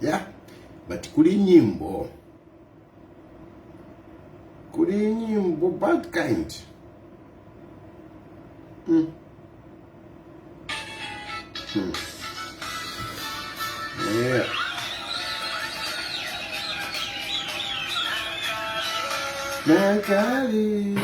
Yeah, but kuli nyimbo bad kind. Yeah. Nakali.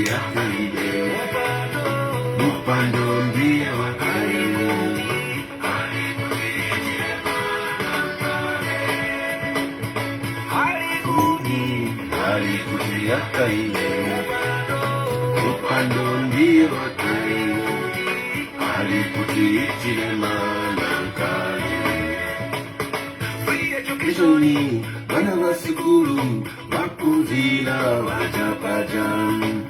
Hakainde upando ndio Hakainde Hakainde upando ndio Hakainde Hichilema Education bana basikulu bakuzila wajapajam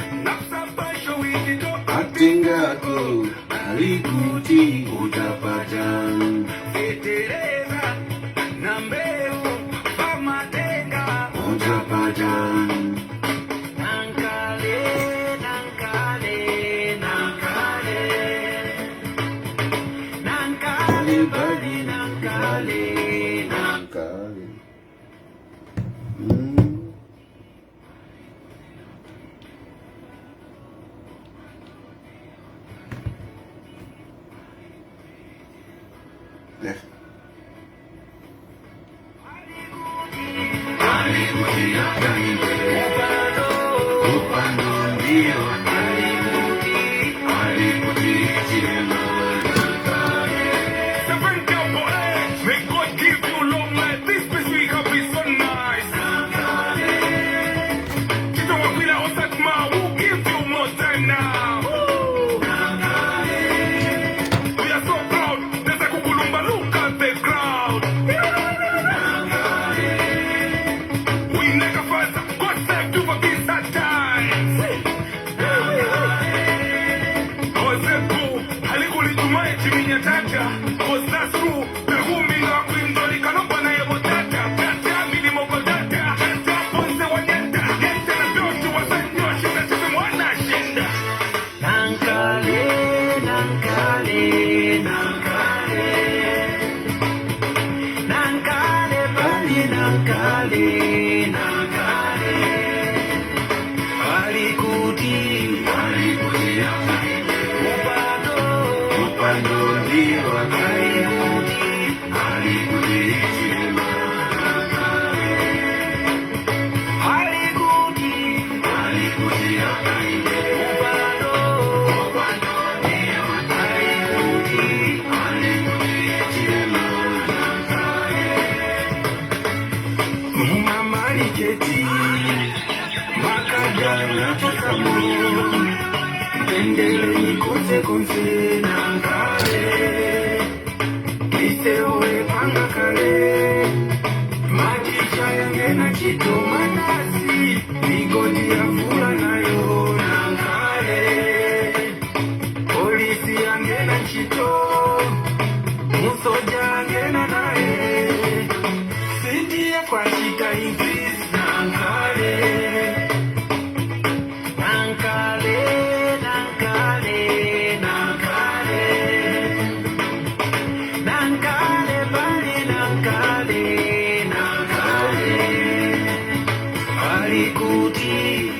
Atingako alikuti ujapajam Etereza nambeo pamatenga ujapajam Nankale badi nankale Yeah. Alikuti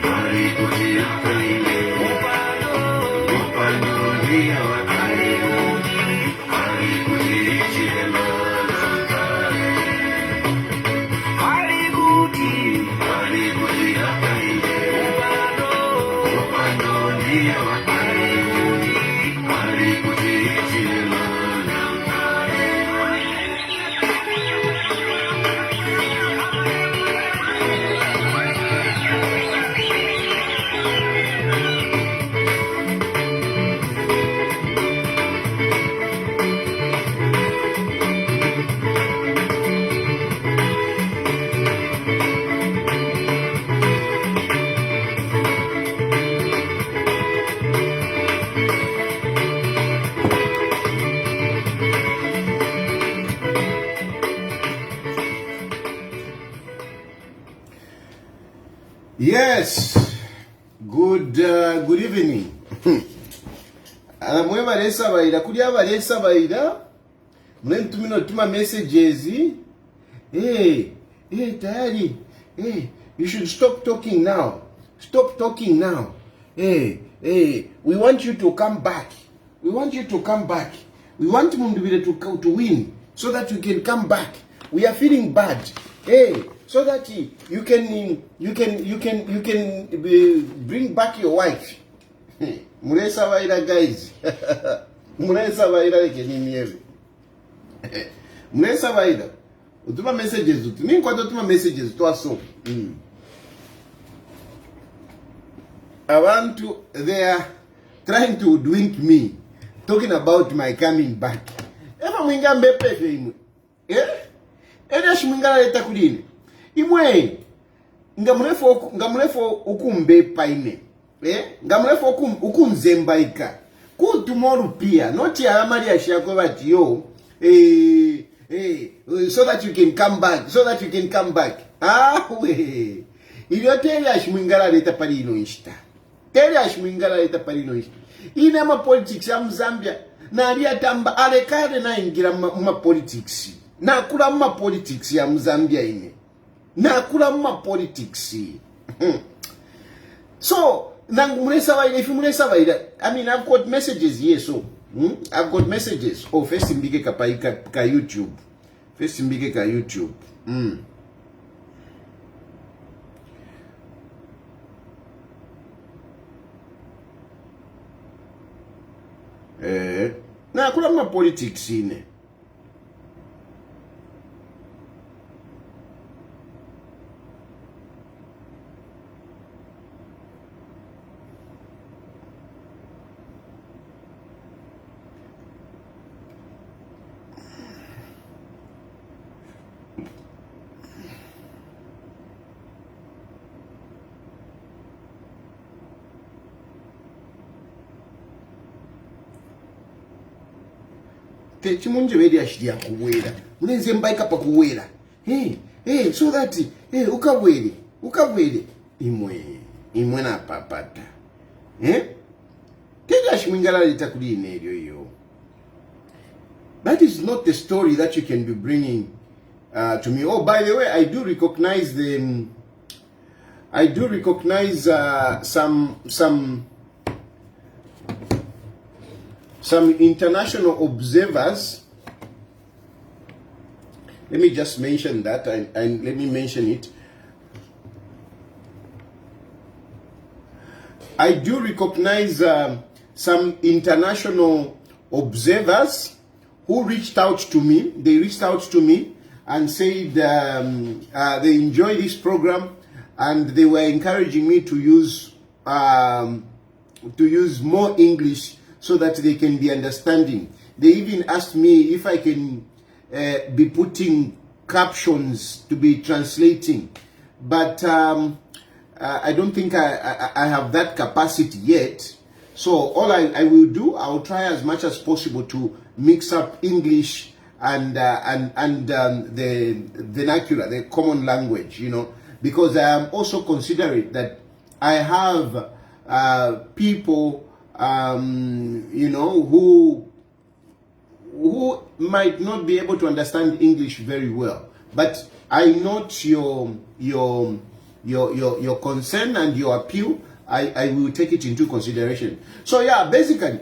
Yes, good evening. Mwe balesa baida kuli abalesa baida mwe mtumino tuma messages tayari you should stop talking now, we want you to come back, we want Mundubire to win so that you can come back, we are feeling bad, so that you can bring back your wife. Muresa baira guys. Muresa baira lekenimiewe. Muresa baira. Utuma messages utu. Mimi kwa utuma messages to aso. Abantu they are trying to drink me, talking about my coming back. Eva mwinga mbepe imwe. Eda shimwinga leta kudini. Imwe ngamurefo ukumbe paine. Ngamurefo ukumzembaika. Kutumoru pia. Not ya amari ashako bati yo. So that you can come back. We. Iliote ashimwingala leta parino ishta. Tere ashimwingala leta parino ishta. Ine ma politics ya Mzambia. Na alia tamba alekade na ingira ma politics. Na kula ma politics ya Mzambia ine. Na kula ma politics. So, if you munesa baida, I mean, I've got messages here, so. I've got messages. Oh, first imbike ka YouTube. First imbike ka YouTube. Na kula ma politics ine. Chimunje wedi ashidia kuwela. Munenze mbaika pa kuwela. So that ukawele. Imwe na papata. Tedi ashimwingala litakuli inerio yo. That is not the story that you can be bringing to me. Oh, by the way, I do recognize some international observers. Let me just mention that, and let me mention it. I do recognize some international observers who reached out to me. They reached out to me and said they enjoy this program, and they were encouraging me to use more English so that they can be understanding. They even asked me if I can be putting captions to be translating, but I don't think I have that capacity yet. So all I will do, I will try as much as possible to mix up English and the vernacular, the common language, you know, because I am also considerate that I have people, you know, who might not be able to understand English very well, but I note your concern and your appeal. I will take it into consideration. So yeah, basically,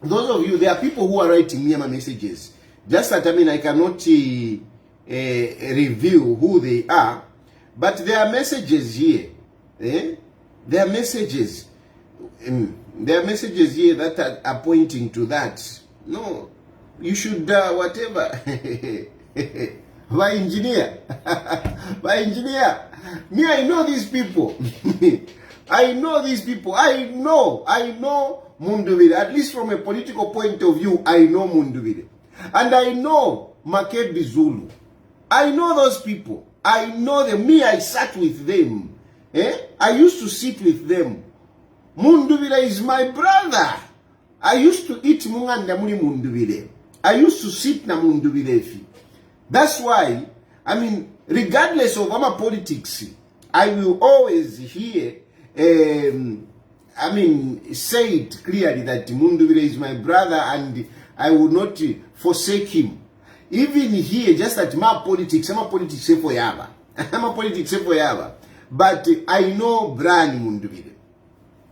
those of you, there are people who are writing me my messages. Just that, I mean, I cannot review who they are, but there are messages here. There are messages. There are messages here that are pointing to that. No, you should, whatever. By engineer. By engineer. Me, I know these people. I know these people. I know Munduvire. At least from a political point of view, I know Munduvire. And I know Makebi Zulu. I know those people. I know them. Me, I sat with them. I used to sit with them. Munduvire is my brother. I used to eat munganda muli Munduvire. I used to sit na Munduvire. That's why, I mean, regardless of our politics, I will always hear, say it clearly that Munduvire is my brother and I will not forsake him. Even here, just that my politics say for yaba. My politics say for yaba. But I know Brian Munduvire.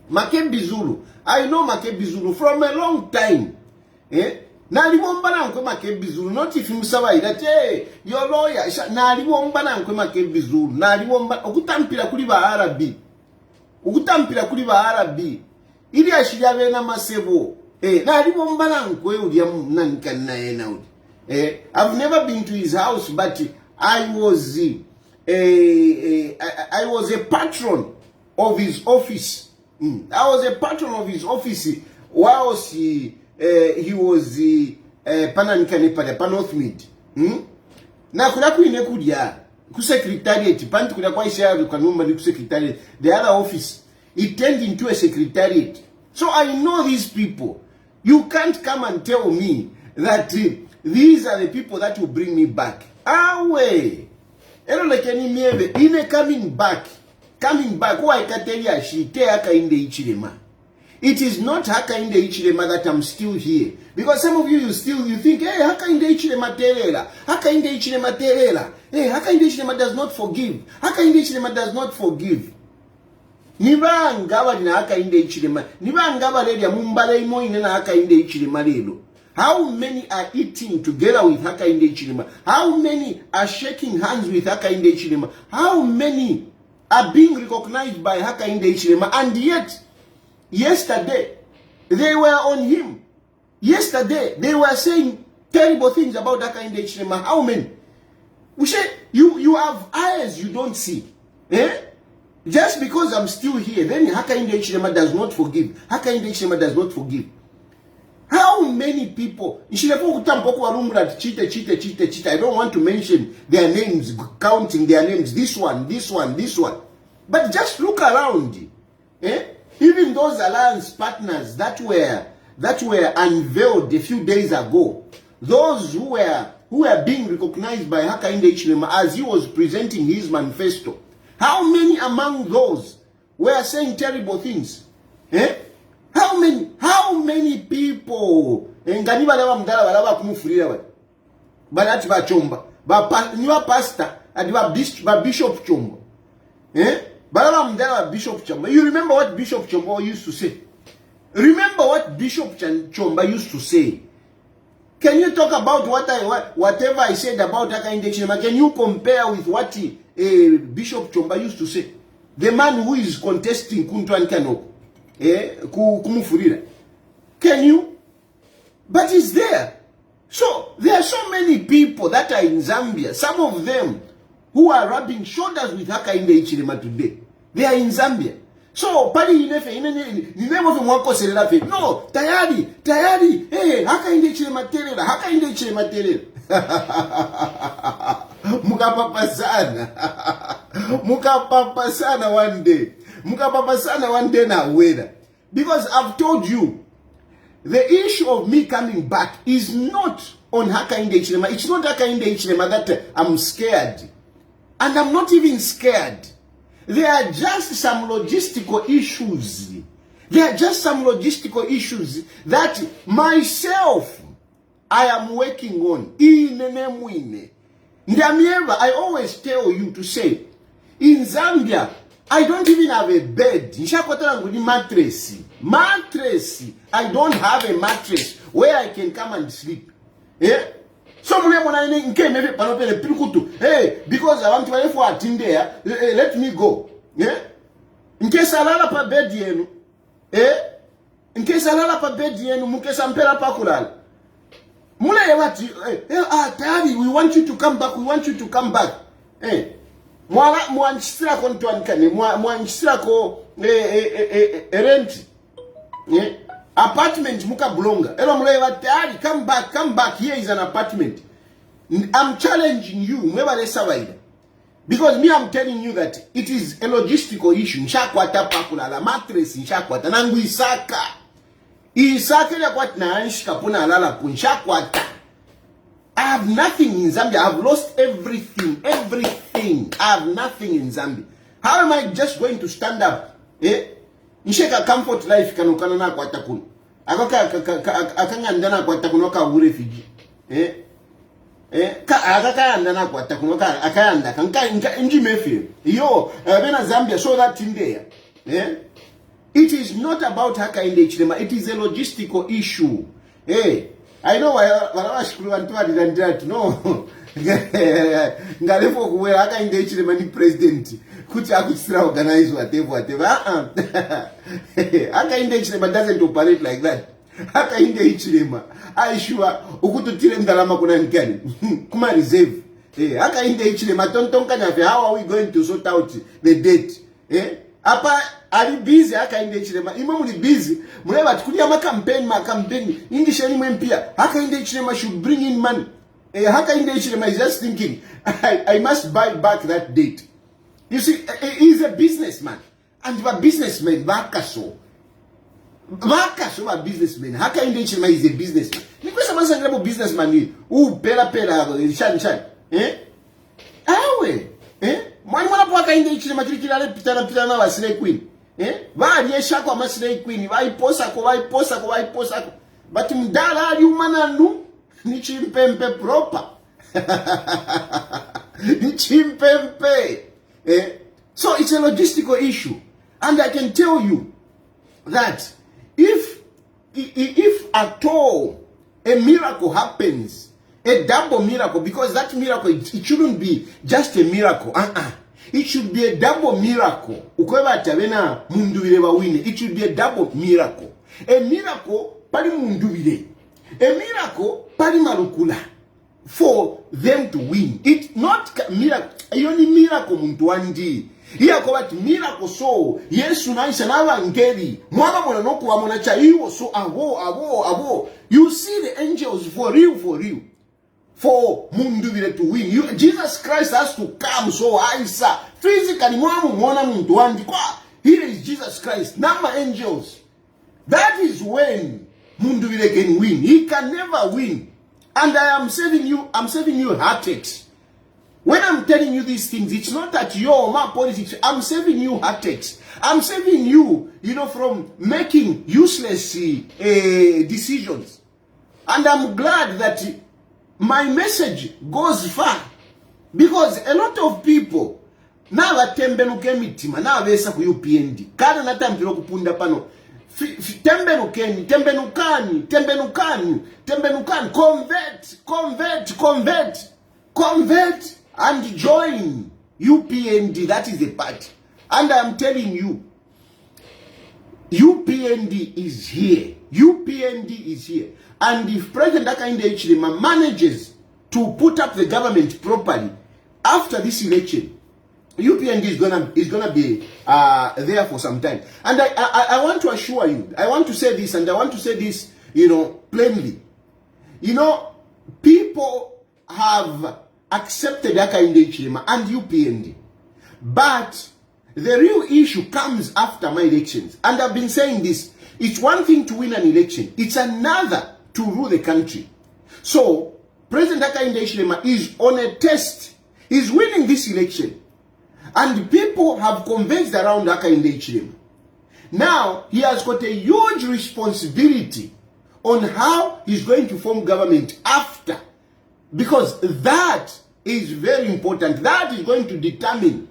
Makebi Zulu. I know Makebi Zulu from a long time. Na limomba na nkwe Makebi Zulu. Not if you say that, hey, your lawyer. Na limomba na nkwe Makebi Zulu. Na limomba. Okutampira kuli ba Arabi. Okutampira kuli ba Arabi. Ili ashijave na masebo. Na limomba na nkwe udia nanka na ena udi. I've never been to his house, but I was a patron of his office. I was a patron of his office whilst he was Panathmid. Na kuna kuine kudia ku secretariat panti kuna kwa isha kanumba ni ku secretariat. The other office it turned into a secretariat. So I know these people. You can't come and tell me that these are the people that will bring me back. Away. Coming back. Why I can tell you, Hakainde Hichilema. It is not Hakainde Hichilema that I'm still here. Because some of you think, hey, Hakainde Hichilema terela. Hakainde Hichilema terela. Hey, Hakainde Hichilema does not forgive. Hakainde Hichilema does not forgive. Niba ngaba na Hakainde Hichilema. Niba ngaba ledia mumbale imo ine na Hakainde Hichilema lelo. How many are eating together with Hakainde Hichilema? How many are shaking hands with Hakainde Hichilema? How many are being recognized by Hakainde Hichilema? And yet, yesterday, they were on him. Yesterday, they were saying terrible things about Hakainde Hichilema. How many? We say, you have eyes you don't see. Just because I'm still here, then Hakainde Hichilema does not forgive. Hakainde Hichilema does not forgive. How many people? I don't want to mention their names, counting their names. This one. But just look around. Even those alliance partners that were unveiled a few days ago, those who were being recognized by Hakainde Hichilema as he was presenting his manifesto. How many among those were saying terrible things? How many people? Ngani bala mdala bala kumufurira bali. Balati ba chomba. Niwa pastor adi ba bishop chomba. Bala mdala bishop chomba. You remember what Bishop Chomba used to say? Remember what Bishop Chomba used to say? Can you talk about whatever I said about Hakainde Hichilema? Can you compare with what Bishop Chomba used to say? The man who is contesting Kuntwan Kanoko. Kumufurira. Can you? But it's there. So there are so many people that are in Zambia. Some of them who are rubbing shoulders with Hakainde Hichilema today. They are in Zambia. So pali inefe no tayari hey Hakainde Hichilema terera mukapapa sana one day na weda. Because I've told you, the issue of me coming back is not on Hakainde Hichilema. It's not Hakainde Hichilema that I'm scared. And I'm not even scared. There are just some logistical issues. That myself, I am working on. I always tell you to say, in Zambia, I don't even have a bed. Mattress. I don't have a mattress where I can come and sleep. Hey, because I want to for a team there, let me go. In case I land up a bed, Nkesa lala pa bedi yenu, mukesa mpela pa kulala. Mula ya wati, tayari, we want you to come back, we want you to come back. Mwanchisira ko ntwanikane, mwanchisira ko rent. Apartment muka blonga. Elo mula ya wati, tayari, come back, here is an apartment. I'm challenging you, mweba lesa waida. Because me, I'm telling you that it is a logistical issue. Nshakwata pakulala, mattress nshakwata, nangu isaka. Isaka ya kwata na anshika puna alala kunshakwata. I have nothing in Zambia. I've lost everything. I have nothing in Zambia. How am I just going to stand up? Nsheka comfort life kanukana na kwata kun. Akanga ndana kwata kunoka refugee. Akakayanda na kwata kunoka akayanda kanka inji mefi. Yo, bena Zambia show that in there. It is not about Hakainde Hichilema. It is a logistical issue. I know why shukuru wantu adidandira no. Ngalefo kuwela Hakainde Hichilema ni president. Kuti akutsira organize whatever. Hakainde Hichilema doesn't operate like that. Hakainde Hichilema aishua ukututile ndalama kuna nkani kuma reserve. Hakainde Hichilema tontonka nyafe, how are we going to sort out the debt? Apa ali busy Hakainde Hichilema, imamu li busy muleba tukulia makampeni indisheni mwempia. Hakainde Hichilema should bring in money. Hakainde Hichilema is just thinking I must buy back that debt. You see, he's a businessman, and a businessman bakaso a businessman. Hakainde Hichilema is a businessman. Nikwesa masangrabo businessman ni pera shan awe mwani mwana po Hakainde Hichilema kilikilale pitana wa Slay Queen. Vali yeshako ama Slay Queen, vaiposa ko. But mdala ali umananu ni chimpempe proper. Ni chimpempe. So it's a logistical issue. And I can tell you that if at all a miracle happens, a double miracle, because that miracle, it shouldn't be just a miracle. It should be a double miracle. It should be a double miracle. A miracle pari mundubire. A miracle pari marukula. For them to win. It's not miracle. Yoni miracle muntuandi. Iya kwa miracle so. Yesu naisha na wangeli. Mwana mwana noku wa mwana cha iwo so abo. You see the angels for real. For mundubire to win. Jesus Christ has to come so aisa. Physically mwana muntuandi kwa. Here is Jesus Christ. Nama angels. That is when mundubire can win. He can never win. And I am saving you heartaches. When I'm telling you these things, it's not that my politics. I'm saving you heartaches. I'm saving you, from making useless decisions. And I'm glad that my message goes far. Because a lot of people, now atembenuke mitima, now vesa ku UPND. Kana natampiro kupunda pano. Tembenukani, convert and join UPND. That is the party. And I'm telling you, UPND is here. And if President Hakainde Hichilema manages to put up the government properly after this election, UPND is gonna be there for some time. And I want to assure you, I want to say this, and I want to say this, plainly. People have accepted Hakainde Hichilema and UPND. But the real issue comes after my elections. And I've been saying this. It's one thing to win an election. It's another to rule the country. So, President Hakainde Hichilema is on a test. He's winning this election. And people have converged around Hakainde Hichilema. Now, he has got a huge responsibility on how he's going to form government after. Because that is very important. That is going to determine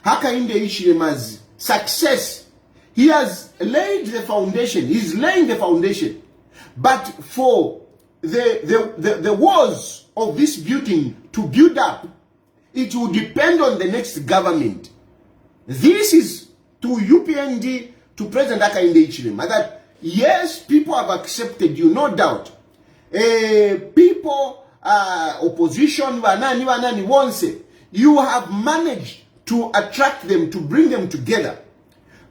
Hakainde Hichilema's success. He has laid the foundation. He's laying the foundation. But for the walls of this building to build up, it will depend on the next government. This is to UPND, to President Hakainde Hichilema, that Yes, people have accepted you, no doubt. People, opposition, wanani won't say. You have managed to attract them, to bring them together.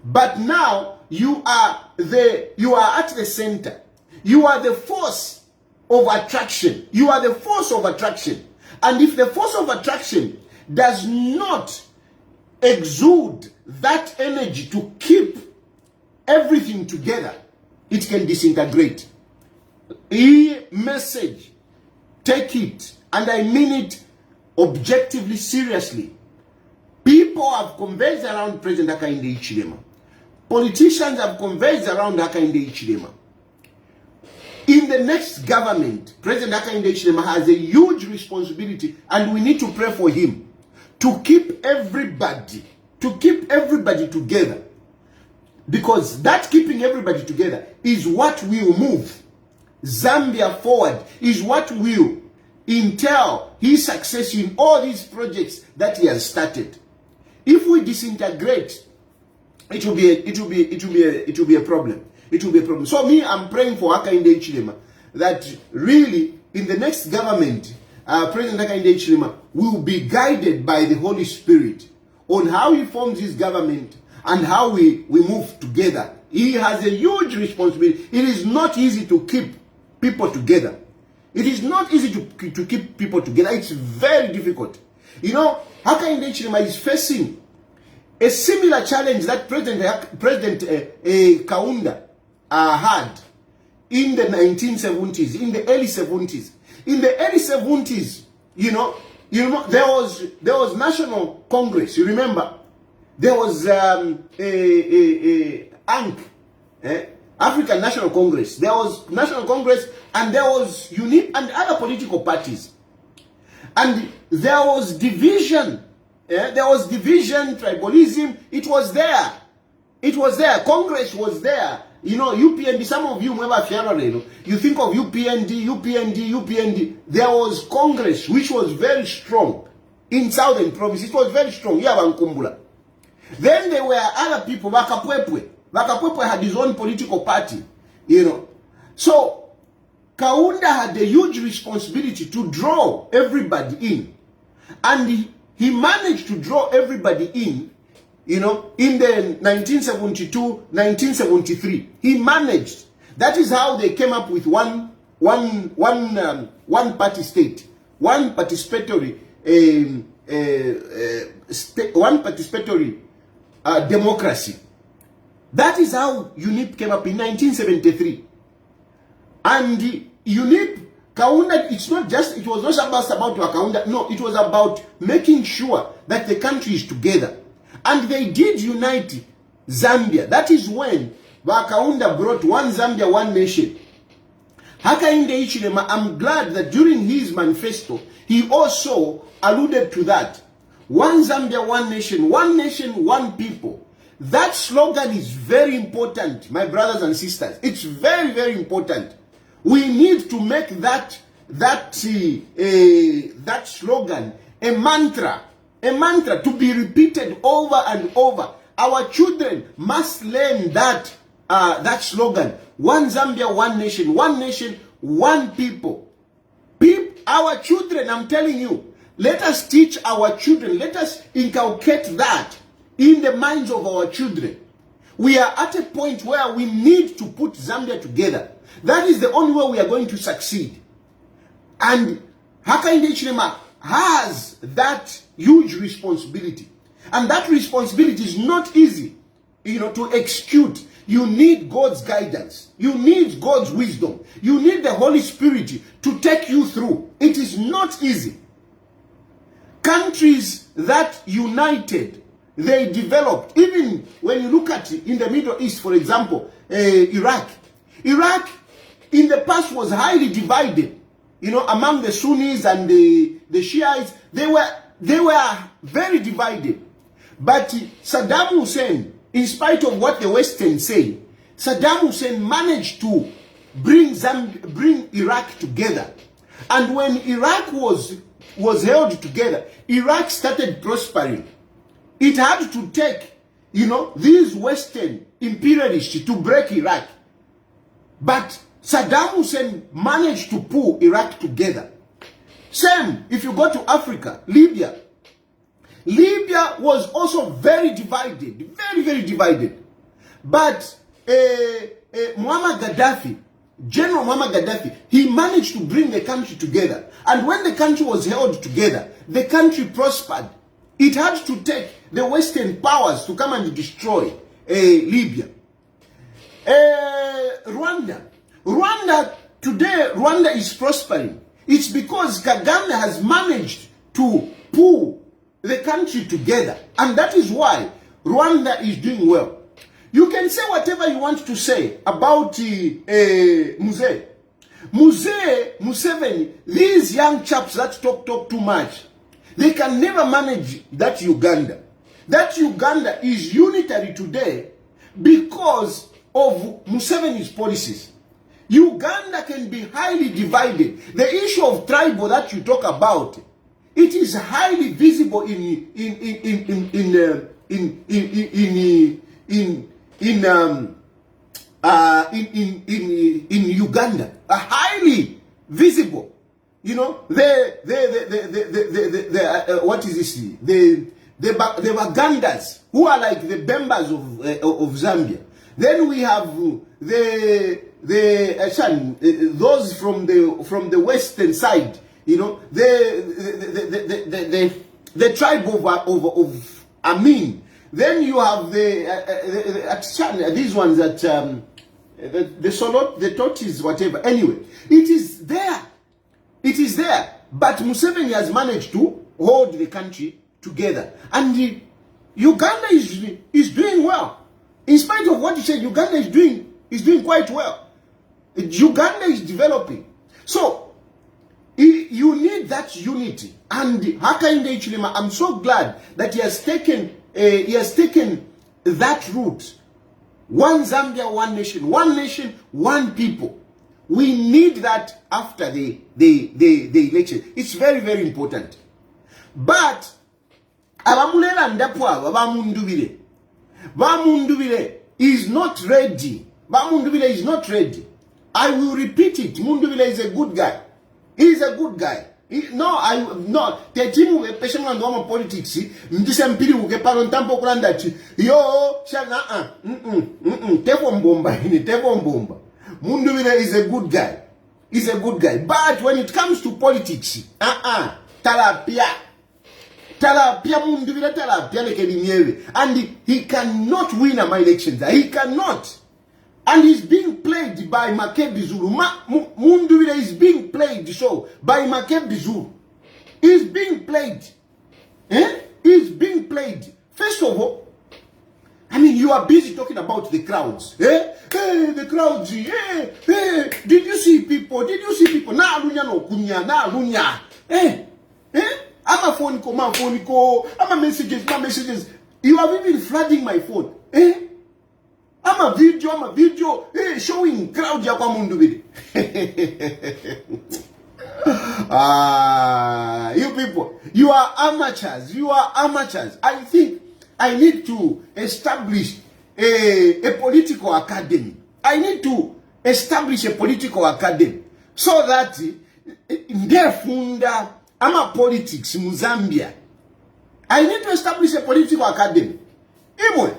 But now you are at the center. You are the force of attraction. You are the force of attraction. And if the force of attraction does not exude that energy to keep everything together, it can disintegrate. Message, take it, and I mean it objectively, seriously. People have converged around President Hakainde Hichilema. Politicians have converged around Hakainde Hichilema. In the next government, President Hakainde Hichilema has a huge responsibility, and we need to pray for him to keep everybody together. Because that keeping everybody together is what will move Zambia forward, is what will entail his success in all these projects that he has started. If we disintegrate, it will be a problem. It will be a problem. So me, I'm praying for Hakainde Hichilema that really in the next government, President Hakainde Hichilema will be guided by the Holy Spirit on how he forms his government and how we move together. He has a huge responsibility. It is not easy to keep people together. It is not easy to keep people together. It's very difficult. You know, Hakainde Hichilema is facing a similar challenge that President Kaunda had in the 1970s, in the early 70s. In the early 70s, you know, there was National Congress. You remember, there was African National Congress. There was National Congress, and there was UNIP and other political parties. And there was division. There was division, tribalism. It was there. It was there. Congress was there. You know, UPND, some of you remember Fiararelo. You think of UPND. There was Congress, which was very strong in Southern Province. It was very strong. Then there were other people, Bakapwepwe. Bakapwepwe had his own political party, you know. So, Kaunda had a huge responsibility to draw everybody in. And he managed to draw everybody in, you know, in the 1972, 1973. He managed. That is how they came up with one party state, one participatory democracy. That is how UNIP came up in 1973. And UNIP, Kaunda, it was not just about Kaunda. No, it was about making sure that the country is together. And they did unite Zambia. That is when Kaunda brought one Zambia, one nation. Hakainde Hichilema, I'm glad that during his manifesto, he also alluded to that. One Zambia, one nation, one people. That slogan is very important, my brothers and sisters. It's very, very important. We need to make that slogan a mantra to be repeated over and over. Our children must learn that slogan. One Zambia, one nation, one people. Our children, I'm telling you, let us teach our children. Let us inculcate that in the minds of our children. We are at a point where we need to put Zambia together. That is the only way we are going to succeed. And Hakainde Hichilema has that huge responsibility. And that responsibility is not easy, you know, to execute. You need God's guidance. You need God's wisdom. You need the Holy Spirit to take you through. It is not easy. Countries that united, they developed. Even when you look at in the Middle East, for example, Iraq. Iraq in the past was highly divided, you know, among the Sunnis and the Shiites. They were very divided. But Saddam Hussein, in spite of what the Western say, Saddam Hussein managed to bring Iraq together. And when Iraq was held together, Iraq started prospering. It had to take, you know, these Western imperialists to break Iraq. But Saddam Hussein managed to pull Iraq together. Same, if you go to Africa, Libya. Libya was also very divided, very, very divided. But Muammar Gaddafi, General Muammar Gaddafi, he managed to bring the country together. And when the country was held together, the country prospered. It had to take the Western powers to come and destroy Libya. Rwanda. Today, Rwanda is prospering. It's because Kagame has managed to pull the country together. And that is why Rwanda is doing well. You can say whatever you want to say about Museveni, these young chaps that talk too much, they can never manage that Uganda. That Uganda is unitary today because of Museveni's policies. Uganda can be highly divided. The issue of tribal that you talk about, it is highly visible in Uganda. Highly visible. You know, what is this? The Wagandas, who are like the Bembas of Zambia. Then we have those from the western side, you know, the tribe of Amin. Then you have these ones that the Solot, the Totis, whatever. Anyway, it is there. It is there. But Museveni has managed to hold the country together. And Uganda is doing well. In spite of what you said, Uganda is doing quite well. Uganda is developing. So, you need that unity. And Hakainde Hichilema, I'm so glad that he has taken that route. One Zambia, one nation, one people. We need that after the election. It's very, very important. But Abamulera Ndapwa, Bamundubile is not ready. Bamundubile is not ready. I will repeat it. Mundubile is a good guy. He is a good guy. No. Tejimu peshamu ndoma politics. Mdise mpili ukepalo ntampo kulanda chi. Yo, shana Tevo mbomba. Mundubile is a good guy. He's a good guy. But when it comes to politics, and he cannot win my elections. He cannot. And he's being played by Makebi Zulu. Mundubile is being played by Makebi Zulu. He's being played. He's being played. First of all, I mean, you are busy talking about the crowds. The crowds. Did you see people? Na alunya no kunya, na alunya. I'm a phone call, I'm a messages. You have even flooding my phone. I'm a video, showing crowd ya kwa Mundubile. You people, you are amateurs. I think I need to establish a political academy. I need to establish a political academy so that Ndefunda ama politics in Zambia. I need to establish a political academy. Imwe.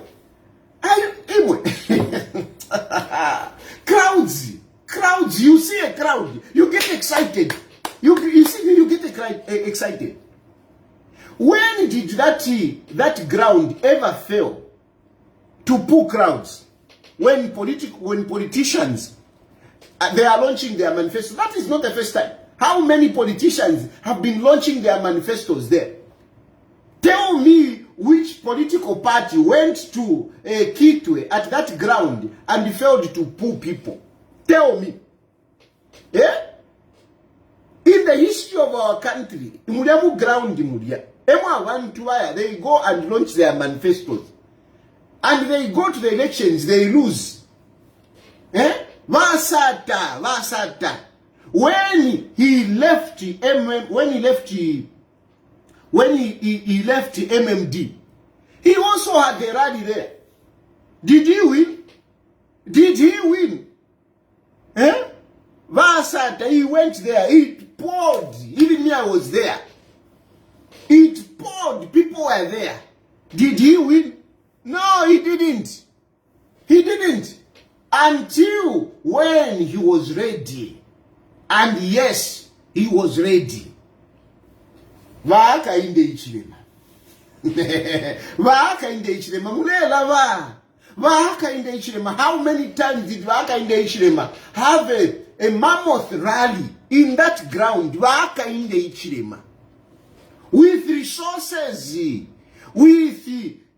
Crowds, you see a crowd, you get excited. You get excited. When did that ground ever fail to pull crowds? When politicians they are launching their manifestos. That is not the first time. How many politicians have been launching their manifestos there? Tell me which political party went to Kitwe at that ground and failed to pull people. Tell me. Yeah? In the history of our country, they go and launch their manifestos. And they go to the elections, they lose. Vasata. When he left MMD, he also had a rally there. Did he win? Asata, he went there. It poured. Even me, I was there. It poured. People were there. Did he win? No, he didn't. He didn't. Until when he was ready. And yes, he was ready. Hakainde Hichilema. Hakainde Hichilema. Mulela Hakainde Hichilema. How many times did Hakainde Hichilema have a mammoth rally in that ground? Hakainde Hichilema. With resources, with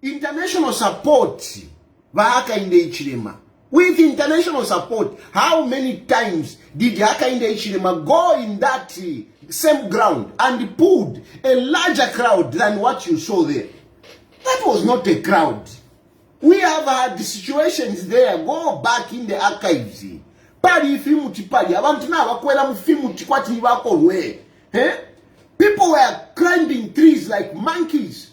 international support, Hakainde Hichilema. With international support, how many times did Hakainde Hichilema go in that same ground and pulled a larger crowd than what you saw there? That was not a crowd. We have had situations there. Go back in the archives. Pali fimuti pali. Abantu na wakwela mufimuti kwati ni wako we. People were climbing trees like monkeys.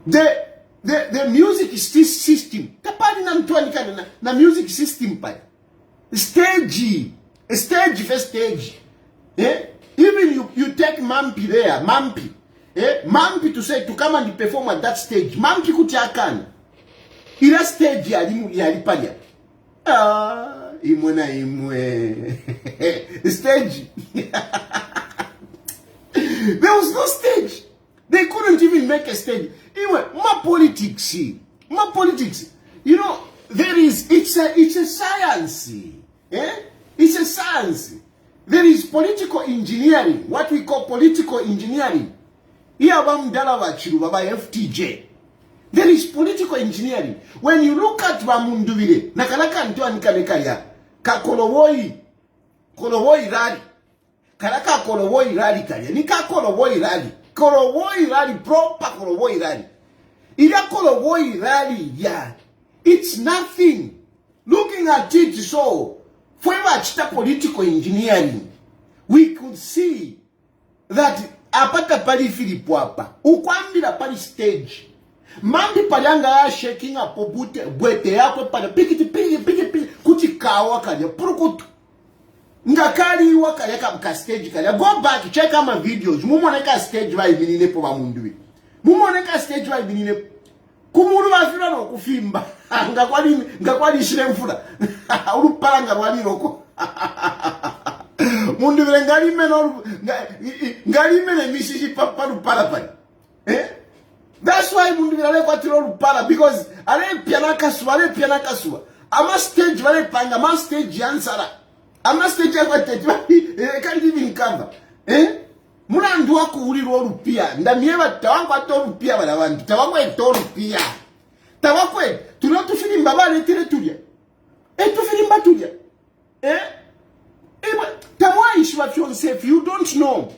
The music system. Kapani na mtuani kana na music system pali. Stage first stage. Even you take Mampi there, Mampi. Mampi to come and perform at that stage. Mampi kutiakana. Ila stage yalipanya. Imwe. Stage. There was no stage. They couldn't even make a stage. Anyway, my politics. You know, it's a science. It's a science. There is political engineering, what we call political engineering. Here bamdala bachiru baba FTJ. There is political engineering. When you look at Bamunduvile, nakalaka ntoa nikalekaya, kolowoi rally. Kalaka kolowoi rally kaya. Nika kolowoi rally. Kolowoi rally, proper kolowoi rally. Ila kolowoi rally, yeah. It's nothing. Looking at it, so for chita political engineering, we could see that apata pali Filipwapa, ukwambila pali stage. Mambi palanga shaking up bwete yako pala piki kuti kawa kanya purukutu. Ngakali waka yaka stage kanya. Go back, check out my videos. Mumoneka stage wa ibinine po mamundui. Mumoneka stage wa ibinine. Kumuru wafira no kufimba. Ngakwali shiremfura. Urupala ngawali roko. Mundu vile ngalime ne mishishi papa rupala pali. That's why mundu vile kwa tiro rupala, because ale piana kasua. Ama stage wale panga, ama stage yansara. Ama stage kwa tete can't even cover. Muna nduwa kuuliro rupia. Ndamieva tawangu ato rupia wala wandu. Tawangu eto rupia. Tawangu eto. Tulio tufili mbaba letire tulia. Tufili mba tulia. If you don't know,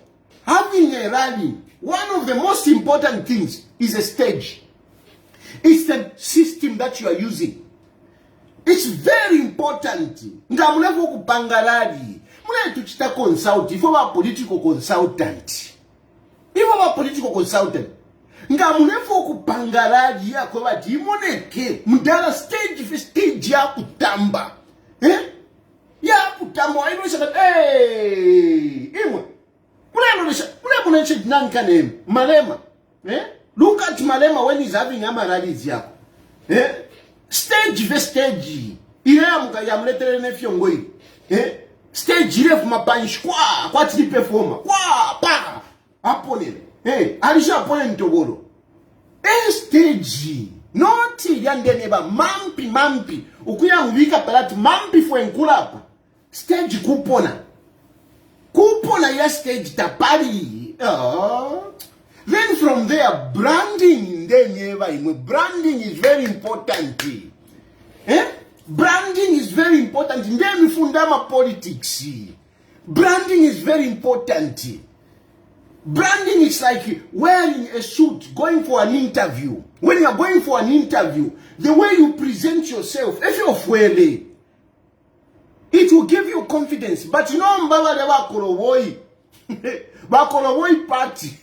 having a rally, one of the most important things is a stage. It's the system that you are using. It's very important. Ndamulevo kupanga rally. Muna tuchita consult. If you are a political consultant. Ngamulevo kupanga rally ya kwa wati. Imoneke. Mdala stage ya kutamba. Ya kutamba. Imwe. Muna nanka name. Malema. Look at Malema when he's having rallies yako. Stage first stage. Ile ya mletere nefyongoi. Stage ile fumapanshi kwa tili performer. Pa. Hapo nile. Alisha pone ntogoro. Stage. Noti yande neba mampi. Ukuya mwika palati mampi fwe nkulapa. Stage kupona. Kupona ya stage tapari. Then from there, branding. Branding is very important. Branding is very important. Then fundama politics. Branding is very important. Branding is like wearing a suit, going for an interview. When you are going for an interview, the way you present yourself, if you're fuele, it will give you confidence. But you know, mbaba lewa kolowoi party.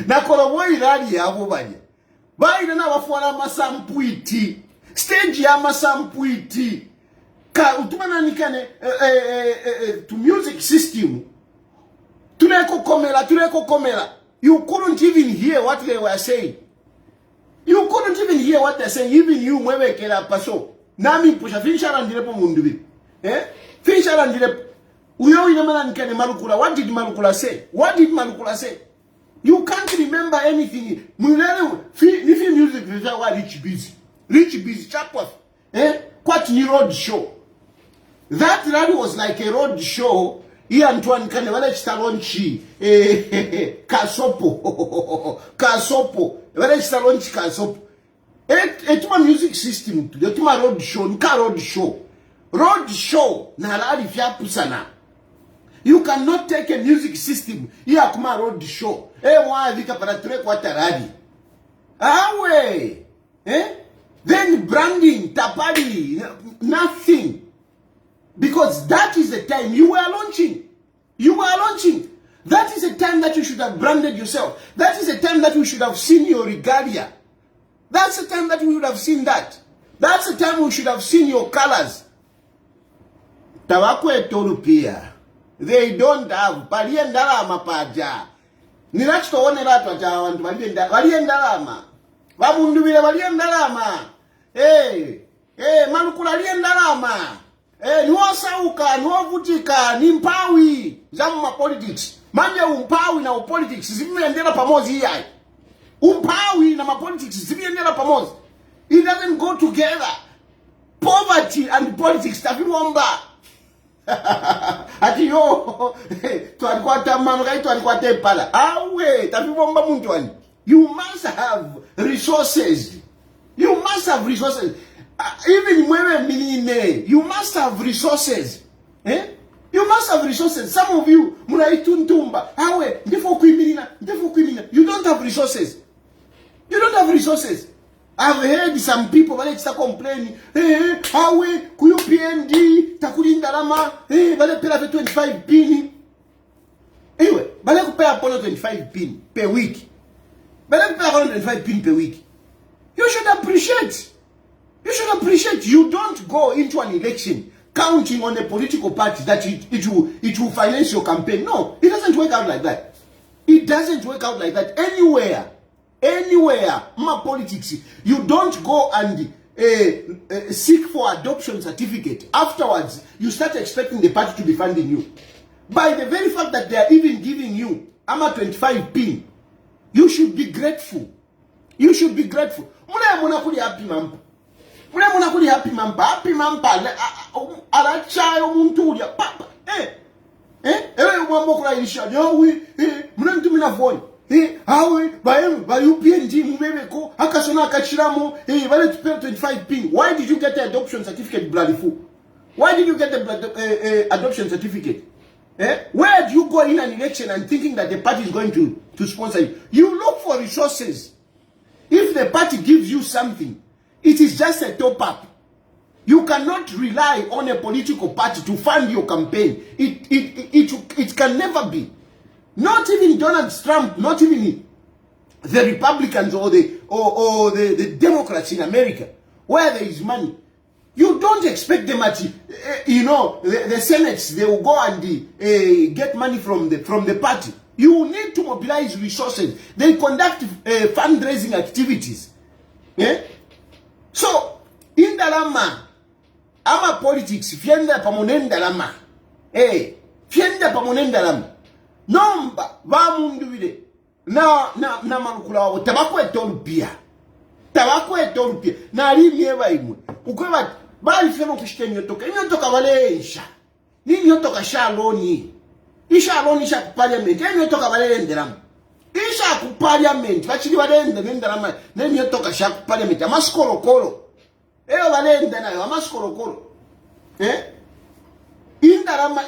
Na kolowoi rally ya bubanya. Baina na wafuana masampuiti. Stage ya masampuiti. ka utumana nikane to music system tuleko komela. You couldn't even hear what they were saying. You couldn't even hear what they're saying. Even you mwewe kela paso nami pusha finshara ndilepo mundubi finshara ndilepo uyo inamana nikane Malukula. What did Malukula say? You can't remember anything. Nifi music visa wa rich busy chapwa quite new road show. That rally was like a road show. Here Antoine Kane wale chitalonchi kasopo wale chitalonchi kasopo etuma music system etuma road show na rally fyapu sana. You cannot take a music system here kuma road show mwa vika para 3/4 rally awe then branding tapadi nothing. Because that is the time you were launching. That is the time that you should have branded yourself. That is the time that we should have seen your regalia. That's the time that we would have seen that. That's the time we should have seen your colors. Tawakwe torupia. They don't have. Paliendalama paja. Ninachito one ratu aja wantu. Paliendalama. Wabundubile paliendalama. Malukula liendalama. Niwasauka, niwavutika, ni mpawi zamu politics. Manje umpawi na politics zimeendela pamoja hii. Umpawi na politics zimeendela pamoja. It doesn't go together. Poverty and politics tafiwomba. Ati yo twalikuwa tamano kai twalikuwa tepala. Awe tafiwomba muntu wani. You must have resources. Even when you must have resources. You must have resources. Some of you, munaituntumba. Awe, ndifo kuiminina. You don't have resources. I've heard some people wale chisa complaining. Awe, ku UPND, takulinda lama. Wale pela 25 pini. Anyway, wale kupea polo 25 pin per week. Wale kupea 25 pin per week. You should appreciate. You don't go into an election counting on a political party that it will finance your campaign. No, it doesn't work out like that. Anywhere, my politics, you don't go and seek for adoption certificate. Afterwards, you start expecting the party to be funding you. By the very fact that they are even giving you AMA 25 pin, you should be grateful. Happy mampa arachayo muntulia papa mwambo kula ilisha nyowi mnentu minafoni awe ba UPND mubebeko akasona akachiramo bale tupera 25 pin. Why did you get the adoption certificate, bloody fool? Why did you get the adoption certificate? Where do you go in an election and thinking that the party is going to sponsor you? You look for resources. If the party gives you something, it is just a top-up. You cannot rely on a political party to fund your campaign. It can never be. Not even Donald Trump, not even the Republicans or the Democrats in America, where there is money. You don't expect them at, the Senates, they will go and get money from the party. You need to mobilize resources. They conduct fundraising activities. So, in Dalama, ama politics, fienda pamonenda lama. Fienda pamonenda lama. Nomba, va mundu vile. Na Malukula wawo, tabako etolupia. Na alimi ewa imwe. Ukwewa, bali feno kushite nyotoka. Nyotoka wale isha. Ni nyotoka shaloni. Isha aloni isha kupaliamenti. Nyotoka wale endelamu. Isha kupaliamenti. Vachili wale endelamu. Nyotoka sha kupaliamenti. Amaskolokolo. Wale endelamu. Amaskolokolo.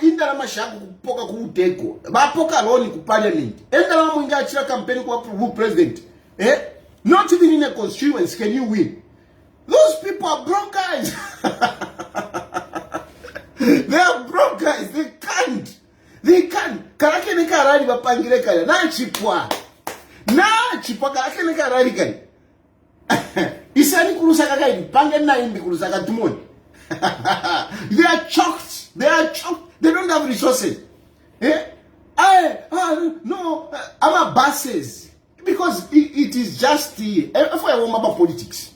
Indalama shaku kupoka kuuteko. Bapoka loni kupaliamenti. Endelamu mwinga achira kampeni kwa president. Not even in a constituency can you win. Those people are broke guys. They are broke guys. They can't. Karake ne karari bapangire kare. Na chipwa karake ne karari kare. Isani kurusaka kai pange na imbi kurusaka tumoni. They are choked. They are choked. They don't have resources. No, I'm a buses. Because it is just the politics.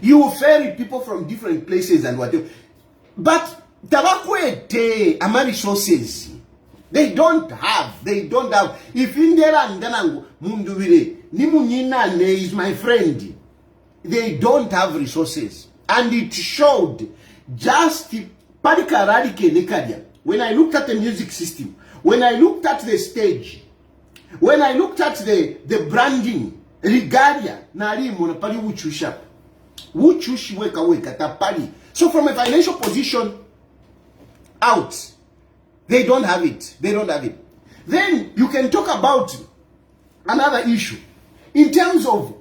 You ferry people from different places and whatever. But tabakwete ama resources. They don't have. If Indera and Danango Mundubire, Nimunina is my friend. They don't have resources. And it showed just Padikaradi Nekadia. When I looked at the music system, when I looked at the stage, when I looked at the branding, Rigaria, Nari Monopali Wuchusha, Wuchushi Weka Tapali. So from a financial position, out. They don't have it. They don't have it. Then you can talk about another issue. In terms of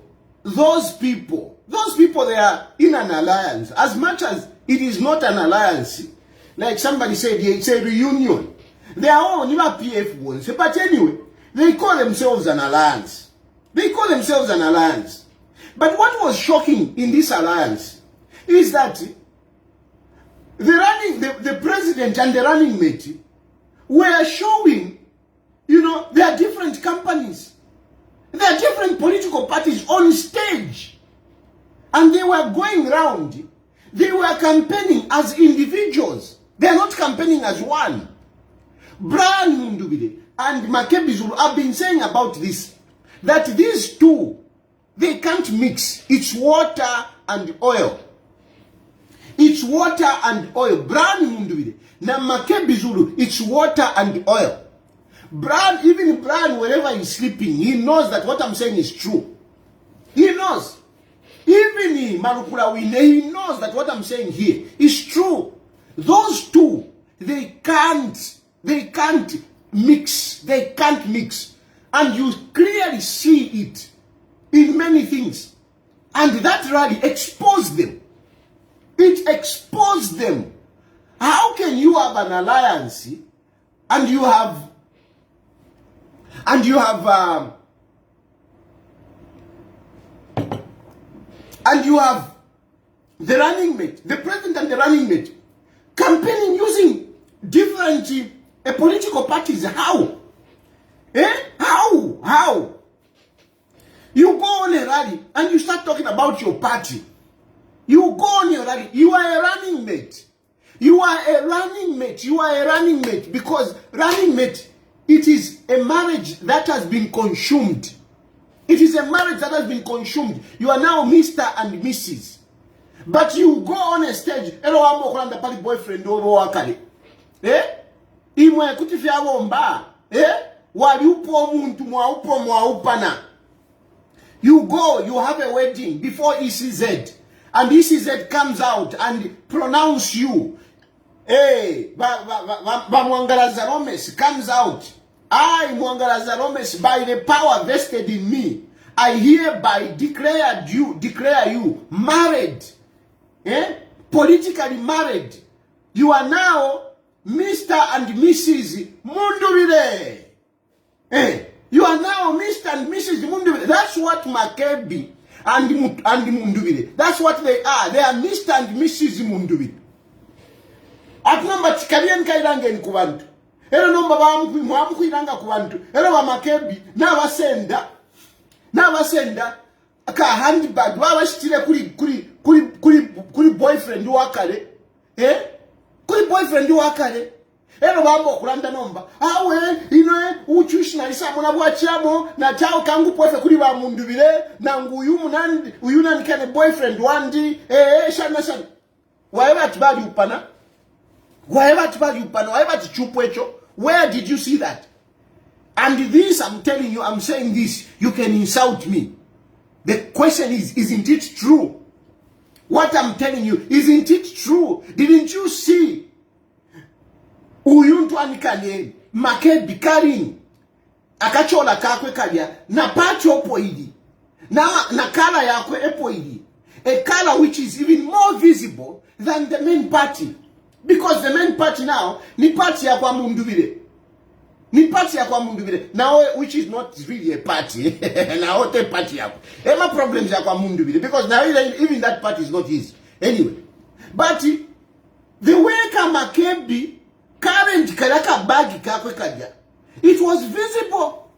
those people they are in an alliance. As much as it is not an alliance, like somebody said, it's a reunion. They are all never PF ones. But anyway, they call themselves an alliance. They call themselves an alliance. But what was shocking in this alliance is that the president and the running mate were showing, there are different companies. There are different political parties on stage. And they were going around. They were campaigning as individuals. They are not campaigning as one. Brian Mundubile and Makebi Zulu have been saying about this, that these two, they can't mix. It's water and oil. It's water and oil. Brian Mundubile. Na Makebi Zulu, it's water and oil. Even Brian, wherever he's sleeping, he knows that what I'm saying is true. He knows. Even Marukula Wine, he knows that what I'm saying here is true. Those two, they can't mix. They can't mix. And you clearly see it in many things. And that rally exposed them. It exposed them. How can you have an alliance and you have the running mate, the president and the running mate campaigning using different political parties? How? How? You go on a rally and you start talking about your party. You go on your rally. You are a running mate. You are a running mate. You are a running mate because running mate, it is a marriage that has been consumed. It is a marriage that has been consumed. You are now Mr. and Mrs. But you go on a stage. Hello, I'm Okulanda Pali boyfriend or wakale. Imwe kutifia womba. Wali upo muntu mwa upo mwa upana. You go, you have a wedding before ECZ. And ECZ comes out and pronounce you. Mwangalaza Romes comes out. I, Mwangalaza Romes, by the power vested in me, I hereby declare you married. Politically married. You are now Mr. and Mrs. Mundubile. You are now Mr. and Mrs. Mundubile. That's what Makebi and Mundubile. That's what they are. They are Mr. and Mrs. Mundubile. Atunamba chikalian kairanga in kubantu. Ero nomba mwamu iranga kubantu. Ero wa Makebi na wasenda aka handbag wa shitire kuri boyfriend wakale. Kuri boyfriend wakale. Ero bambo kulanda nomba. Uchushi na isa muna bwachamo na chao kangu pofe kuri ba Mundubile na uyuna nikane boyfriend wandi shana. Whatever tibadi upana. Where did you see that? And this, I'm telling you, I'm saying this, you can insult me. The question is, isn't it true? What I'm telling you, isn't it true? Didn't you see? Uyuntu anikane, Makebi carrying akachola kakwe kalia, na pati opo idi. Na kala yakwe epo idi. A color which is even more visible than the main party. Because the main party now, ni party ya kwa Mundubile. Ni party ya kwa Mundubile. Now, which is not really a party. Now, the party ya kwa. Ema problems ya kwa Mundubile. Because now, even that party is not his. Anyway. But, the way Makebi current karaka bagi kakwe kaja. It was visible.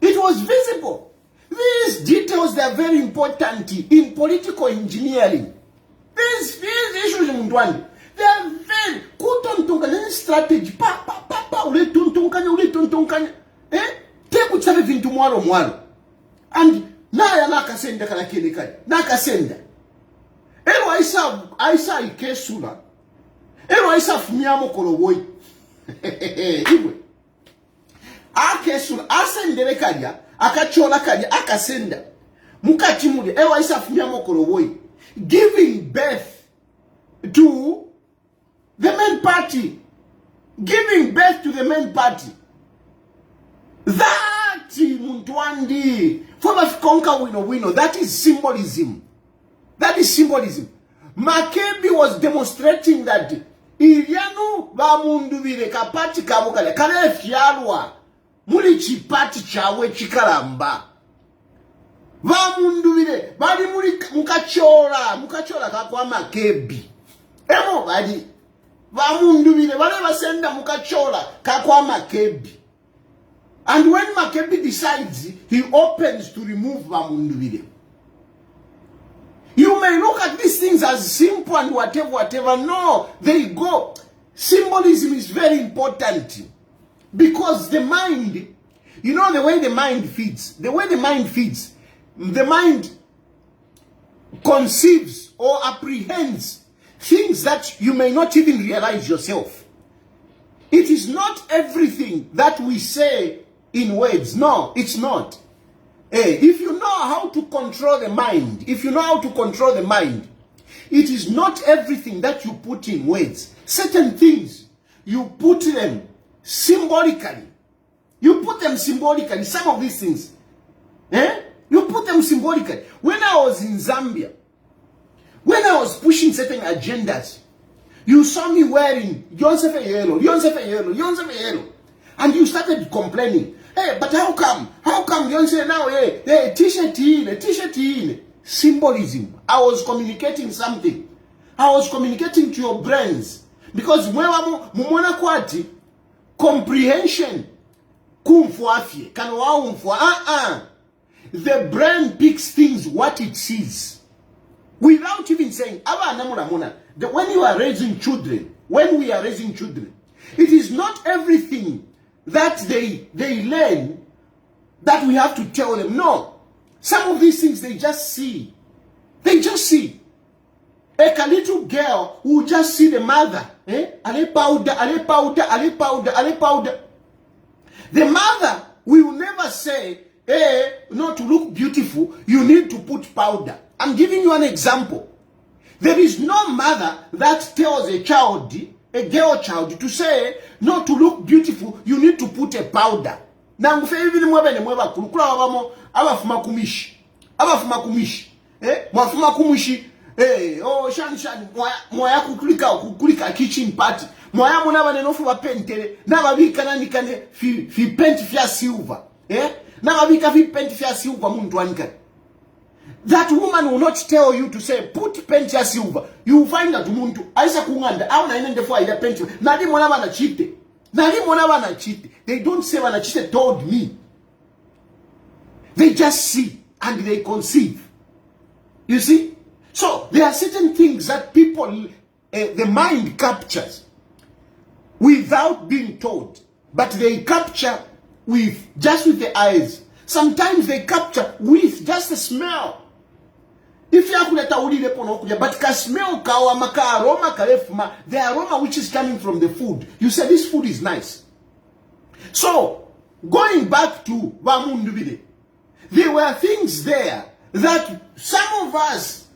It was visible. These details, they are very important in political engineering. These issues, they are very good strategy. Ule tuntunkanya. Take uchave vintu mwaro. And naya nakasenda kana kene kani. Nakasenda. Ero aisa ikesula. Ero aisa fumiamo korowoi. Iwe. Akesula asendele kanya. Akachola kanya akasenda. Mukachimuli. Ero aisa fumiamo korowoi. Giving birth to the main party. Giving birth to the main party. That Muntwandi. For the conquer wino. That is symbolism. That is symbolism. Makebi was demonstrating that Irianu Bamunduire Kapati Kabukale Kale Fialwa Muli Chipati Chawe Chikaramba Bamunduire Badi Muli Mukachola Kakwa Makebi Emo Badi Bamunduire Whatever senda Mukachola Kakwa Makebi. And when Makebi decides, he opens to remove Bamunduire. You may look at these things as simple and whatever. No, they go. Symbolism is very important. Because the mind, you know the way the mind feeds. The way the mind feeds. The mind conceives or apprehends things that you may not even realize yourself. It is not everything that we say in words. No, it's not. If you know how to control the mind, it is not everything that you put in words. Certain things, you put them symbolically. Some of these things. You put them symbolically. When I was in Zambia, when I was pushing certain agendas, you saw me wearing Yonsefe yellow. And you started complaining. Hey, but how come? How come you say now, hey, t-shirt in. Symbolism. I was communicating something. I was communicating to your brains. Because mumona kwati, comprehension, kumfuafie, kanwa umfua, the brain picks things what it sees. Without even saying, when you are raising children, when we are raising children, it is not everything that they learn that we have to tell them. No. Some of these things they just see. A little girl who just see the mother. Ale powder. The mother will never say, no, to look beautiful, you need to put powder. I'm giving you an example. There is no mother that tells a girl child to say, no, to look beautiful, you need to put a powder. Now, shan, moya kukulika kitchen party. Moya muna wanenofu wa pentele, na wabika nanikane fi penti fia silver. Na wabika fi penti fia silver muntu wanikane. That woman will not tell you to say, put penti ya silver. You will find that muntu, aisa kunganda, au na inende fwa ida penti. Nadi mwana wana chite. They don't say wana chite told me. They just see and they conceive. You see? So, there are certain things that people, the mind captures without being told. But they capture just with the eyes. Sometimes they capture with just the smell. If you have but ka smell kawa maka aroma kalefuma, the aroma which is coming from the food, you say this food is nice. So, going back to Wamundubide, there were things there that some of us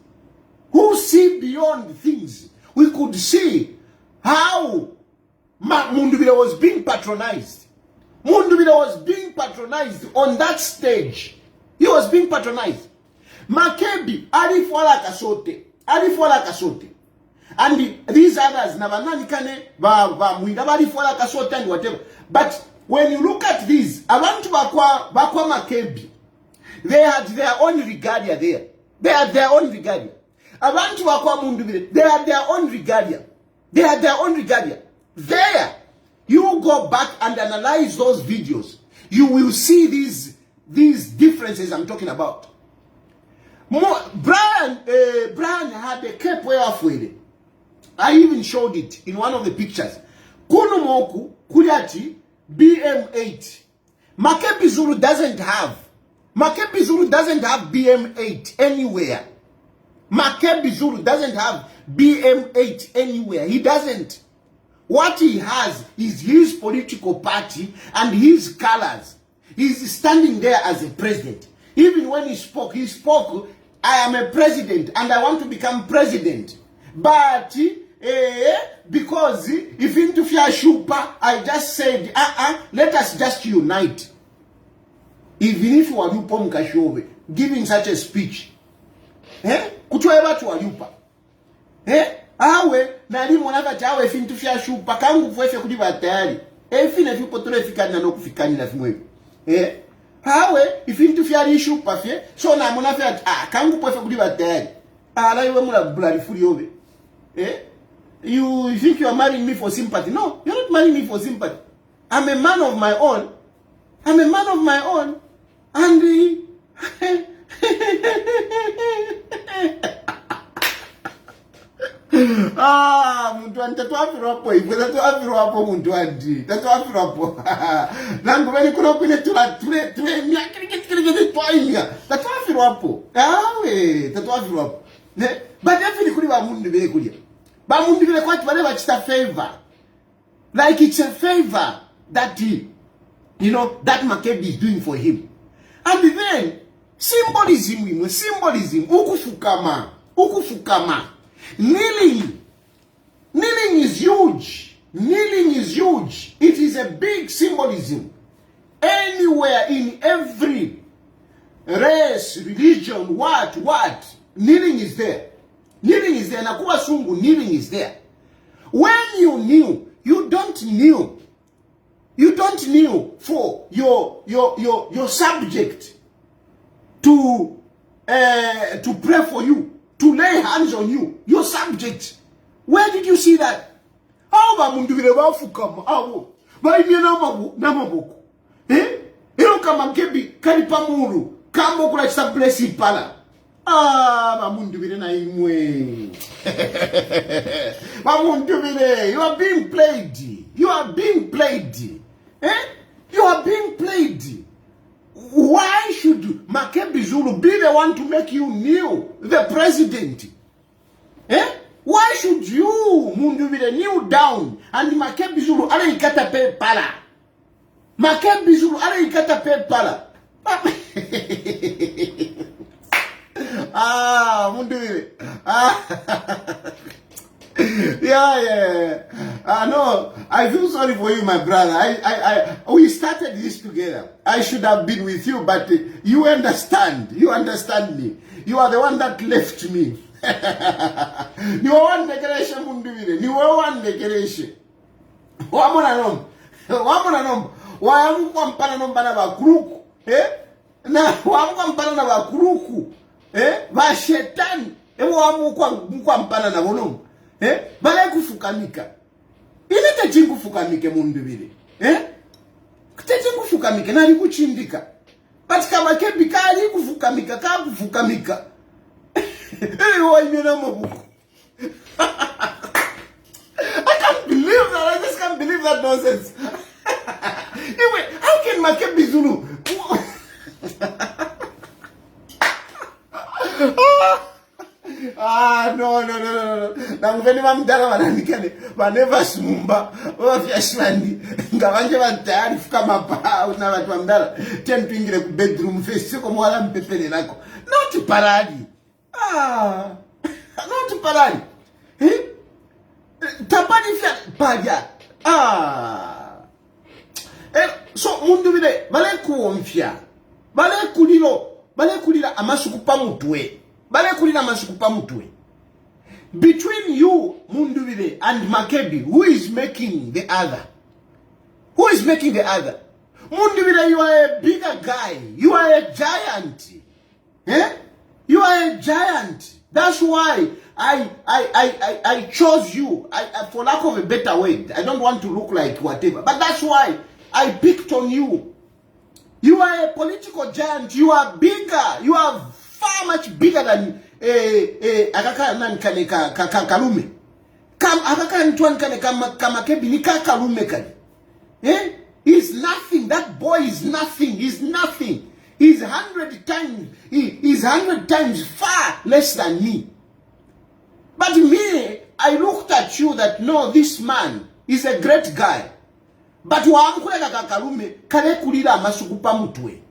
who see beyond things, we could see how Mundubide was being patronized. Mundubide was being patronized on that stage. He was being patronized. Makebi, alifwala kasote. And these others, Navananikane, alifwala kasote and whatever. But when you look at these, abantu bakwa Makebi, they had their own regalia there. They had their own regalia. Abantu bakwa Mundubide, they had their own regalia. There, you go back and analyze those videos. You will see these differences I'm talking about. Brian had a cape where I even showed it in one of the pictures. Kunumoku Kuriati BM8. Makebi Zulu doesn't have BM8 anywhere. Makebi Zulu doesn't have BM8 anywhere. He doesn't. What he has is his political party and his colors. He's standing there as a president. Even when he spoke, I am a president and I want to become president. But because if interfere shupa, I just said, let us just unite. Even if you are Yupom giving such a speech. Kutueva to Ayupa. Awe, nali mwanaka chawe if interfere shupa, kangu fwefe kudiva tayari. Fine if you potole fikani na no kufikani na fimwe. Hawe if interfere shupa fye, so na munafia kangu fwefe kudiva tayari. Ala iwe mula bloody furi You think you are marrying me for sympathy? No, you're not marrying me for sympathy. I'm a man of my own. And muntu antatwafira hapo hivyo, tatwafira hapo muntu andi, tatwafira hapo. Nangu veni kuna kune tule miakirikirikirikiri twainga, tatwafira hapo. Tatwafira hapo. But definitely kuli wa mundu vile kulia. Ba mundu vile kwa tibale wachita favor. Like it's a favor that that Makebi is doing for him. And then, symbolism, ukufukama. Kneeling is huge. It is a big symbolism. Anywhere, in every race, religion, what, kneeling is there. Nakuwa sungu, kneeling is there. When you kneel, you don't kneel for your subject to pray for you, to lay hands on you, your subject. Where did you see that? How mundu vile wafukama? How? Baimye namaboko. Ero kama kebi kalipamuru kama kula chisablesi pala. Mamundu vile na imwe. Mamundu vile, you are being played. You are being played. Why should Makebi Zulu be the one to make you kneel, the president? Why should you, Munduvile, kneel down and Makebi Zulu ale ikata pe pala? Makebi Zulu ale ikata pe pala. Munduvile. Yeah. No, I feel sorry for you, my brother. We started this together. I should have been with you, but you understand. You understand me. You are the one that left me. You are one decoration, Munduvile. You are one decoration. Wamona nom. Wampampana nom bana ba kuruku. Na wampampana na ba kuruku. Ba shetani. Wampampana na bonomo. Bale kufukamika. Ile te kufukamike Munduvile. Kutete kufukamika nali kuchindika. But kama kebi kali kufukamika ka kufukamika. I can't believe that. I just can't believe that nonsense. Anyway, how can Makebi Zulu? No. Nanguveni mamdala wananikane. Waneva smumba. Wafyashwandi. Ngavanje vantayari fuka mapa. Una watu mamdala. Ten tuingire ku bedroom face. Siko mwala mpepele lako. Not paradi. Not paradi. Tapani fya. Paja. So Munduvile. Bale kuomfya. Bale kulila amasukupa mutwe. Between you, Munduvile, and Makebi, who is making the other? Munduvile, you are a bigger guy. You are a giant. You are a giant. That's why I chose you. For lack of a better word, I don't want to look like whatever, but that's why I picked on you. You are a political giant. You are bigger. You are far much bigger than Kalume. He's nothing. That boy is nothing. He's nothing. He's 100 times. He's 100 times far less than me. But me, I looked at you that no, this man is a great guy. But waamkuleka Kalume kale kulira masukupa mutwe.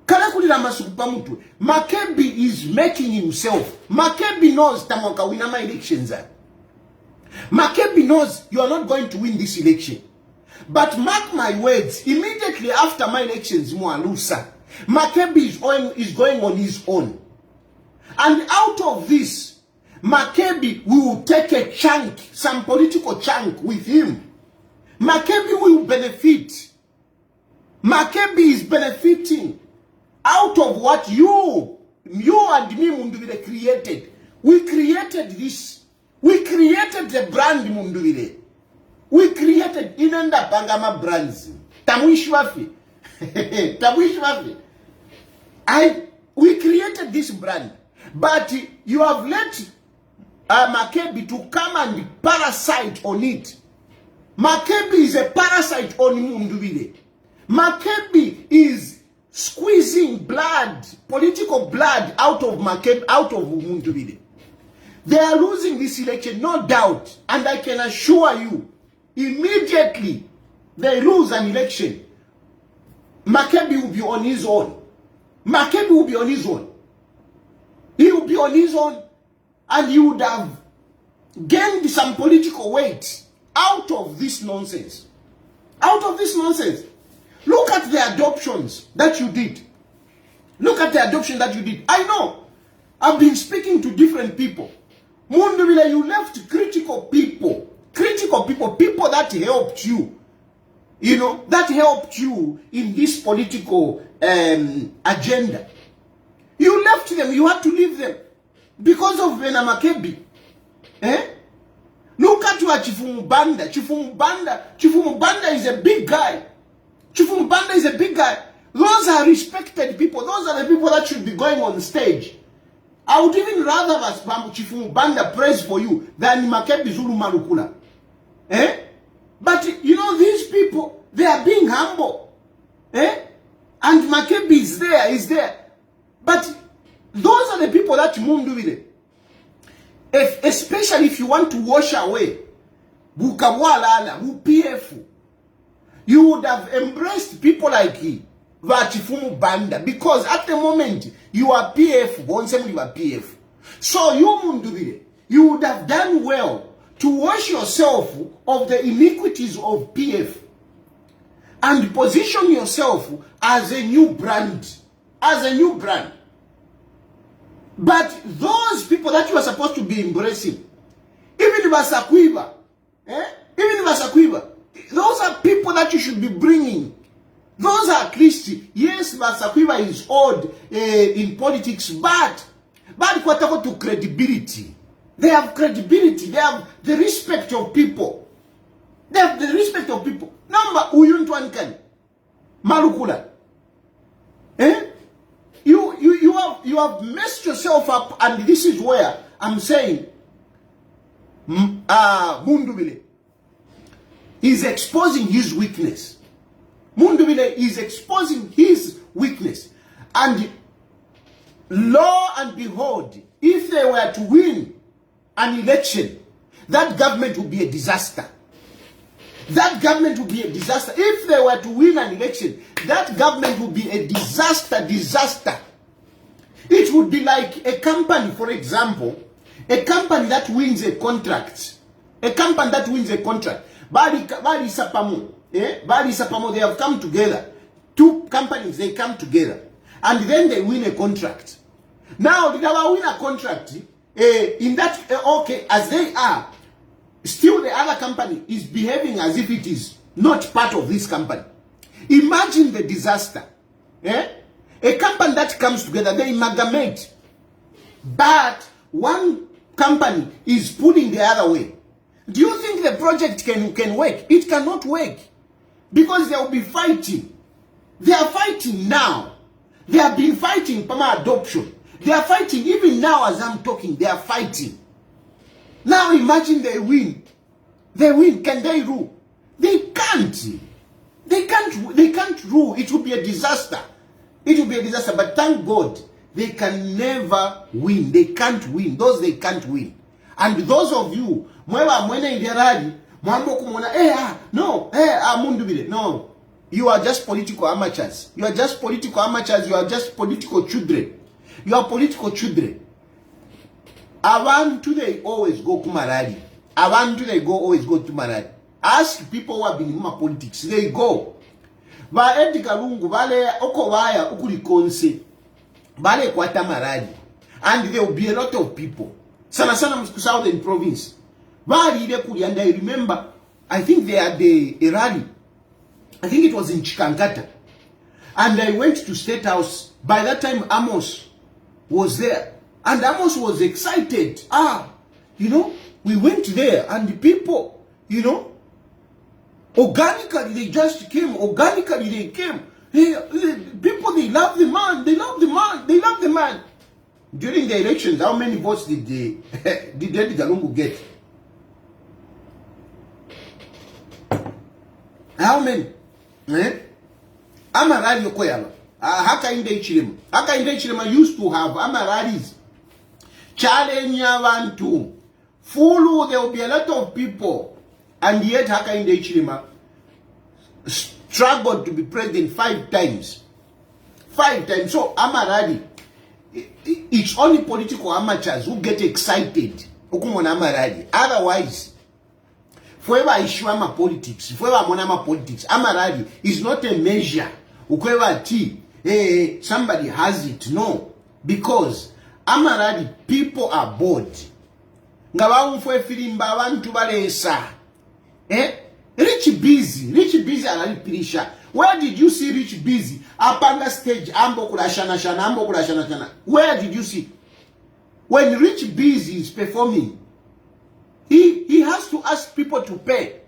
Kale kulira masukupa mutwe. Makebi is making himself. Makebi knows tamoka wina my elections. Makebi knows you are not going to win this election. But mark my words, immediately after my elections, Makebi is going on his own. And out of this, Makebi will take a chunk, some political chunk with him. Makebi will benefit. Makebi is benefiting out of what you and me Munduvile created. We created this. We created the brand Munduvile. We created Inanda Bangama brands. Tamwishwafi. Tamwishwafi. We created this brand. But you have let Makebi to come and parasite on it. Makebi is a parasite on Munduvile. Makebi is squeezing blood, political blood out of Makebi, out of Munduvile. They are losing this election, no doubt. And I can assure you, immediately they lose an election, Makebi will be on his own. Makebi will be on his own. He will be on his own, and he would have gained some political weight out of this nonsense. Out of this nonsense. Look at the adoptions that you did. Look at the adoption that you did. I know. I've been speaking to different people. Munduvile, you left critical people. Critical people. People that helped you. You know, that helped you in this political agenda. You left them. You had to leave them. Because of Makebi. Look at what Chifumubanda. Chifumubanda is a big guy. Chifumubanda is a big guy. Those are respected people. Those are the people that should be going on stage. I would even rather Chifumubanda praise for you than Makebi Zulu Malukula. But you know, these people, they are being humble. And Makebi is there. But those are the people that Munduvile. Especially if you want to wash away Bukawalala, UPF, you would have embraced people like Vachifumu Banda, because at the moment you are PF, you are PF. So you Munduvile, you would have done well to wash yourself of the iniquities of PF and position yourself as a new brand. As a new brand. But those people that you are supposed to be embracing, even Vasakwiba, those are people that you should be bringing. Those are Christians. Yes, Vasakwiba is odd in politics, but kwatako to credibility. They have credibility. They have the respect of people. They have the respect of people. Number Uyuntwankan, Malukula. You have messed yourself up, and this is where I'm saying Munduvile is exposing his weakness. Munduvile is exposing his weakness. And lo and behold, if they were to win an election, that government would be a disaster. That government would be a disaster. If they were to win an election, that government would be a disaster. It would be like a company, for example, a company that wins a contract. A company that wins a contract. Bali Sapamo, they have come together. Two companies, they come together. And then they win a contract. Now, did they win a contract? In that, okay, as they are, still the other company is behaving as if it is not part of this company. Imagine the disaster. A company that comes together, they amalgamate. but one company is pulling the other way. Do you think the project can work? It cannot work. Because they will be fighting. They are fighting now. They have been fighting perma adoption. They are fighting even now as I'm talking. They are fighting. Now imagine they win. They win. Can they rule? They can't. They can't rule. It will be a disaster. It will be a disaster. But thank God, they can never win. They can't win. Those they can't win. And those of you, no, you are just political amateurs. You are just political amateurs. You are just political children. You are political children. Abantu they always go kumaradi. Abantu they always go to maradi. Ask people who have been in politics. They go. Ba Edgar Lungu, Vale Okowaya, Ukurikonse, Vale Kwata Maradi. And there will be a lot of people. Sana Southern Province. And I remember, I think they had a rally. I think it was in Chikankata. And I went to State House. By that time, Amos was there. And Amos was excited. We went there and the people, organically they just came. Organically they came. People, they love the man. They love the man. They love the man. During the elections, how many votes did Edgar Lungu get? How many? Amarali Okoyama. Hakainde Hichilema. Hakainde Hichilema used to have Amaralis. Challenge Yavantu. Full, there will be a lot of people. And yet Hakainde Hichilema struggled to be president 5 times. 5 times. So Amarali, it's only political amateurs who get excited. Otherwise, forever issue ama politics, forever monama politics, Amarali is not a measure. Somebody has it. No. Because Amarali, people are bored. Rich busy alalipirisha. Where did you see Rich busy? Apanga stage, ambo kulashana shana. Where did you see? When Rich busy is performing, he has to ask people to pay.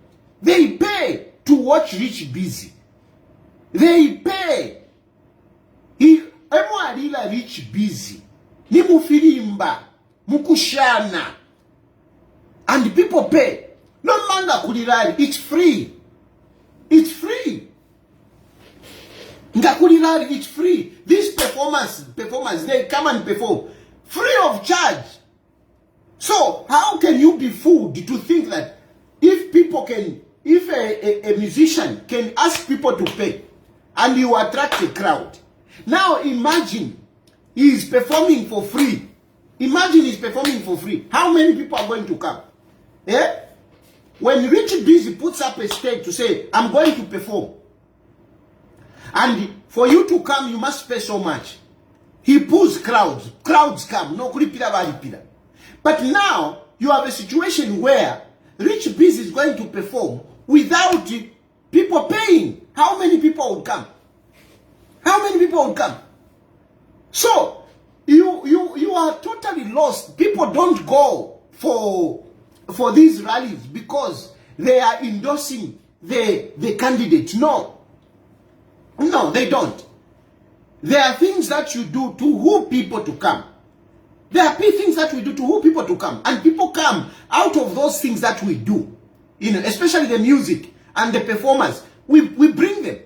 They pay to watch Rich busy. They pay. Emwalila Rich busy. Ni mufirimba, mukushana. And people pay. No manga kulirari. It's free. It's free. Ngakulirari, it's free. These performers, they come and perform free of charge. So how can you be fooled to think that if a musician can ask people to pay and you attract a crowd? Now imagine he is performing for free. Imagine he's performing for free. How many people are going to come? Yeah? When Rich Busy puts up a stage to say, I'm going to perform, and for you to come, you must pay so much. He pulls crowds. Crowds come. No kuripira baripira. But now, you have a situation where Rich Busy is going to perform without people paying. How many people would come? How many people would come? So, you are totally lost. People don't go for these rallies because they are endorsing the candidate. No, they don't. There are things that you do to woo people to come. There are things that we do to woo people to come. And people come out of those things that we do. Especially the music and the performance. We bring them.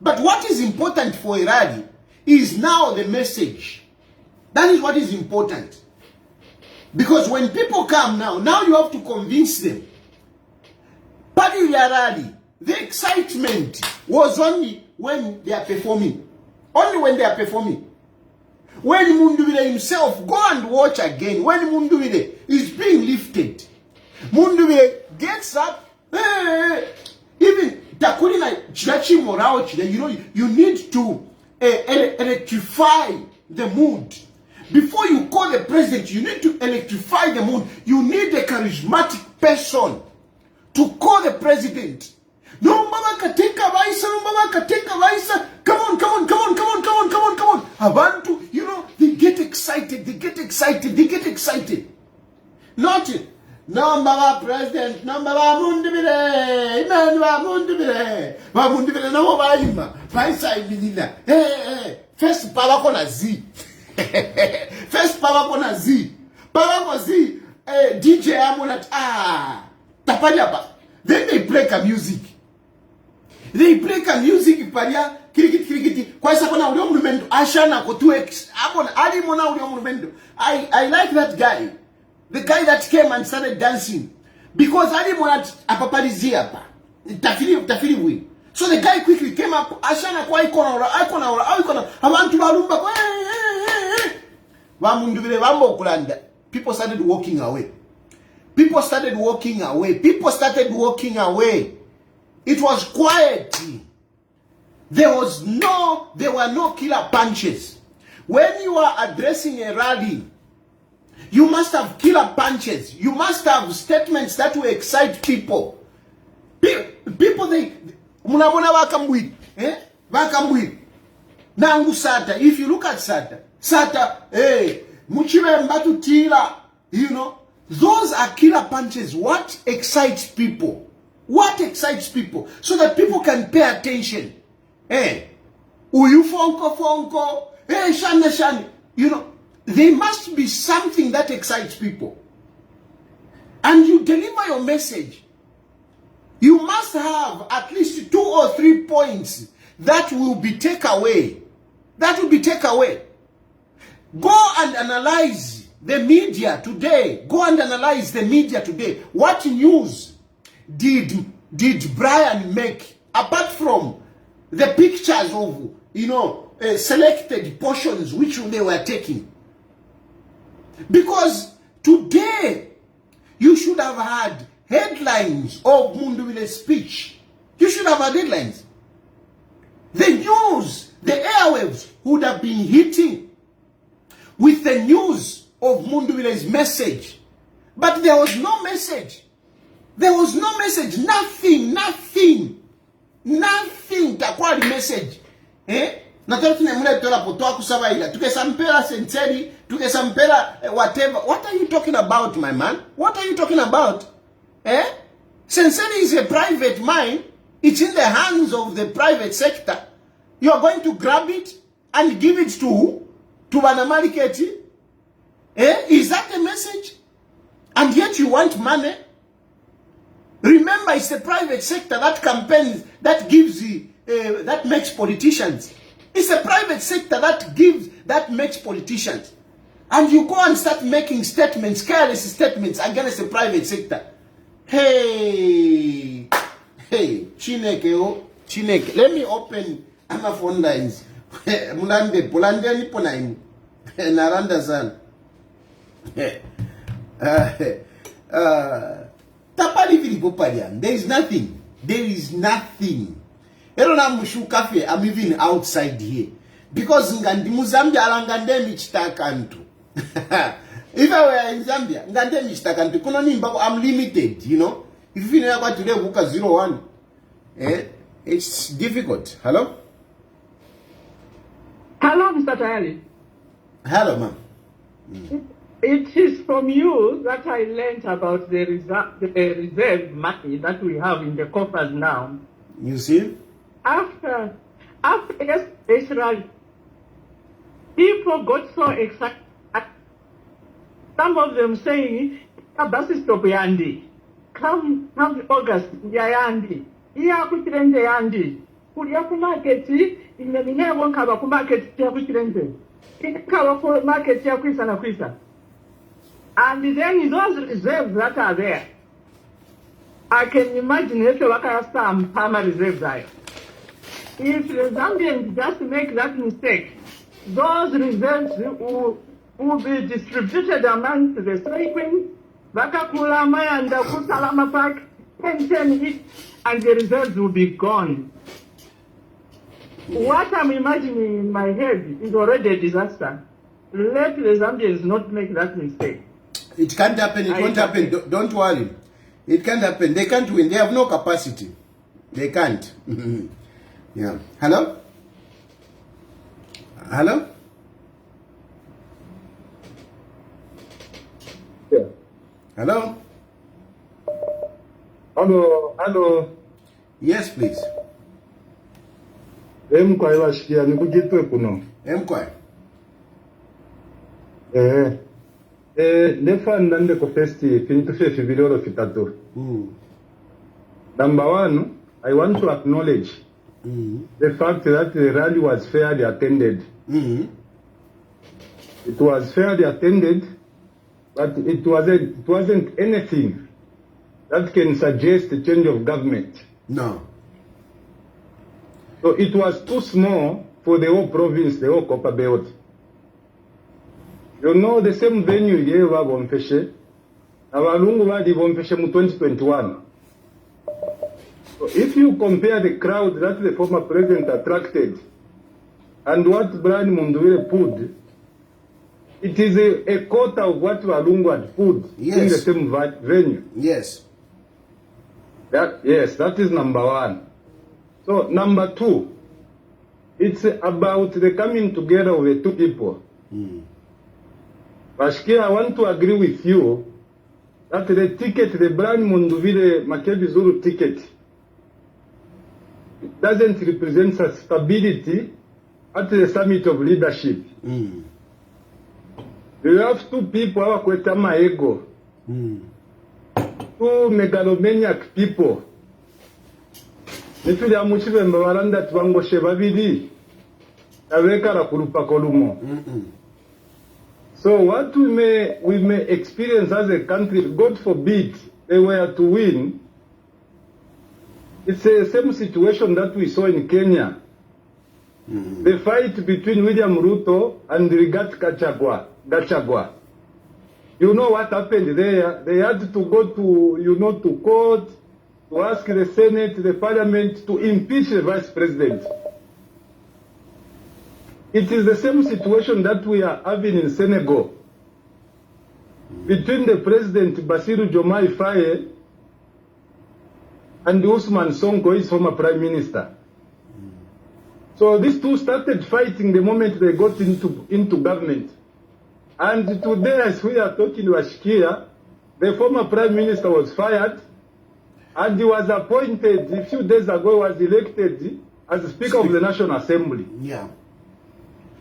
But what is important for a rally is now the message. That is what is important. Because when people come now you have to convince them. Particularly, the excitement was only when they are performing. Only when they are performing. When Munduwile himself, go and watch again. When Munduwile is being lifted, Munduwile gets up. Even Takulina Chilachi Morao, you need to electrify the mood. Before you call the president, you need to electrify the mood. You need a charismatic person to call the president. No, Mama Kateka Vaisa, Come on. Abantu, They get excited, they get excited, they get excited. Not number one president, number one mundibire, man one mundibire, no vaima, vaisa ibidina. Hey, first power kona Z. First power kona Z. Power kona Z. DJ Amonat, tapariaba. Then they play a music. They play a music, paria, kirikiti. Kwa isa kona ulio mrumendo, ashana ko 2x. Abona, ali mona ulio mrumendo. I like that guy. The guy that came and started dancing. Because I didn't want apapalizia pa. Tafiri we. So the guy quickly came up. Ashana kwa ikona. Abantu barumba kwa. Wamunduvile wambo kulanda. People started walking away. People started walking away. People started walking away. It was quiet. There were no killer punches. When you are addressing a rally, you must have killer punches. You must have statements that will excite people. People, they munabona wakamwi, wakamwi. Nangu Sata. If you look at Sata, muchiwe mbatu tila, you know, those are killer punches. What excites people? What excites people? So that people can pay attention. Uyu fonko, shani, you know. There must be something that excites people. And you deliver your message. You must have at least 2 or 3 points that will be taken away. That will be taken away. Go and analyze the media today. Go and analyze the media today. What news did Brian make, apart from the pictures of, you know, selected portions which they were taking? Because today, you should have had headlines of Munduwile's speech. You should have had headlines. The news, the airwaves would have been hitting with the news of Munduwile's message. But there was no message. There was no message. Nothing. Takwali message. Nataka tunemule tola potoa kusabaila. Tukesampela senteri, tukesampela whatever. What are you talking about, my man? What are you talking about? Senseri is a private mine. It's in the hands of the private sector. You are going to grab it and give it to who? To Banamariketi? Is that the message? And yet you want money? Remember, it's the private sector that campaigns, that gives that makes politicians. It's a private sector that makes politicians. And you go and start making statements, careless statements against the private sector. Hey, Chineke. Let me open my phone lines. Mulande, Polande ni ponaim. Naranda san. Tapali Filipo Padian. There is nothing. I'm even outside here. Because ngandi Muzambia alangande michitakantu. If I were in Zambia, ngande michitakantu. Kuno nimba, I'm limited, you know. If you know about today, buka 01. It's difficult. Hello? Hello, Mr. Tayali. Hello, ma'am. It is from you that I learned about the reserve money that we have in the coffers now. You see? After Israel, people got so excited. Some of them saying, "Basi stop yandi. Come August yandi. Iya kuchirende yandi. Kulia ku market inene wonka ba ku market ya kuchirende. Ikawa ku market ya kwisa na kwisa." And then those reserves that are there, I can imagine if you look at some farmer reserves there. If the Zambians just make that mistake, those reserves will be distributed among the Saikwin, Bakakula, and the Kusalama Park, and the reserves will be gone. What I'm imagining in my head is already a disaster. Let the Zambians not make that mistake. It can't happen. It won't happen. Don't worry. It can't happen. They can't win. They have no capacity. They can't. Yeah. Hello? Hello? Hello? Hello. Yes, please. Emkwai washikia nikujitwe kuno. Emkwai. Nefanda ndeko festi finitufe fivilolo fitatu. Number one, I want to acknowledge the fact that the rally was fairly attended. It was fairly attended, but it wasn't anything that can suggest a change of government. No. So it was too small for the whole province, the whole Copper Belt. You know, the same venue here wa Bomfeshe, Abalungu wadi Bomfeshe mu 2021. So if you compare the crowd that the former president attracted and what Brian Mundwire put, it is a quarter of what Walungu had put in the same venue. Yes. That is number one. So number two, it's about the coming together of the two people. Bashkia, I want to agree with you that the ticket, the Brian Munduvire Makebi Zulu ticket, it doesn't represent a stability at the summit of leadership. You have two people who are kwetama ego. Two megalomaniac people. Nifili amuchive mbawaranda tuwangoshe babidi. Aweka kurupa kolumo. So what we may experience as a country, God forbid they were to win, it's the same situation that we saw in Kenya. The fight between William Ruto and Rigathi Gachagua. You know what happened there? They had to go to court to ask the Senate, the Parliament to impeach the Vice President. It is the same situation that we are having in Senegal between the President Bassirou Diomaye Faye and Ousmane Sonko, his former Prime Minister. So these two started fighting the moment they got into government. And today, as we are talking, Washikia, the former Prime Minister was fired and he was appointed a few days ago, was elected as Speaker of the National Assembly. Yeah.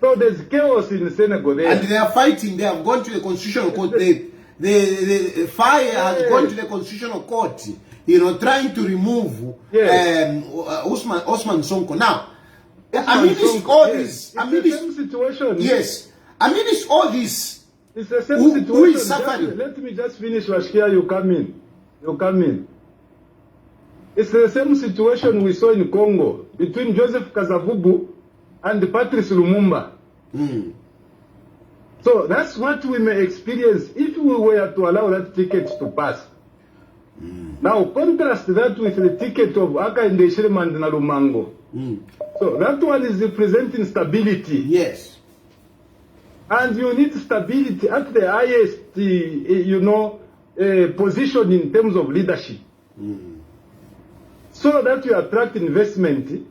So there's chaos in Senegal there. And they are fighting. They have gone to the Constitutional Court. The fire has gone to the Constitutional Court, trying to remove Ousmane Sonko. Now, amidst all this, same situation. Yes. Amidst all this, it's the same situation. Who is suffering? Let me just finish, Washkia. You come in. It's the same situation we saw in Congo between Joseph Kasavubu and Patrice Lumumba. So that's what we may experience if we were to allow that ticket to pass. Now contrast that with the ticket of Hakainde Hichilema and Nalumango. So that one is representing stability. Yes. And you need stability at the highest, position in terms of leadership. So that you attract investment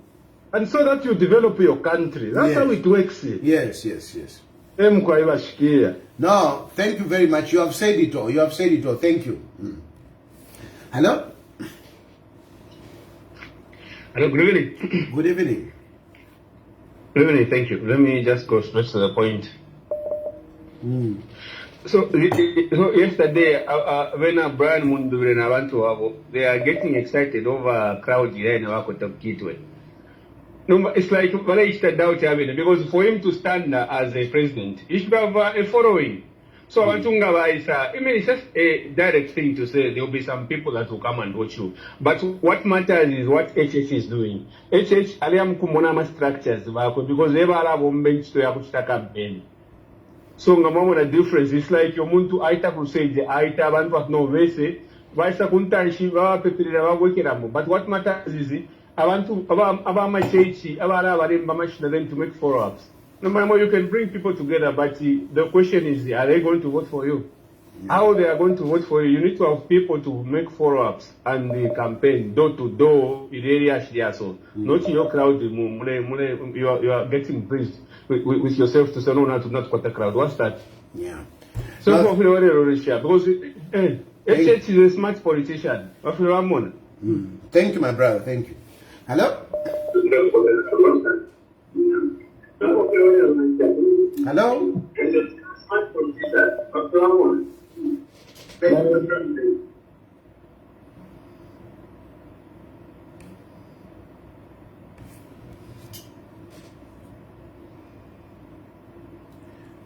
and so that you develop your country. That's how it works. Yes. No, thank you very much. You have said it all. Thank you. Hello? Hello, good evening. Good evening. Good evening, thank you. Let me just go straight to the point. So yesterday, when Brian Mundure and Abantu, they are getting excited over a crowd here in Kitwe. No, it's like because for him to stand as a president, he should have a following. So it's just a direct thing to say there will be some people that will come and watch you. But what matters is what HH is doing. HH aliam kumonama structures because they have bench to have campaign. So the difference is like your muntu aita crusade aita bantu no vese vaisa kuntanshi vapepirira vagokiramo. But what matters is abantu abamachechi abara baremba machina them to make follow-ups. No matter, you can bring people together, but the question is, are they going to vote for you? How they are going to vote for you? You need to have people to make follow-ups and the campaign door to door in areas here. So not your crowd. You are getting pleased with yourself to say no, not quite a crowd. What's that? Yeah. So because HH is a smart politician. Thank you, my brother. Thank you. Hello? Hello?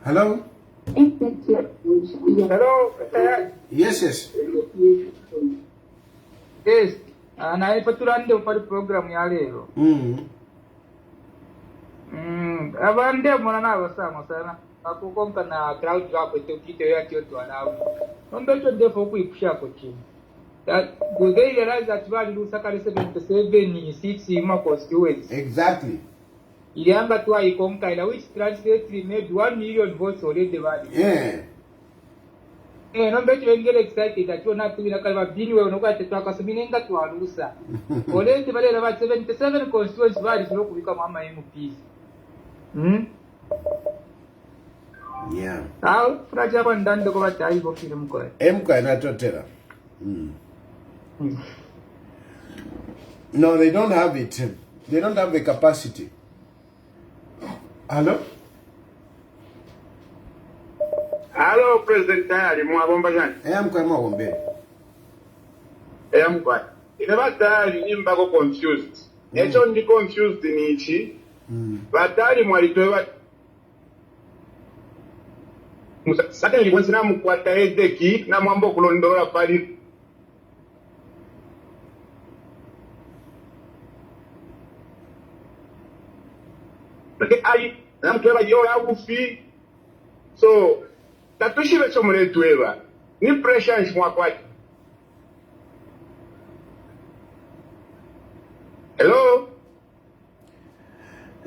Hello? Hello, Yes, yes. yes. Naye patulande upali program ya lero. Abande mwana na basama sana. Akukonka na crowd wako tukite yake yote walawi. Ndombecho ndefo kuipusha ko chini. That do they realize that vali lusakale 77 seats in my constituency? Exactly. Ilianga tu aikonka ila which translates maybe 1 million votes already vali. Yeah. Ndombecho engele excited that you not to be nakalwa bini we unokwate twakasubinenga twalusa. Already vali la 77 constituency vali silo kubika mama MPs. Yeah. How Raja Pandanda go at Ivo film coin. Mko inatotera. No, they don't have it. They don't have the capacity. Hello? Hello, President Tayari, mwabomba jani. Mko mwabombe. Mko. Ineba Tayari nimba ko confused. Echo ndi confused ni ichi. Batali mwalitoa Sasa nilikuwa mkwata edeki na mwambo kulondola pali. Porque aí, não quero eu ufi. So, tatushire chomole tueva. Ni pressure nshimwa kwati. Hello?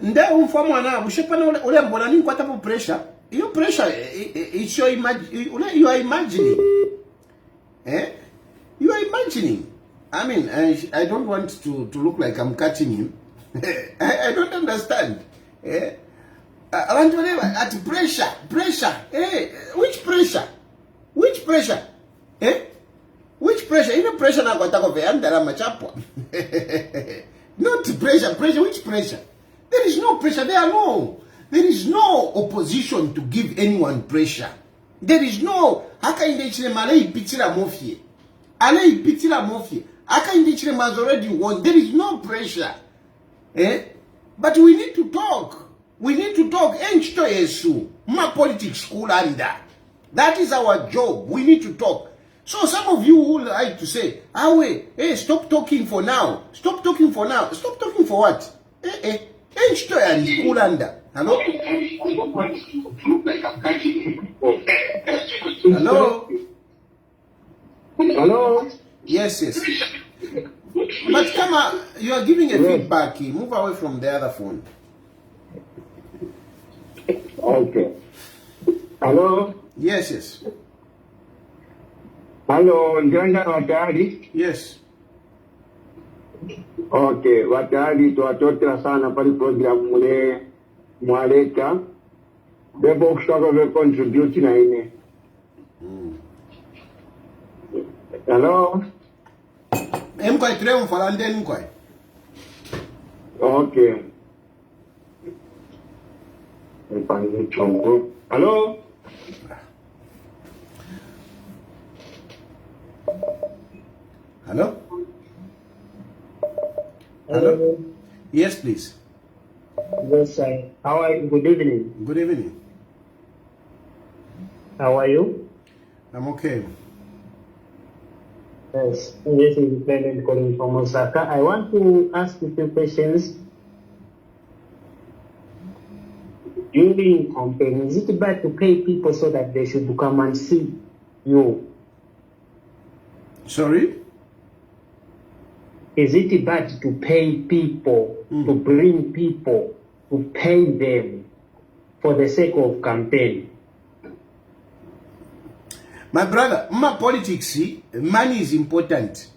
Nde umfomo ana ushepana ule mbona nini kwata po pressure? Your pressure, it's your you are imagining. You are imagining. I mean, I don't want to look like I'm catching him. I don't understand. I want to live at pressure. Which pressure? Which pressure? Which pressure? You know pressure na kwa tako veandara machapwa. Not pressure. Which pressure? There is no pressure. There is no opposition to give anyone pressure. There is no Hakainde Hichilema pitira mofie. Pitira mofie. Hakainde Hichilema has already won. There is no pressure. But we need to talk. Enchito Yesu. Ma politics school under. That is our job. We need to talk. So some of you who like to say, stop talking for now. Stop talking for what? Enchito Yesu school under. Hello? Hello? Hello? Yes. But come on, you are giving a feedback. Move away from the other phone. Okay. Hello? Yes. Hello, njanja watayari? Yes. Okay, watayari tuwatotera sana pali program mune mwaleta. Bebo kushaka ve contribute na ine. Hello? Mkwai tule mfalande mkwai. Okay. Hello? Hello? Hello? Yes, please. Yes, sir. How are you? Good evening. Good evening. How are you? I'm okay. Yes, this is Clement calling from Osaka. I want to ask you 2 questions. During campaign, is it bad to pay people so that they should come and see you? Sorry? Is it bad to pay people, to bring people, to pay them for the sake of campaign? My brother, my politics, money is important.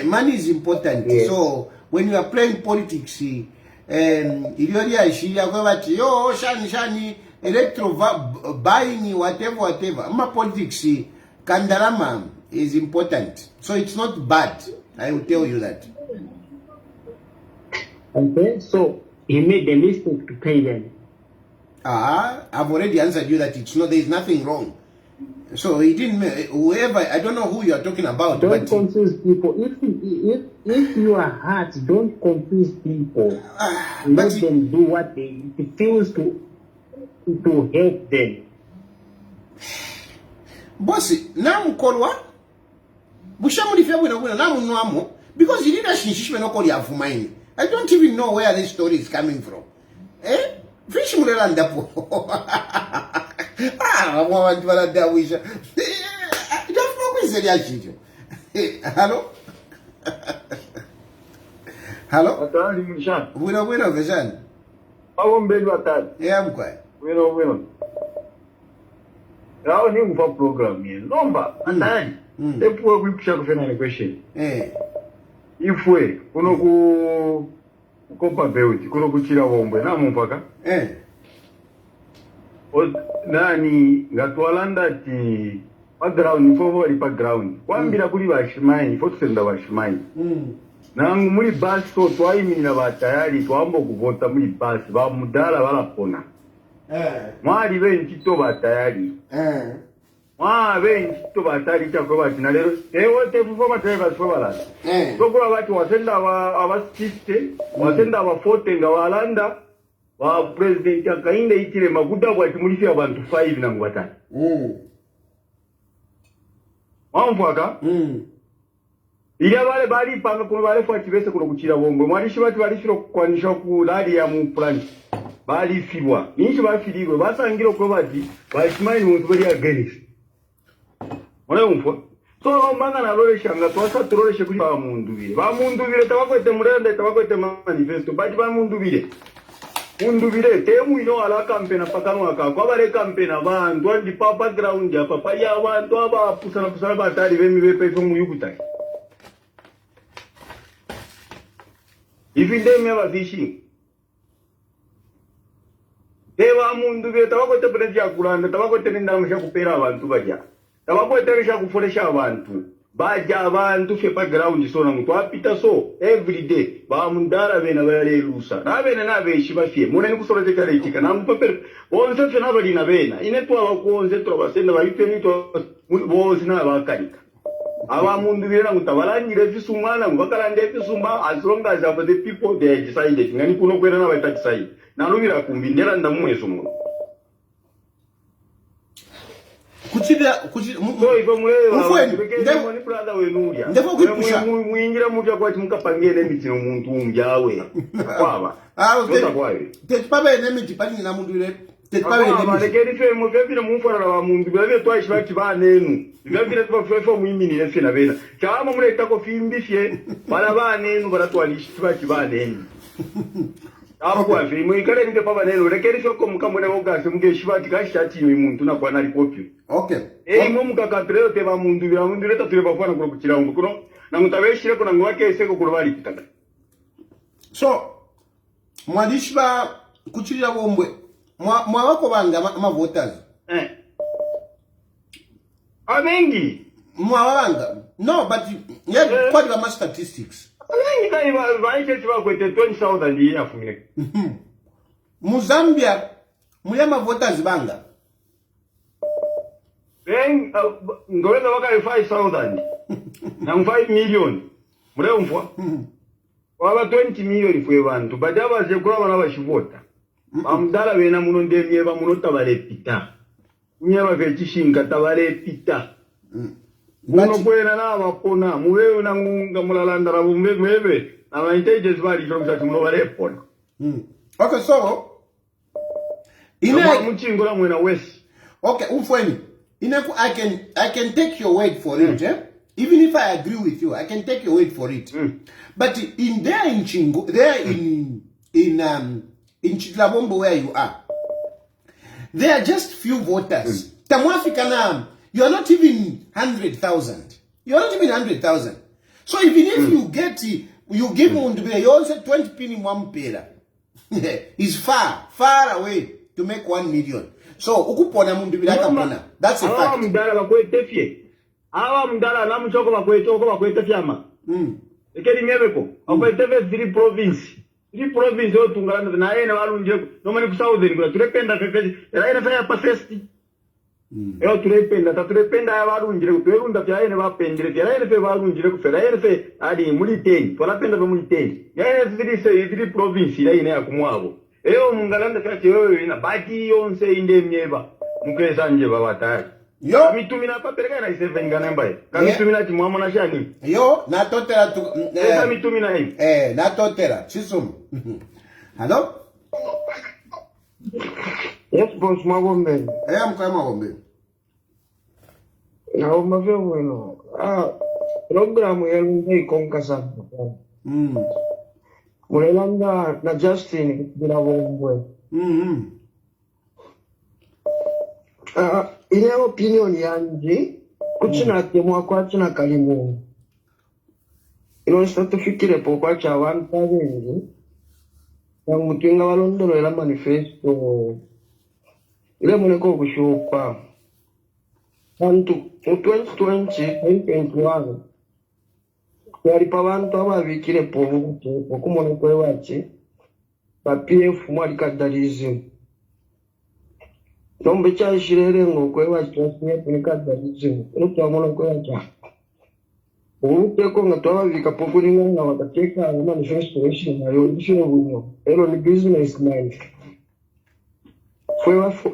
Money is important. Yes. So when you are playing politics, shani electro buying whatever. My politics, Kandarama is important. So it's not bad. I will tell you that. Okay, so he made a mistake to pay them. I've already answered you that it's not, there is nothing wrong. So he didn't, whoever, I don't know who you are talking about. Don't but confuse people. If you are hurt, don't confuse people. Let them do what they feels to help them. Bossy, now Kolwa Bushamuli Fabuna now Namo because you didn't actually no call you mine. I don't even know where this story is coming from. Eh? Fish Mulanda. I want to that wish. Just no question. Hello? Hello? Atali Mushan. Winner, Vision. I won't be what that. Yeah, I'm quiet. Winner. Now, you for program here. Number. Atali. The poor we shall find question. If we, Kunoku Copa Beauty, Kunoku Chira Wombe, Namumpaka. Nani Gatwalanda ti background for background. One bila kuli bashimai, for senda bashimai. Nangu muri bus so twayimina batayali twambo kuvota muri bus ba mudala balapona. Mwali benchito batayali. Benchito batali chako batina lero. Wote performa drivers for bala. Sokula batu wasenda abasiste, wasenda abafote nga walanda. Wa President Hakainde Hichilema kudabwa timulifia abantu 5 na ngwatani. Wamfaka? Ili abale bali panga kuno bale fwa chibese kuno kuchira bombo. Mwalishi bati bali shiro kwanisha ku lali ya mu plan. Bali fibwa. Nishi bali filiwe basangiro ko bati bashimani muntu bali against. Mwana umfwa? So manga na lole shanga twasa turoleshe kuli ba mundu bile. Ba mundu bile tabakwete murende tabakwete manifesto. Bati ba mundu bile. Mundu bile temu ino ala kampena pakano aka kwa bale kampena bantu andi papa ground ya papa ya bantu aba pusana batali bemi bepe mu yukutai. Ifinde me aba fishing. Tewa mundu bile tabakwete president ya kulanda tabakwete ndamusha kupera abantu baja. Tabakwete risha kufolesha abantu. Baja abantu fe background so na mtu apita so every day ba mundara bena bale lusa na bena na beshi bafie munene kusoro tekala itika na mpepere bonse fe na bali na bena inetu abakonze to basenda bayipeni to bonse na bakalika aba mundu bena mutabalanyire fisumana mubakalande fisuma as long as the people they decided ngani kuno kwera na baita decide na lubira kumbindera ndamweso mu Kuchida so ipo ndefo kupusha muingira muja kwa timukapangene mitino muntu umjawe kwaba tetpabe nemiti pani na mundu ile tetpabe nemiti lekeni fe mu fefina mufora la mundu bebe twashi bati banenu bebe twa muimini lefe na bena chama muleta ko fimbifye bala banenu baratwalishi bati banenu Kwa fi muikale nde papa neno lekeni shoko mukamune ogase mugeshibati kashati ni muntu na kwa nali kopyo. Okay. Mu mukakatreo te ba mundu bya mundu leta tule bafana kuno kuchira kuno na mutabeshire kuna ngwake eseko kurubali kitaka. So mwadishba kuchira bombwe mwawako banga ma voters. Amengi mwawanga. No, but yeah, quite the statistics. Muzambia muyama voters banga. Ngoweza waka 5,000 na 5 million muremfwa waba 20 million fwe bantu badaba je kura bana bashivota bamdala bena muno ndemye ba muno tabale pita nyama vechishinga tabale pita muno kwena na bapona muwewe na ngunga mulalandara bumebe na ma intelligence bali jomza muno bale pona. Okay, so ina muchingula mwena west. Okay, umfweni I can take your word for it, eh? Even if I agree with you, I can take your word for it. But in there in Chingo, there in Chitlabombo where you are, there are just few voters. Tamwafikana, you are not even 100,000. You are not even 100,000. So even if you give Mundubira, you also 20 pin one pera. Is far away to make 1 million. So ukupona Mundubira kapona. That's a fact. awa mndala na mchoko bakwete fyama ekeri nyebeko bakwete ve 3 province yo tungana na yene walunje no mani ku southern kwa turependa keke era ina fa pa first yo turependa ya walunje ku turunda fya yene bapendire fya yene fe walunje ku fera yene fe adi muri 10 twalapenda be muri 10 yene 3 province ila ine akumwabo eyo mungalanda kati yo ina bati yonse inde myeba mukesa nje babatari yo mitumina papereka na 7 nganemba kamitumina timwamo na shani yo na totera tu mitumina hii na totera chisumu hello yes boss Magombe mkama Magombe na umavyo bueno programu ya lungai konka sana mulelanga na Justin bila bombwe ile opinion yanje kuchina temwa kwa china kalimu ino tufikire po kwa cha wanta wengi na mutinga walondolo ila manifesto ile muneko kushupa bantu 2021 yali pa bantu ababikire po kumone kwe wachi ba PF mwali kadalize nombe cha shirere ngo kwe wachi twasiye kadalize uto amona kwe wacha uteko ngatwababika po kuninga na wakateka manifesto nayo ndisho bunyo ero ni business man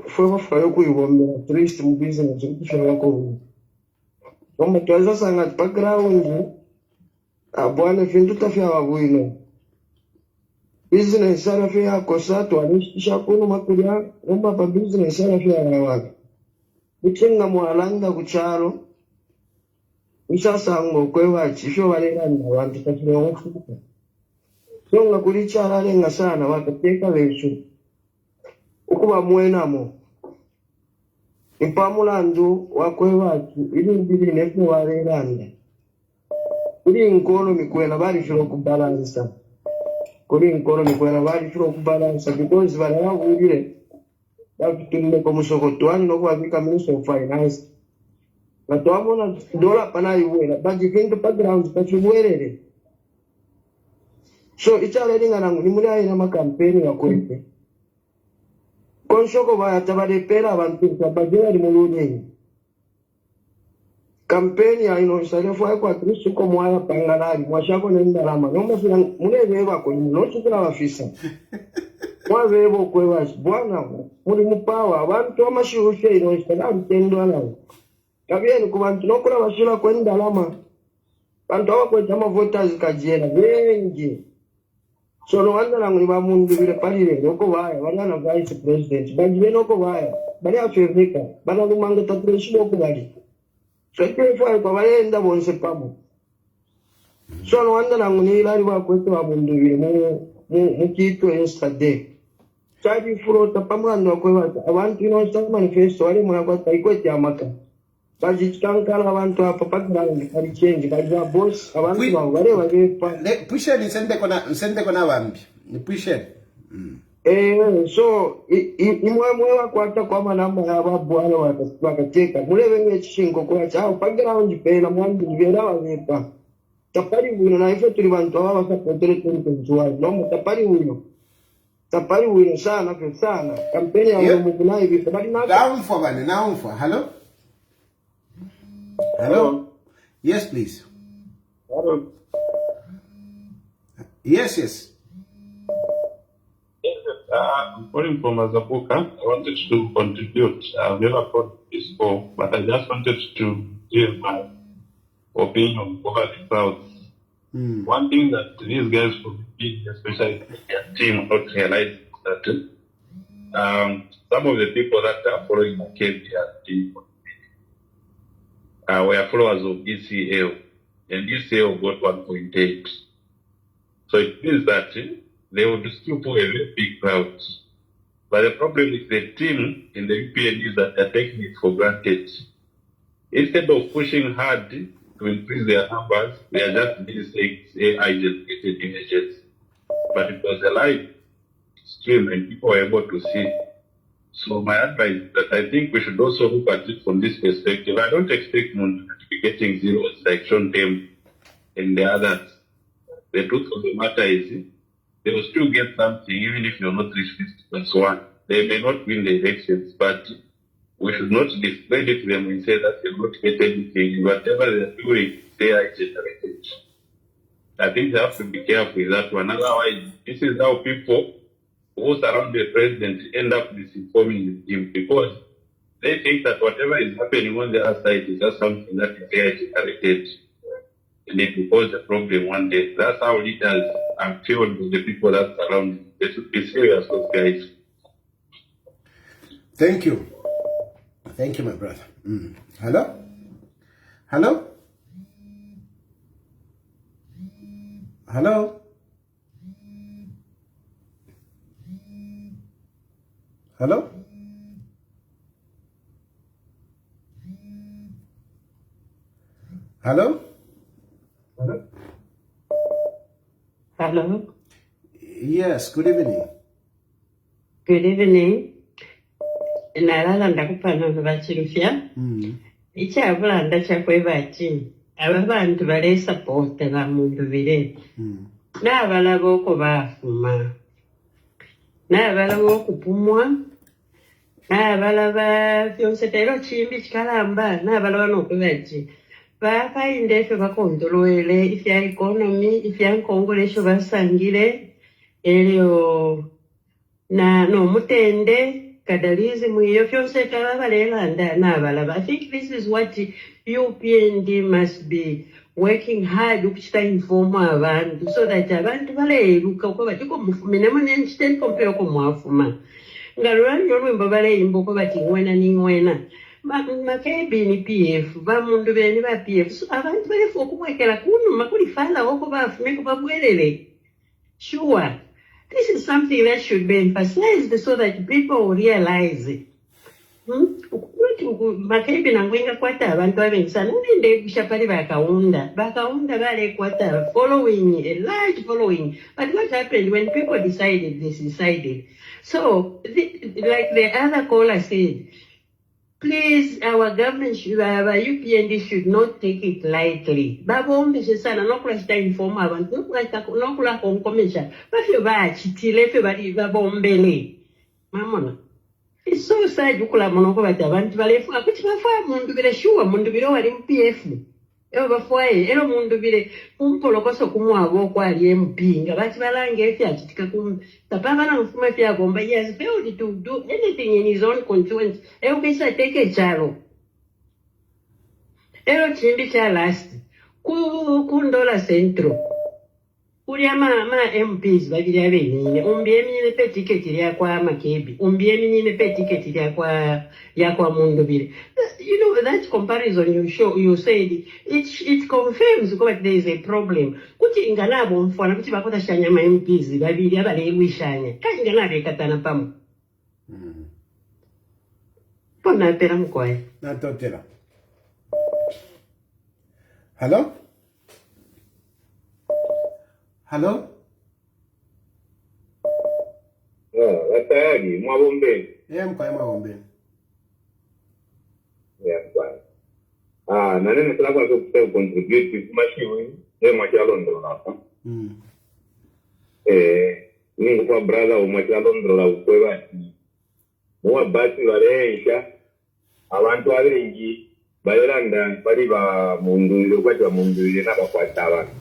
foi wafayo kuiwombera trist mu business ndisho wako nombe twaza sanga background abwana fintu tafya wabwino business sana fya kosato anisha kuno makulia nomba pa business sana fya waka bichenga mwalanga kucharo isasango kwewa chisho balera abantu takire ofuka songa kulichara lenga sana wakateka beshu ukuba mwenamo ipamulandu wakwewa ili mbili nefu waleranda kuri inkono mikwela bali shiro kubalansa because barabulire bakitumile ko musokotwani no kwabika minister of finance batwabona dola pana yuwela bajikinto background pachiwerere so ichale lingana ni muri ayina makampeni yakwete konshoko bayatabadepera abantu babagera limulunye kampeni ya ino isarefu kwa Kristo kwa mwaya pangalari mwashako nenda lama nomba sila muneve wako nochi kuna wafisa mwavebo kwe washi bwana muri mupawa abantu amashirushe ino isala mtendo alawo kabieni kubantu nokula washira kwenda lama bantu awakweta voters kajena wengi so no wanda nangu ni bamundu bile palile noko baya wana vice president banjile noko baya bali afirika bana lumanga tatreshi noko bali so kwa balenda bonse pamo so no wanda nangu ni ilali wakweta bamundu bile mu kitu yesterday chadi furota pamando kwa abantu ino sta manifesto wale mwana kwa ikwete amaka bajikankala abantu apa background kali change bali boss abantu bale pa pushe ni sende kona bambi ni pushe so imwe wakwata kwa manamba y'ababwana wakateka mulebe ngechishingo kwa cha background pena mwandu bera wanepa tapari wino na ife tuli bantu aba bakapotere tuntuwa no tapari wino sana kampeni ya mukuna hivi bali na down for hello yes please Hello. yes I'm calling from Azapuka. I wanted to contribute. I've never thought this before, but I just wanted to give my opinion over the crowds. One thing that these guys from the especially their team, not realize that some of the people that are following Hakainde team were followers of ECL, and ECL got 1.8. So it means that they would still pull a very big crowd. But the problem is the team in the UPND is that they're taking it for granted. Instead of pushing hard to increase their numbers, they are just busy saying AI-generated images. But it was a live stream and people were able to see. So my advice is that I think we should also look at it from this perspective. I don't expect Mundu to be getting zeros like Sean Tem and the others. The truth of the matter is they will still get something even if you're not 350+1. They may not win the elections, but we should not discredit them and say that they will not get anything. Whatever they're doing, they are generated. I think they have to be careful with that one. Otherwise, this is how people who surround the president end up misinforming him, because they think that whatever is happening on the other side is just something that is there generated and it will cause a problem one day. That's how leaders are filled with the people that surround them. They should be serious, those guys. Thank you. Thank you, my brother. Hello? Hello? Hello? Hello? Hello? Hello? Hello? Yes, good evening. Good evening. Nalala ndakupana vachirufya. Ichabula ndachakwevati. Aba bantu bale support ba mundu bire. N'abala boko bafuma. N'abala boko kupumwa. N'abala ba byonsetero chimbi chikalamba. N'abala banokwevati. Bakainde fe bakontrolele ifya economy, ifya nkongolesho basangire. Elio na no mutende kadalizi mwiyo fyose kalabalelanda n'abalaba. I think this is what UPND must be working hard ukuchita inform abantu so that abantu baleruka uko batiko mufumina mune nchiteni kompero ko mwafuma ngalwani yolwembo baleyimbo ko bati ngwena ni ngwena makebi ni PF ba mundu beni ba PF so abantu balefu okumwekela kunu makuli fala oko bafume ko babwelele. Sure, this is something that should be emphasized so that people will realize it. Makebi nangwenga kwata abantu abensana nende kushapali bakaunda bale kwata following a large following. But what happened when people decided this decided? So like the other caller said, please, our government our UPND should not take it lightly. Babombe sana nokula sta inform abantu nokula konkomesha bafyo bachitile fe bali babombele mamona. It's so sad ukula monoko bati abantu balefu akuti bafa mundu bile shuwa mundu bile wali MPF ero bafwaye ero mundu bile kumpolokoso kumwabo kwa ali MP nga bati balange efi achitika tapanga na mfumo pia bomba. He has failed to do anything in his own constituency. Ero kisa teke chalo ero chimbi cha last kundola centro kulia ma MPs babili abenine umbie minine pe ticket ya kwa makebi umbie minine pe ticket ya kwa mundu bile. You know, that comparison you said it confirms that there is a problem. Kuti inganabo mfwana kuti bakota shanya ma MPs babili abale wishanya kati inganabe katana pamu. Pona pera mkwae na totela. Hello? Hello? Watayari mwabombe. Mkwae mwabombe. Nanene kila kwa kupe contribute kumashiwi mwachalondo hapa. Ningu kwa brother mwachalondo la ukweba mwa basi bareisha abantu abengi bayelanda bali ba mundu kwati ba mundu na bakwata abantu.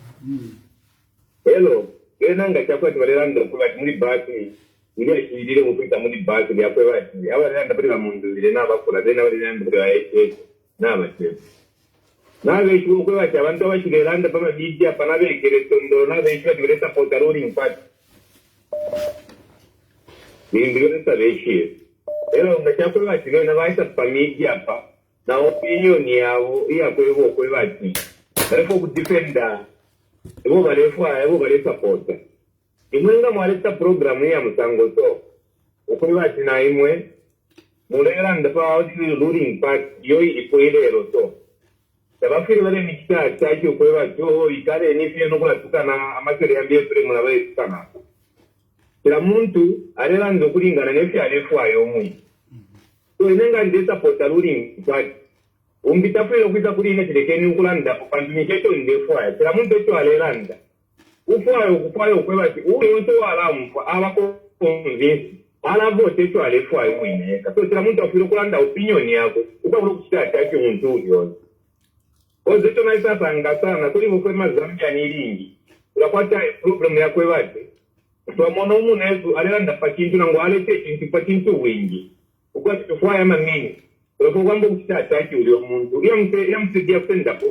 Hello, nanga chakwa tubalelanda kwa muri basi ile ile mupita muri basi ya kweba abalanda bali ba mundu na bakula dena balanda bali n'abatefu n'abeshyura uko bacya abantu abashirelanda b'amabijya panabekere tondo n'abeshyura direta potaruring part n'indireta beshyira rero ngachakwe bacyo n'abahita pamijya pa na opinion yabo iyakwebo kwe bati ariko kudefenda ebo bale support imwe nga mwaleta program ya mutangoto uko bati na imwe mulelanda pa ruling part yoi ipoilero to tabafiri bale mikita chacho kweba to ikale ni fie no kula tukana amakere yambie primo na bale tukana kila muntu alelanda kulingana ne fie alefu ayo mwi So inenga ndi support ruling party. Umbitafelo kuita kuri ine tilekeni ukulanda pandimiketo ndefwa. Tira muntu echo alelanda. Ufayo kwebati uyo nto alamu abako convince. Ala vote echo alefwa yuine. So tira muntu afiro kulanda opinion yako. Ukabula kuchita ataki muntu uyo. Ozeto naisa sanga sana kuri mufema Zambia ni lingi. Ulakwata problem ya kwebati. So mwana umuntu alelanda pakintu nango alete kintu pakintu wingi. Ukwati tufaya mamini. Ulapo kwamba ukitata uli omuntu yamsidia kusendapo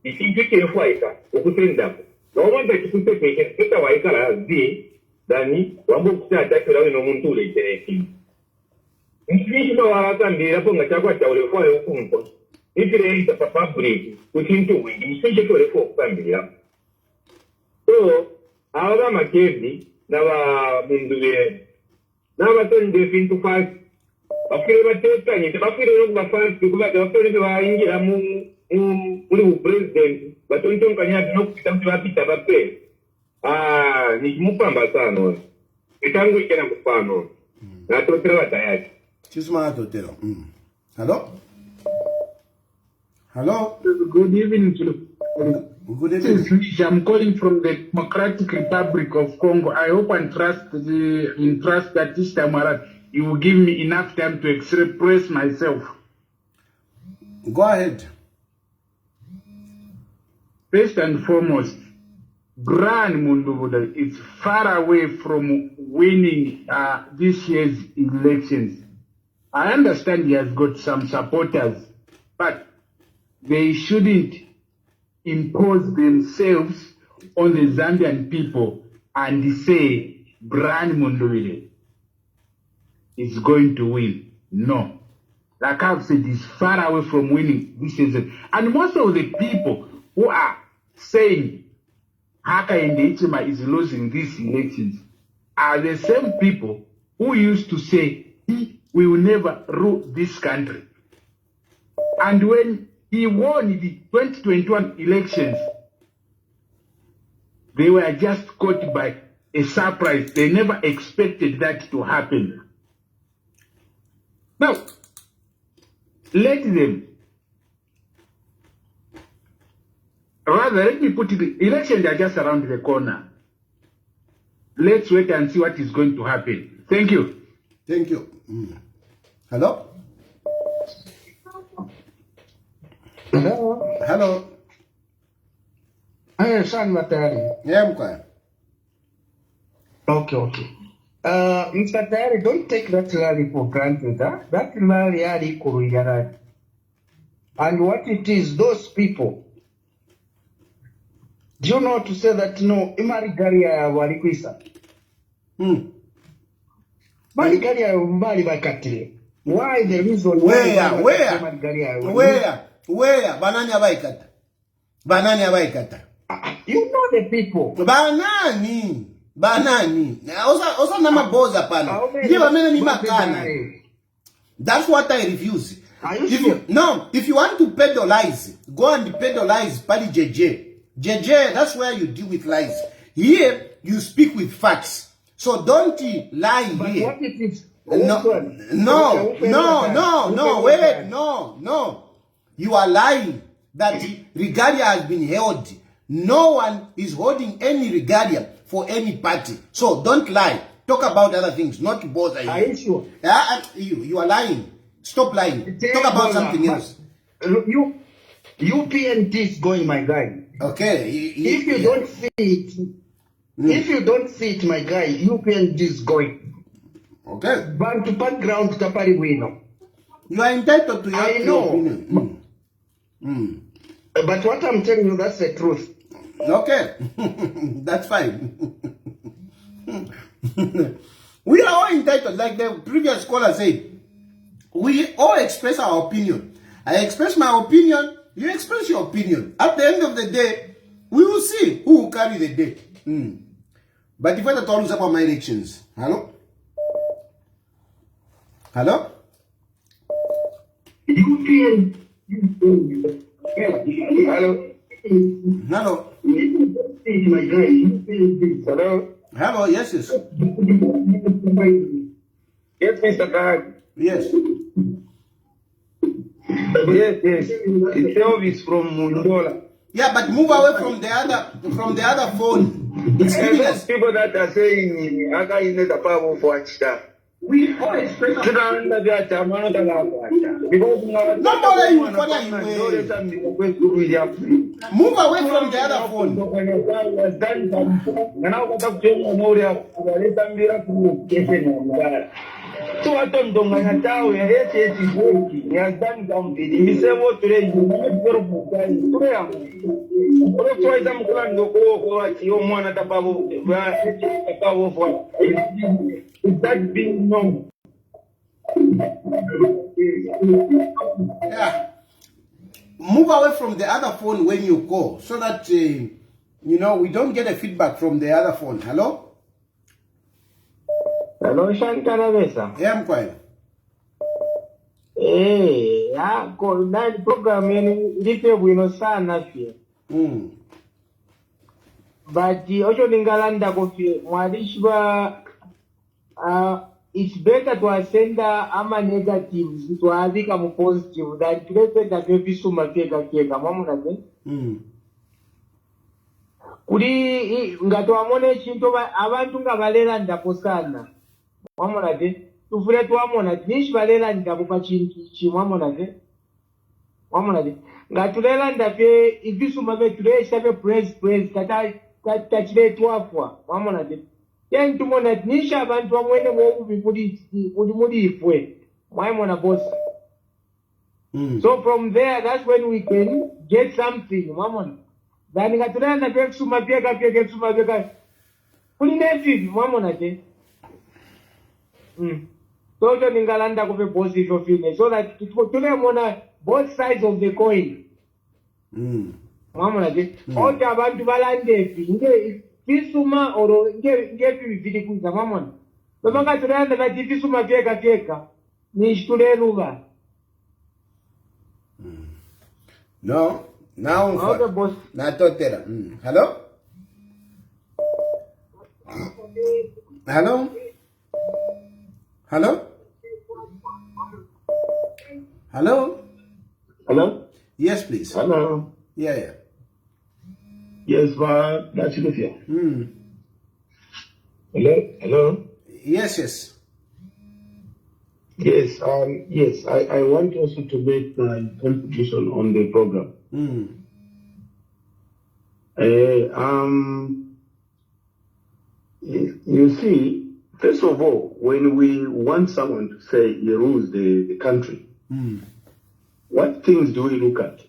ikintu kirefuaika okusendapo nomanda kikutekeke keta waikala zi dani wambo ukitata kulawe nomuntu uleitereki nsinto wakambira po ngachakwa cha ulefuayo okumpo ifire ita public kukintu wingi nsinto kulefuayo okukambira so aba makezi naba mundu be naba sende fintu fast bafire batekanye bafire no bafansi kuba bafire baingira muri president batontonkanya no kupita bapita bape ni mupamba sana itangu ikena kupano na totera batayaki chisma totera hello good evening to good evening. I'm calling from the Democratic Republic of Congo. I hope and trust that this time around you will give me enough time to express myself. Go ahead. First and foremost, Brian Mundubuda is far away from winning this year's elections. I understand he has got some supporters, but they shouldn't impose themselves on the Zambian people and say Brian Mundubuda is going to win. No. Like I've said, he's far away from winning this season. And most of the people who are saying Hakainde Hichilema is losing these elections are the same people who used to say he will never rule this country. And when he won the 2021 elections, they were just caught by a surprise. They never expected that to happen. Now, let them. Rather, let me put it, the elections are just around the corner. Let's wait and see what is going to happen. Thank you. Thank you. Hello? Hello? Hello? Hey, Sean Matari. Yeah, I'm quiet. Okay. Mr. Tayari, don't take that rally for granted. Huh? That rally are equal. And what it is, those people, do you know to say that no, Imarigaria Warikwisa? Marigaria Mari Bakatile. Why the reason where? Banani Abaikata. Banani Abaikata. You know the people. Banani. Osa nama boza pana. Give me ni makana. That's what I refuse. If you want to peddle lies, go and peddle lies, Pali JJ. JJ, that's where you deal with lies. Here, you speak with facts. So don't lie here. What if it's No. You are lying that regalia has been held. No one is holding any regalia for any party. So don't lie. Talk about other things, not to bother you. Are you sure? You are lying. Stop lying. Talk about something else. UPND is going, my guy. Okay. If you don't see it, my guy, UPND is going. Okay. But to background Tapari Wino. You are entitled to your opinion. But what I'm telling you, that's the truth. Okay. That's fine. We are all entitled, like the previous caller said. We all express our opinion. I express my opinion, you express your opinion. At the end of the day, we will see who will carry the day. But if I don't talk about my elections, hello? Hello? Hello? Hello, yes. Yes, Mr. God. Yes. Yes, yes. Elvis from Mundola. Yeah, but move away from the other phone. It's And giving those us. people that are saying Hakainde the power for what stuff. We always because No more than you for move away from the other phone. So I don't know when I tell you, it is working. He has done something. He said, what today? You might go to try some plan to go what you want at the power for. Is that being known? Yeah. Move away from the other phone when you call so that, we don't get a feedback from the other phone. Hello? Hello, Shantana Mesa. Yeah, I'm quiet. Eh, ya na program yenu lipe bwino sana pia. But ocho ningalanda kofi mwadishi ba it's better to send ama negative to adika mu positive than to send a visuma kega mamuna ke. Kuri ngato amone chinto abantu ngabalera ndaposana. Mamuna ke. Tufule tuamona nishi balela ndabo pa chintu mwamona ke. Mwamona ke. Ngatulela ndape ivisuma be today sabe praise tatachile tuafwa. Mwamona ke. Then tumona nisha abantu bamwene mwobubi kuli ifwe. Mwamona boss. So from there that's when we can get something. Mwamona. Then ngatulela ndape kusuma pia kusuma pia. Kuli nefi mwamona ke. So ningalanda kupe positive feeling so that today mona both sides of the coin. Mwamona je. Ote abantu balandefi nge fisuma oro nge vivili kuza mwamona. Baba tulanda bati fisuma keka ni shtuleruga. No, now okay, boss. Na totera. Hello? Hello? Hello? Hello? Hello? Yes, please. Hello? Yeah. Yes, that's it here. Hello? Yes. Yes, I want also to make my contribution on the program. You see, first of all, when we want someone to say he rules the country, what things do we look at?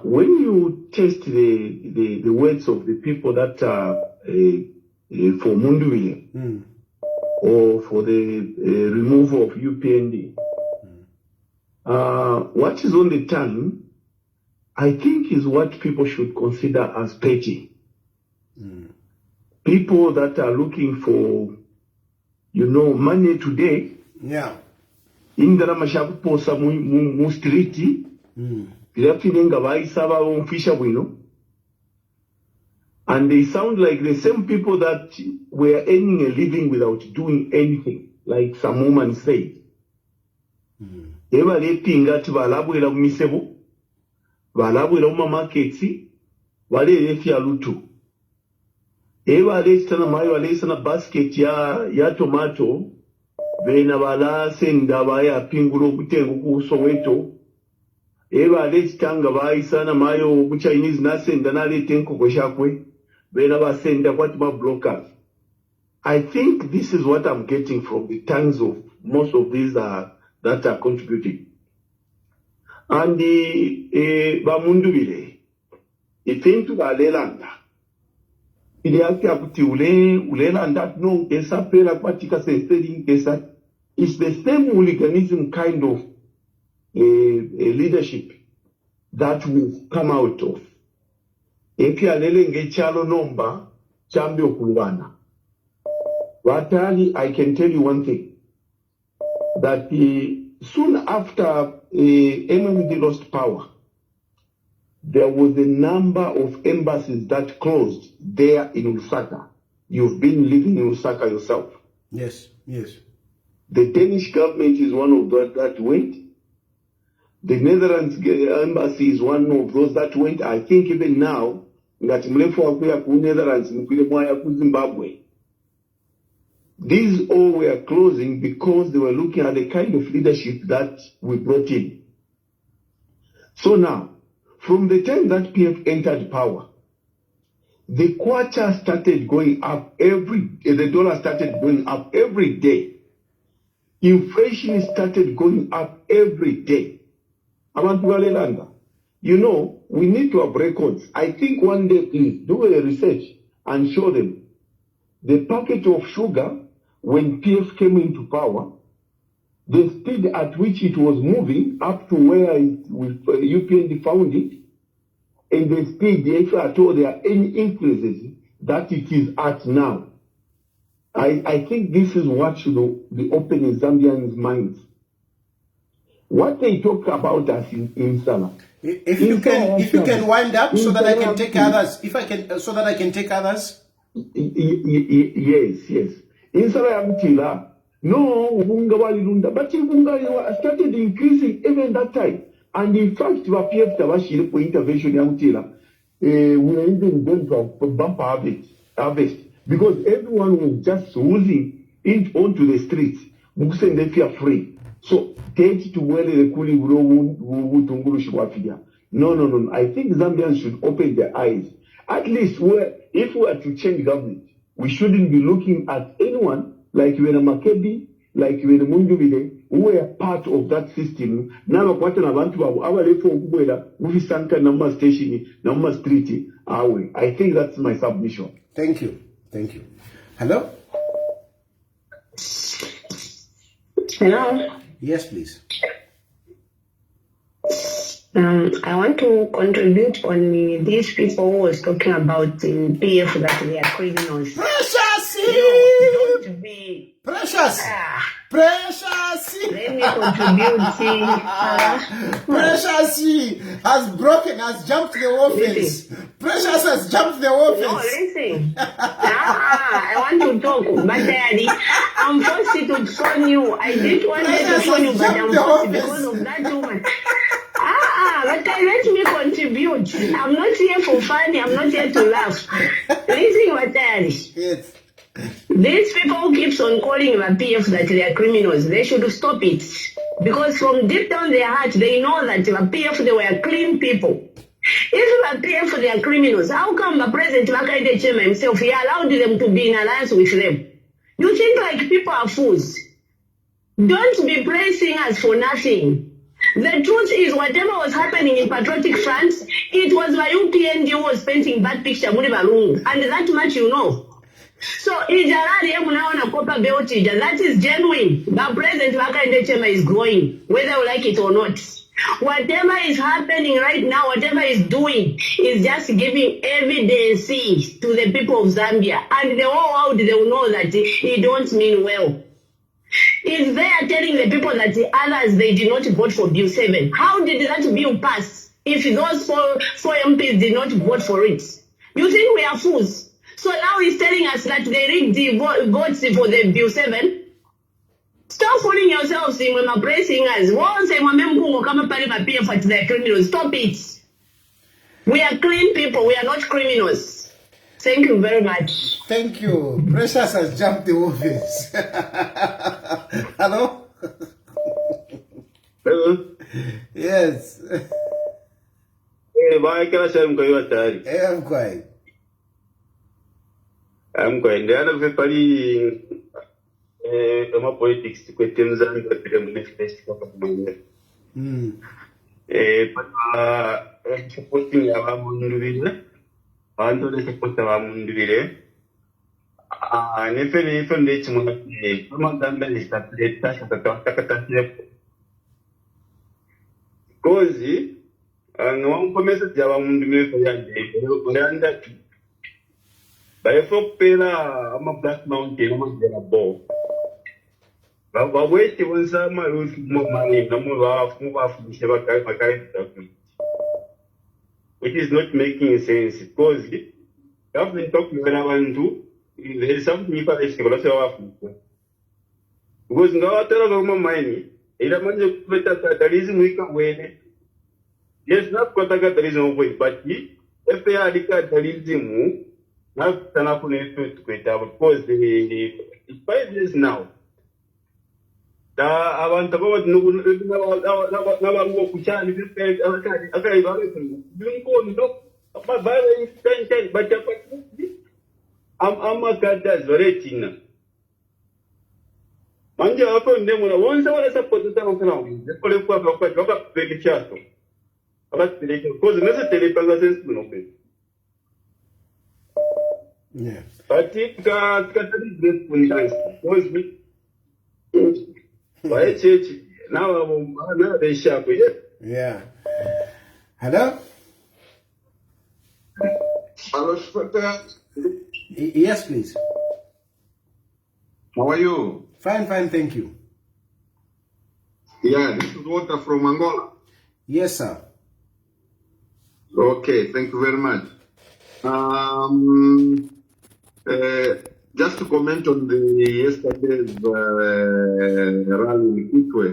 When you test the words of the people that are for Munduile or for the removal of UPND, what is on the tongue, I think is what people should consider as petty. People that are looking for, money today. Yeah. Indara mashaku posa mu street. And they sound like the same people that were earning a living without doing anything, like some woman said. Eba lepinga ti balabwela mu misebo, balabwela mu markets, wale lefya lutu. Eba lesana mayo lesana basket ya tomato, bena bala senda baya pingulo kutengo ku Soweto. Eba lesitanga bayisana mayo mu Chinese nasenda nalete enkoko shakwe, bena basenda kwati ma blockers. I think this is what I'm getting from the tongues of most of these that are contributing. And Bamundubile, ifintu balelanda. Ile akia kuti ulelanda no kesa pela kwatika senseri kesa. It's the same hooliganism kind of a leadership that we've come out of. Eki alele ngechalo nomba chambi okulwana. Watali, I can tell you one thing. That soon after MMD lost power, there was a number of embassies that closed there in Lusaka. You've been living in Lusaka yourself. Yes. The Danish government is one of those that went. The Netherlands embassy is one of those that went. I think even now, that mlefu wakuya ku Netherlands, mkwile mwaya ku Zimbabwe. These all were closing because they were looking at the kind of leadership that we brought in. So now, from the time that PF entered power, the kwacha started going up the dollar started going up every day. Inflation started going up every day. You know, we need to have records. I think one day, please, do a research and show them the packet of sugar when PF came into power, the speed at which it was moving up to where UPND found it, and the speed, if at all there are any increases, that it is at now. I think this is what should be open in Zambians' minds. What they talk about us in Sala. If you can wind up so that I can take others. If I can, so that I can take others. Yes. In Sala Mtila, no, but Bunga started increasing even that time. And in fact, we appeared to have intervention in Mtila. We are even going to a bumper harvest because everyone was just oozing onto the streets. They feel free. So take to where the kuli No. I think Zambians should open their eyes. At least if we are to change government, we shouldn't be looking at anyone like Wena Makebi, like Wena Mundubile, who were part of that system. Now what an abantu our level kubwela ufisanka number station, number street awe. I think that's my submission. Thank you. Hello? Hello? Yes, please. I want to contribute on these people who was talking about the PF that they are criminals. Precious! Don't be... Precious! Precious! Let me contribute. Precious has jumped the offense. Precious has jumped the offense. No, listen. I want to talk, but I'm forced to phone you. I didn't want to phone you, but I'm forced because of that woman. But let me contribute. I'm not here for fun. I'm not here to laugh. Listen, Matari. Yes. These people who keeps on calling the PF that they are criminals, they should stop it. Because from deep down their heart, they know that the PF, they were clean people. If the PF, they are criminals, how come the President Hakainde Hichilema himself, he allowed them to be in alliance with them? You think like people are fools? Don't be praising us for nothing. The truth is, whatever was happening in Patriotic France, it was my UPND who was painting that picture, and that much you know. So, that is genuine. The President Hakainde Hichilema is growing, whether you like it or not. Whatever is happening right now, whatever is doing, is just giving evidence to the people of Zambia. And the whole world, they will know that it don't mean well. Is there telling the people that the others, they did not vote for Bill 7? How did that bill pass if those four MPs did not vote for it? You think we are fools? So now he's telling us that they rigged the votes for the Bill 7? Stop fooling yourselves in when praising us. Stop it. We are clean people. We are not criminals. Thank you very much. Thank you. Precious has jumped the office. Hello? Hello? Yes. Why can I say I'm going I'm quiet. I'm going to have a party politics to quit them and put them in the next but supporting our Munduville. Anto de supporta wa Munduville. Nefene from the Chimon, Commandant is that the task of the Takatan. Cozy, and one commences Java Munduville for Yanda. By a folk pillar, I'm a black mountain, I'm a ball. But wait, it was my root more money, no more off, move off, which is not making sense because government talking when I want to, there is something you can say. Because now tell government money, ila manje kupeta fatalism wika wene. Yes, not kotaka fatalism wene, but if they are the fatalism, not tanakune to kweta because the 5 years now. Da abantu abawadi n'abantu kucyana ibyo akari barekungu binko ndo abavale intention batapati amakadazi baretina manje hapo ndemuna wonse wala support tamakana ubize kole kwa baka peke chato abatireke cause nese telepanga sense no pe Yeah. Ati ka tadi great punishment cause me why church now they sharp Yeah. Hello? Hello, Shpata. Yes, please. How are you? Fine, thank you. Yeah, this is Walter from Angola. Yes, sir. Okay, thank you very much. Just to comment on the yesterday's rally in Kitwe.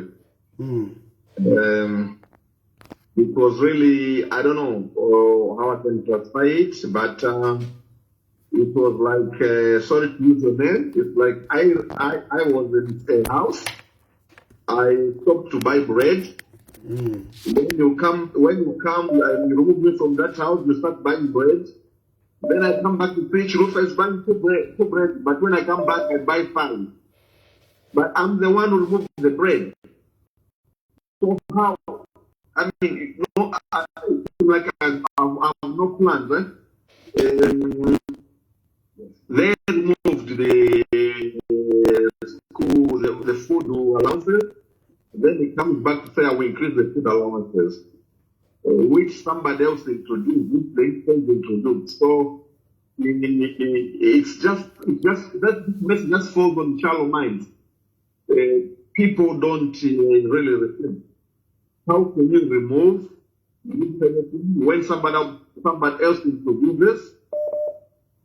It was really, I don't know how I can classify it, but it was like, sorry to use your name, it's like I was in a house, I stopped to buy bread. When you come, you remove me from that house, you start buying bread. Then I come back to preach, Rufus buying two bread, but when I come back, I buy 5. But I'm the one who removed the bread. So how? I mean, no, like I have no plans, right? They removed the school, the food allowances. Then it comes back to say I will increase the food allowances, which somebody else introduced, which they introduced. So it's just that message just falls on shallow minds. People don't really reflect. How can you remove when somebody else introduces?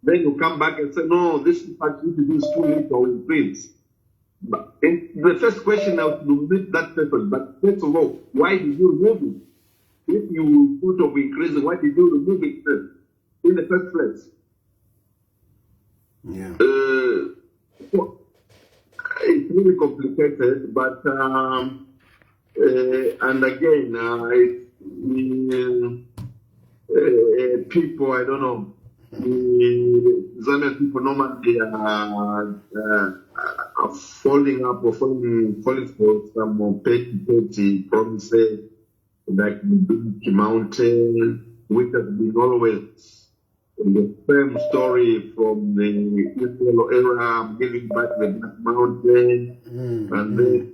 Then you come back and say, no, this is too late or increase. But the first question I would meet that person, but first of all, why did you remove it? If you thought of increasing, why did you remove it first, in the first place? Yeah. So it's really complicated, but and again, people, I don't know. Zambian people normally are falling up or falling for some petty promises like the big mountain, which has been always the same story from the Israel era, giving back the Black Mountain, and then.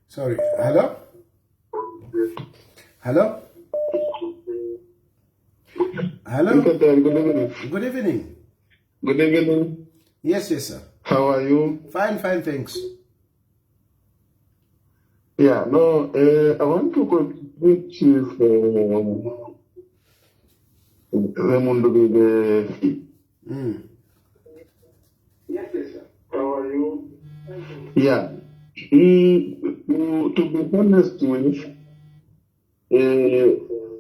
Sorry. Hello? Hello? Hello? Good evening. Good evening. Good evening. Yes, sir. How are you? Fine, thanks. Yeah, no, I want to contribute to Yes, sir. How are you? Yeah. To be honest with,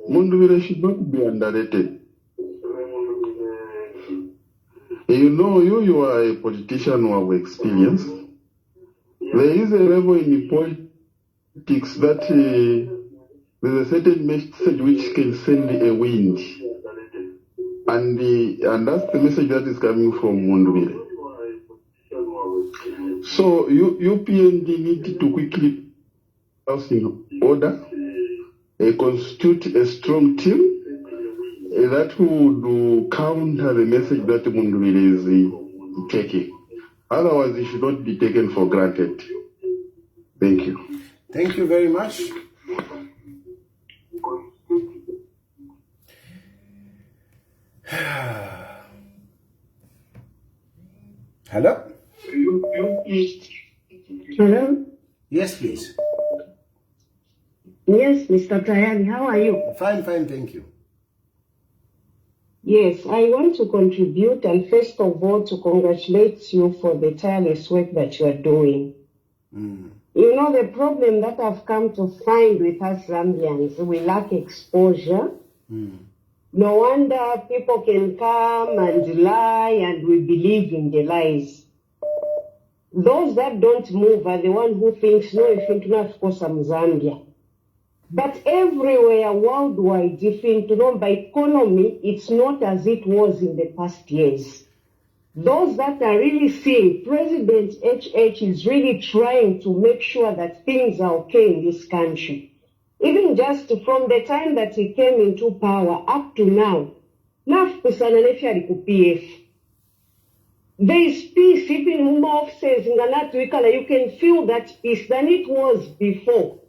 Munduvire should not be underrated. You know, you are a politician who have experience. There is a level in politics that there's a certain message which can send a wind. And that's the message that is coming from Munduvire. So UPND need to quickly house in order, constitute a strong team that would counter the message that Munduvire is taking. Otherwise, it should not be taken for granted. Thank you. Thank you very much. Hello? Hello? Yes, please. Yes, Mr. Tayani, how are you? Fine, thank you. Yes, I want to contribute and first of all to congratulate you for the tireless work that you are doing. You know, the problem that I've come to find with us Zambians, we lack exposure. No wonder people can come and lie and we believe in the lies. Those that don't move are the one who thinks, no, if you not for some Zambia. But everywhere worldwide, if you know by economy, it's not as it was in the past years. Those that are really seeing President HH is really trying to make sure that things are okay in this country. Even just from the time that he came into power up to now, PF. There is peace, even Umar says in the you can feel that peace than it was before.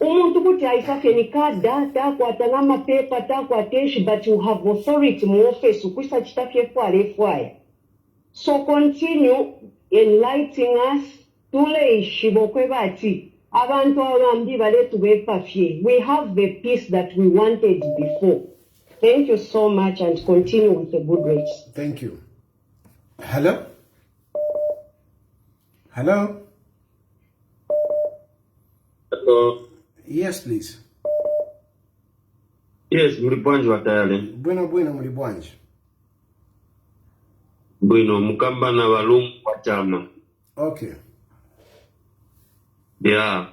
Umuntu kuti aisafenika data kwatana mapepa takwateshi, but you have authority mu office ukwisa chitafye fwale. So continue enlightening us tuleishi bokwebati abantu abambi baletu bepafye. We have the peace that we wanted before. Thank you so much and continue with the good race. Thank you. Hello? Hello? Hello. Yes, please. Yes, Mulibwanji watayale. Bueno, Mulibwanji. Bueno, mukamba na walumu wa chama. Okay. Yeah.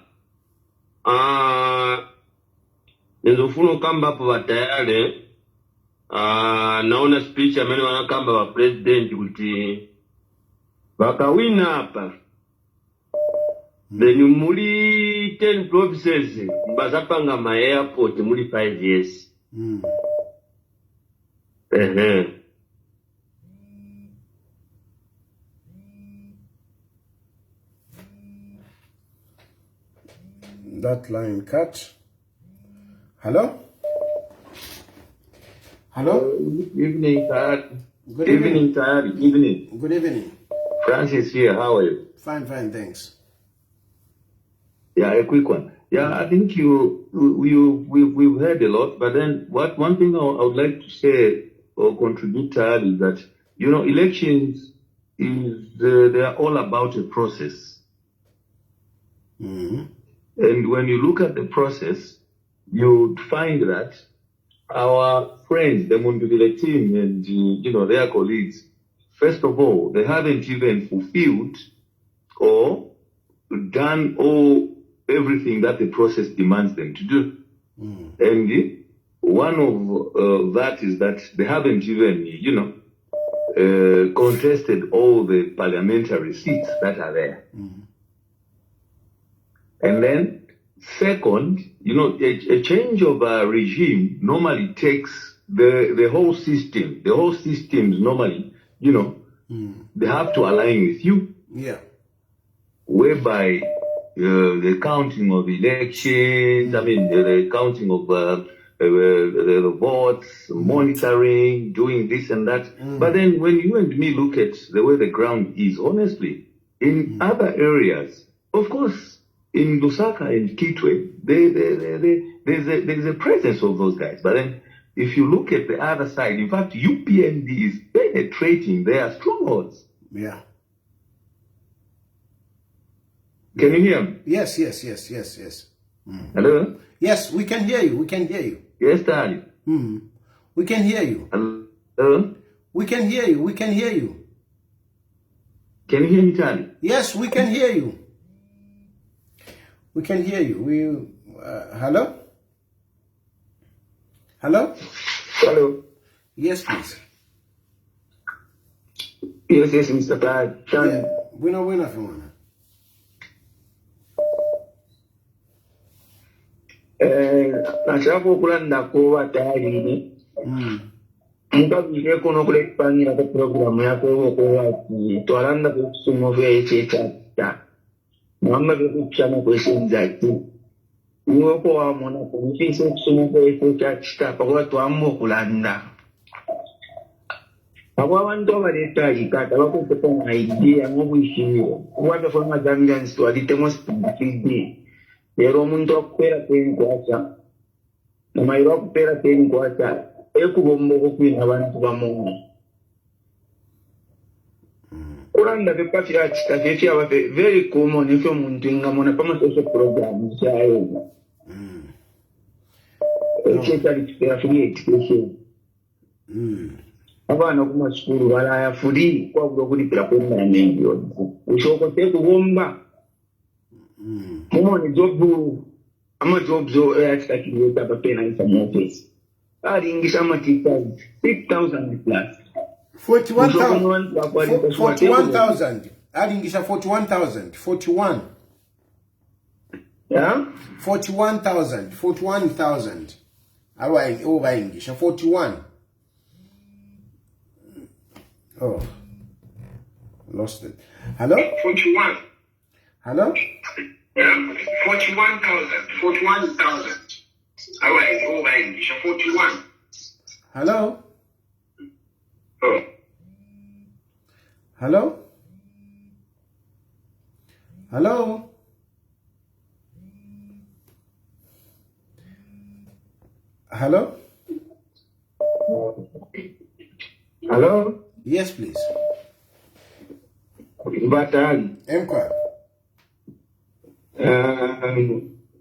Nizofuna kamba hapo watayale. Naona speech amene wanakamba wa president kuti wakawina hapa. Then muli 10 provinces mbazapanga ma airport muli 5 years. That line cut. Hello? Hello? Good evening, Tayari. Good evening. Tayari. Evening. Good evening. Francis here. How are you? Fine, thanks. Yeah, a quick one. Yeah, I think we've heard a lot, but then one thing I would like to say or contribute to is that, you know, elections they are all about a process. And when you look at the process, you find that our friends, the Munduvile team and, you know, their colleagues, first of all, they haven't even fulfilled or done everything that the process demands them to do. And one of that is that they haven't even, you know, contested all the parliamentary seats that are there. And then, second, you know, a change of a regime normally takes the whole system. The whole systems normally, you know, they have to align with you. Yeah. Whereby the counting of elections, I mean, the counting of the votes, monitoring, doing this and that. But then when you and me look at the way the ground is, honestly, in other areas, of course, in Lusaka and Kitwe, there's a presence of those guys. But then if you look at the other side, in fact, UPND is penetrating their strongholds. Yeah. Can you hear me? Yes. Hello? Yes, we can hear you. Yes, Daddy. We can hear you. Hello? We can hear you. Can you hear me, Daddy? Yes, we can hear you. We can hear you. Hello? Hello? Hello. Yes, please. Yes, Mr. Tad. Yeah. Bueno, Fimana. Nasaba okulandako batayalire mpabireko n'okulepangira ku puroguramu yakoba okuba ati twalanda ku kusoma obuyayo kyekyatta muhammad okukyama kwesinza ati niweko wamona kubikiisa okusoma obuyayo kyekyatta pakuba twamu okulanda abo abantu abaleeta alikata bakuteeko mu idea n'obwishimirwa kuba tafanga Zambians twalitemu sipidikidde Pero omuntu akupeera tenkwasa namayiro akupeera tenkwasa ekuba omubogo kwina abantu bamungi Kuranda the party that if you have a very common if you're doing a social program, free education. Abana ku masukulu balaya free kwabula kulipira kwenda n'ebyo ushokoteka kuwomba mumoni jobu amajobs ayatakiriza bapena in office aringisha amatika 6,000 plus 41,000 aringisha 41,000 yeah 41,000 awayi obayingisha 41. Oh, lost it. Hello? 41. Hello? Yeah, 41,000. Alright, over English, 41. Hello? Oh. Hello? Hello? Hello? Hello? Yes, please. Batali. Enquire.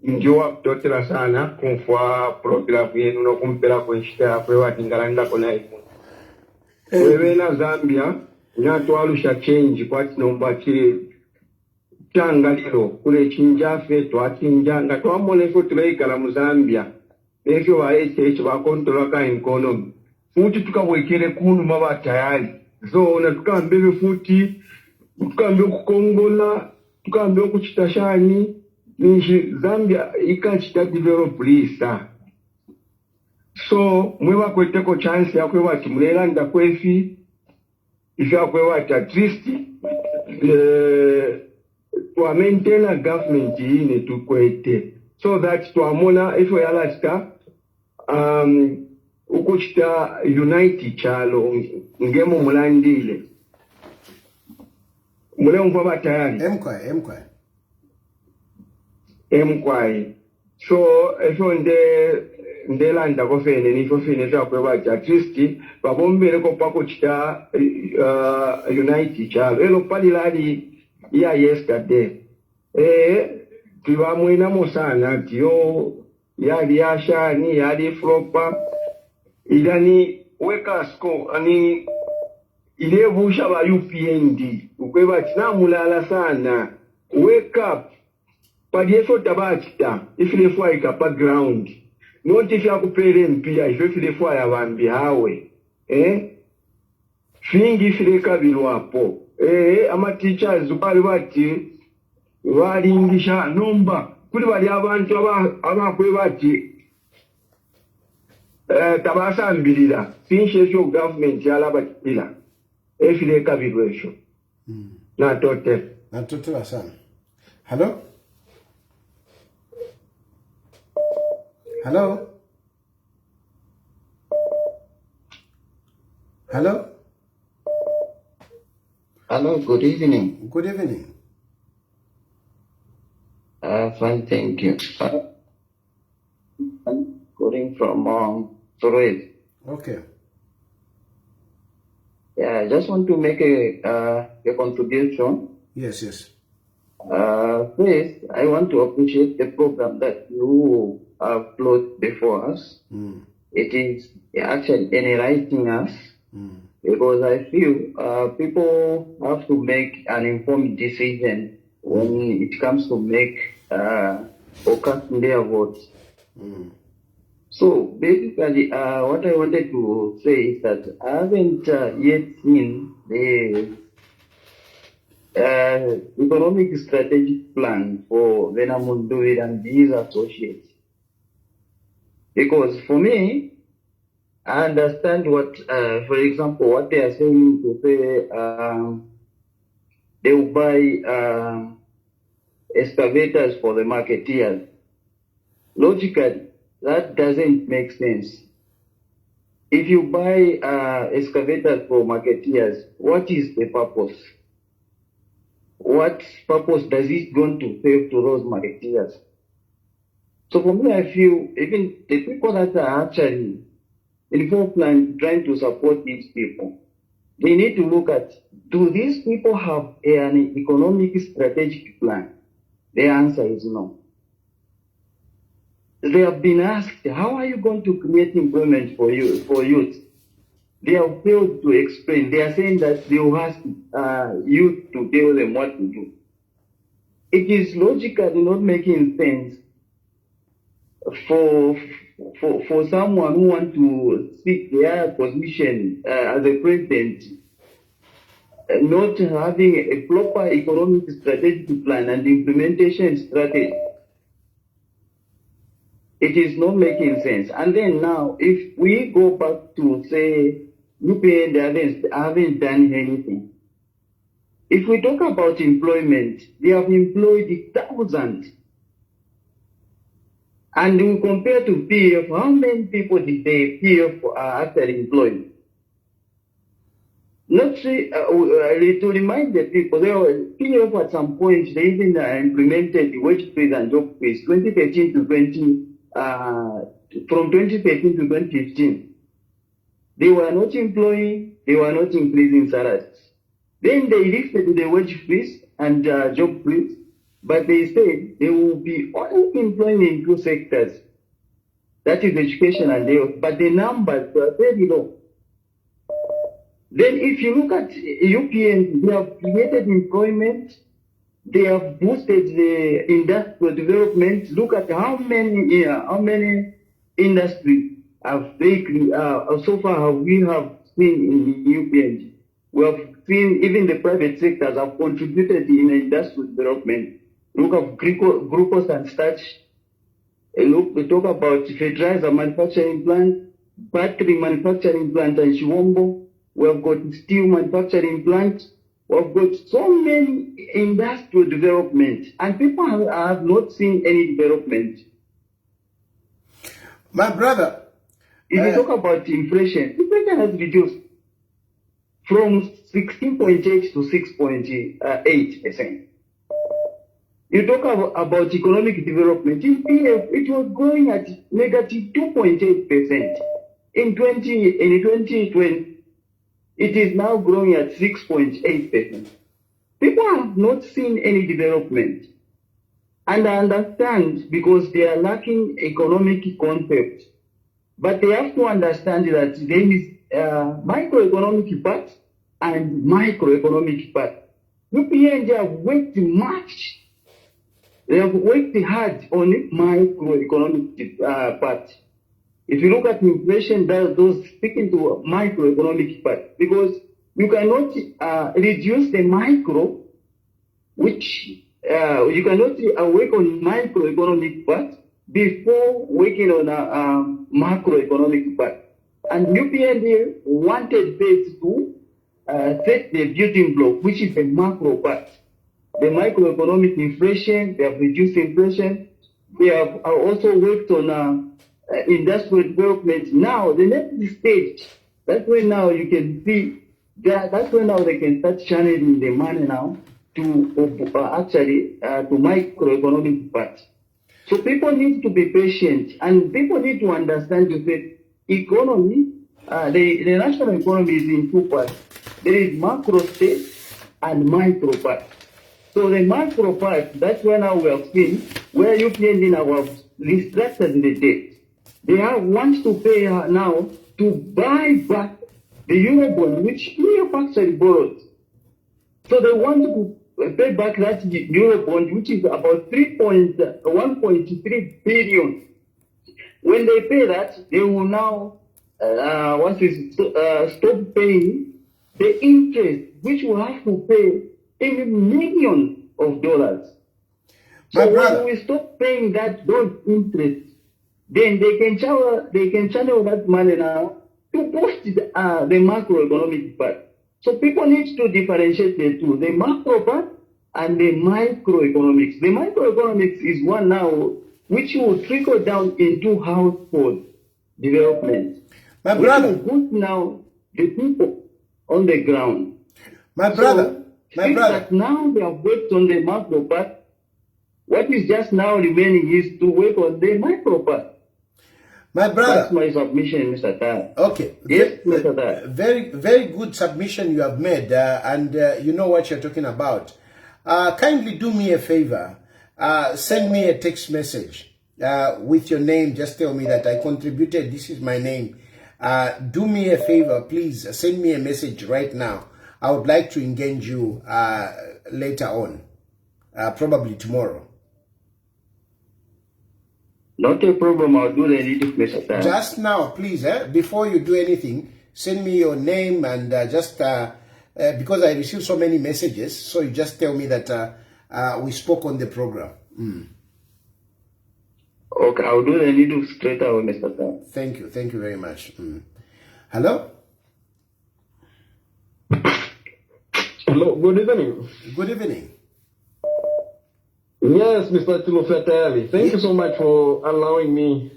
Njoa kutotera sana kumfwa programu yenu no kumpera kwenshita kwewatingalanda kona imu. Wewena Zambia natwalusha change kwati nomba kiri changa lilo kule chinjafe twachinja nga twamolefo tuleikala mu Zambia efyo wa HH bakontrola ka economy futi tukabwekere kunu maba tayari so na tukambebe futi tukambe kukongola tukambe kuchitashani ninji Zambia ikachita develop lisa so mwewa kweteko chance yakwe wati mulera ndakwefi ifya kwe wati at least to maintain a government ine tukwete so that to amona ifo yalasta ukuchita unite chalo ngemo mulandile mule mvaba tayari emkwai so ifo ndelanda kofene nifo fene fya kwe wati at least babombere ko pakuchita unite chalo elo palilali ya yesterday tiwamwena musana tiyo yali yashani yali flopa ilani weka sko ani ile busha ba UPND ukweba tina mulala sana wake up padieso tabachita ifile fwa ika background not if ya kupere mpia ifile fwa ya bambi hawe fingi ifile kabiru hapo ama teachers bali bati walingisha nomba kuli bali abantu abakwe bati tabasambirira sinshecho government yalaba kila efile kabirwesho na tote sana. Hello? Hello? Hello? Hello, good evening. Good evening. Fine, thank you. I'm calling from Torres. Okay. Yeah, I just want to make a contribution. Yes. First, I want to appreciate the program that you have brought before us. It is actually enlightening us. Because I feel people have to make an informed decision when it comes to make or casting their votes. So basically, what I wanted to say is that I haven't yet seen the economic strategic plan for Venamundu and these associates. Because for me, I understand what, for example, what they are saying to say they will buy excavators for the marketeers. Logically, that doesn't make sense. If you buy excavators for marketeers, what is the purpose? What purpose does it going to serve to those marketeers? So for me, I feel even the people that are actually involved in trying to support these people, they need to look at, do these people have an economic strategic plan? The answer is no. They have been asked, how are you going to create employment for youth? They have failed to explain. They are saying that they will ask youth to tell them what to do. It is logically not making sense for someone who wants to seek their position as a president, not having a proper economic strategic plan and implementation strategy. It is not making sense. And then now, if we go back to say UPND haven't done anything. If we talk about employment, they have employed thousands. And we compare to PF, how many people did they PF actually employ? Not to remind the people, PF at some point, they even implemented the wage freeze and job freeze, 2013 to from 2013 to 2015. They were not employing, they were not increasing salaries. Then they lifted the wage freeze and job freeze, but they said they will be only employing in two sectors. That is education and health, but the numbers were very low. Then if you look at UPND, they have created employment, they have boosted the industrial development. Look at how many industries have they so far we have seen in the UPND. We have seen even the private sectors have contributed in industrial development. Look at glucose and starch. Look, we talk about fertilizer manufacturing plant, battery manufacturing plant in Chiwombo. We have got steel manufacturing plant. We have got so many industrial development, and people have not seen any development. My brother, if you talk about inflation has reduced from 16.8 to 6.8%. You talk about economic development. In PF, it was growing at negative 2.8%. In 2020, it is now growing at 6.8%. People have not seen any development. And I understand because they are lacking economic concept. But they have to understand that there is microeconomic part and microeconomic part. UPND have worked much. They have worked hard on microeconomic part. If you look at inflation, those speaking to microeconomic part, because you cannot reduce the micro, which you cannot work on microeconomic part before working on a macroeconomic part. And UPND wanted this to set the building block, which is the macro part. The microeconomic inflation, they have reduced inflation. They have also worked on industrial development. Now, the next stage, that's when now you can see, that's when now they can start channeling the money now to to microeconomic part. So people need to be patient, and people need to understand that economy, the national economy is in two parts. There is macro state and micro part. So the macro part, that's where now we have seen where UPND now have restructured the debt. They want to pay now to buy back the Eurobond, which PF actually borrowed. So they want to pay back that Eurobond, which is about 1.3 billion. When they pay that, they will now stop paying the interest, which will have to pay in millions of dollars. So when we stop paying those interest, then they can channel that money now to boost the macroeconomic part. So people need to differentiate the two, the macro part and the microeconomics. The microeconomics is one now which will trickle down into household development. My brother, which will boost now the people on the ground. My brother, that now they have worked on the macro part. What is just now remaining is to work on the micro part. My brother. That's my submission, Mr. Tan. Okay. Yes, Mr. Tan. Very, very good submission you have made, and you know what you're talking about. Kindly do me a favor. Send me a text message with your name. Just tell me that I contributed. This is my name. Do me a favor, please. Send me a message right now. I would like to engage you later on, probably tomorrow. Not a problem. I'll do the needed, Mr. Tan. Just now, please, before you do anything, send me your name and because I received so many messages, so you just tell me that we spoke on the program. Okay, I'll do the needed straight away, Mr. Tan. Thank you very much. Hello? Hello, good evening. Good evening. Yes, Mr. Timofetali. Thank you so much for allowing me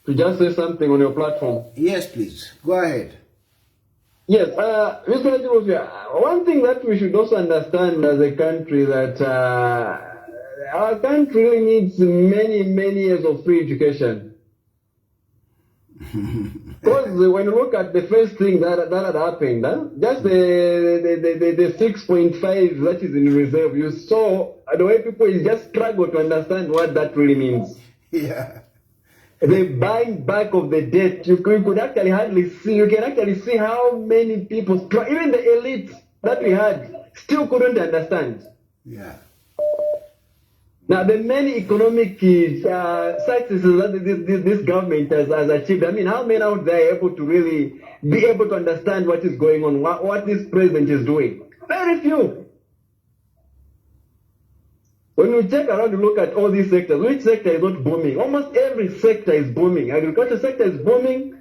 to just say something on your platform. Yes, please. Go ahead. Yes, Mr. Timofetali, one thing that we should also understand as a country that our country really needs many, many years of free education. Because when you look at the first thing that had happened, just the 6.5 that is in reserve, you saw the way people just struggle to understand what that really means. Yeah. The buying back of the debt, you could actually hardly see, you can actually see how many people, even the elite that we had, still couldn't understand. Yeah. Now, the many economic successes that this government has achieved, I mean, how many out there are able to really be able to understand what is going on, what this president is doing? Very few. When we check around and look at all these sectors, which sector is not booming? Almost every sector is booming. Agriculture sector is booming.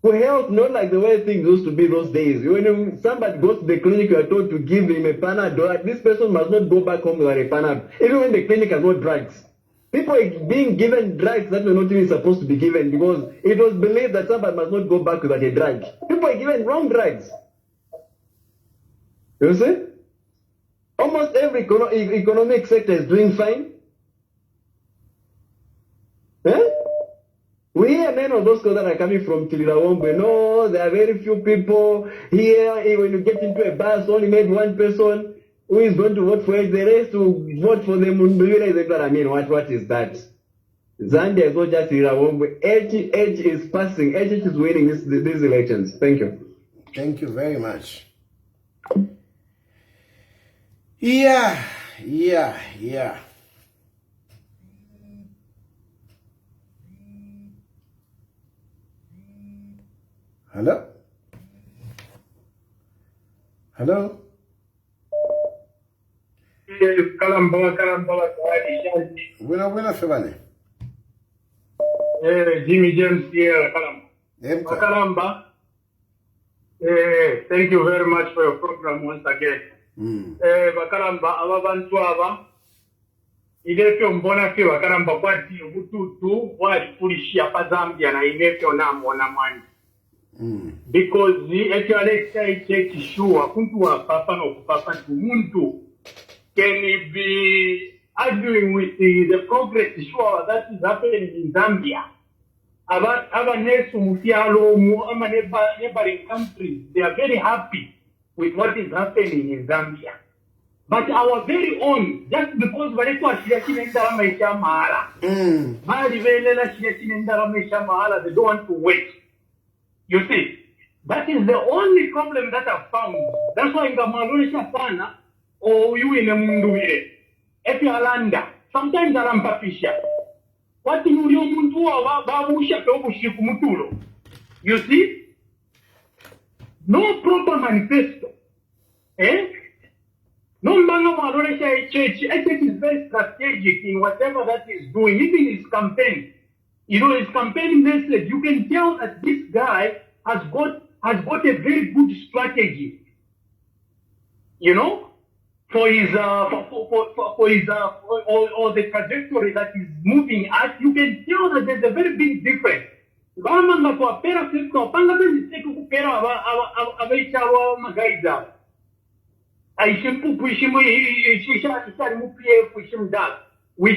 For health, not like the way things used to be those days. When somebody goes to the clinic, you are told to give him a Panadol. This person must not go back home without a Panadol, even when the clinic has no drugs. People are being given drugs that were not even supposed to be given because it was believed that somebody must not go back without a drug. People are given wrong drugs. You see? Almost every economic sector is doing fine. Eh? We hear many of those that are coming from Kililawombe. No, there are very few people here. When you get into a bus, only maybe one person who is going to vote for it. The rest to vote for the Munduyula. I mean, what is that? Zambia is not just Kililawombe. H is passing. H is winning these elections. Thank you. Thank you very much. Yeah. Hello? Hello? Buena Febane. Jimmy James here, Kalamba. Thank you very much for your program once again. Bakalamba ababantu aba ilefyo mbona fyo bakalamba kwati ubututu wali kulishia pa Zambia na ilefyo namona mwani because if you are take sure kuntu wa papa no papa to muntu can be arguing with the progress sure that is happening in Zambia aba nesu mutialo mu ama neighboring countries they are very happy with what is happening in Zambia. But our very own, just because they don't want to wait. You see, that is the only problem that I've found. That's why in the Malaysia Pana, or you in a Munduire, if you are landa, sometimes I'm papisha. What do you You see? No proper manifesto. No Manga Malaysia Church, it is very strategic in whatever that is doing, even his campaign. You know, his campaign message, you can tell that this guy has got a very good strategy. You know, for his or the trajectory that is moving at, you can tell that there's a very big difference. We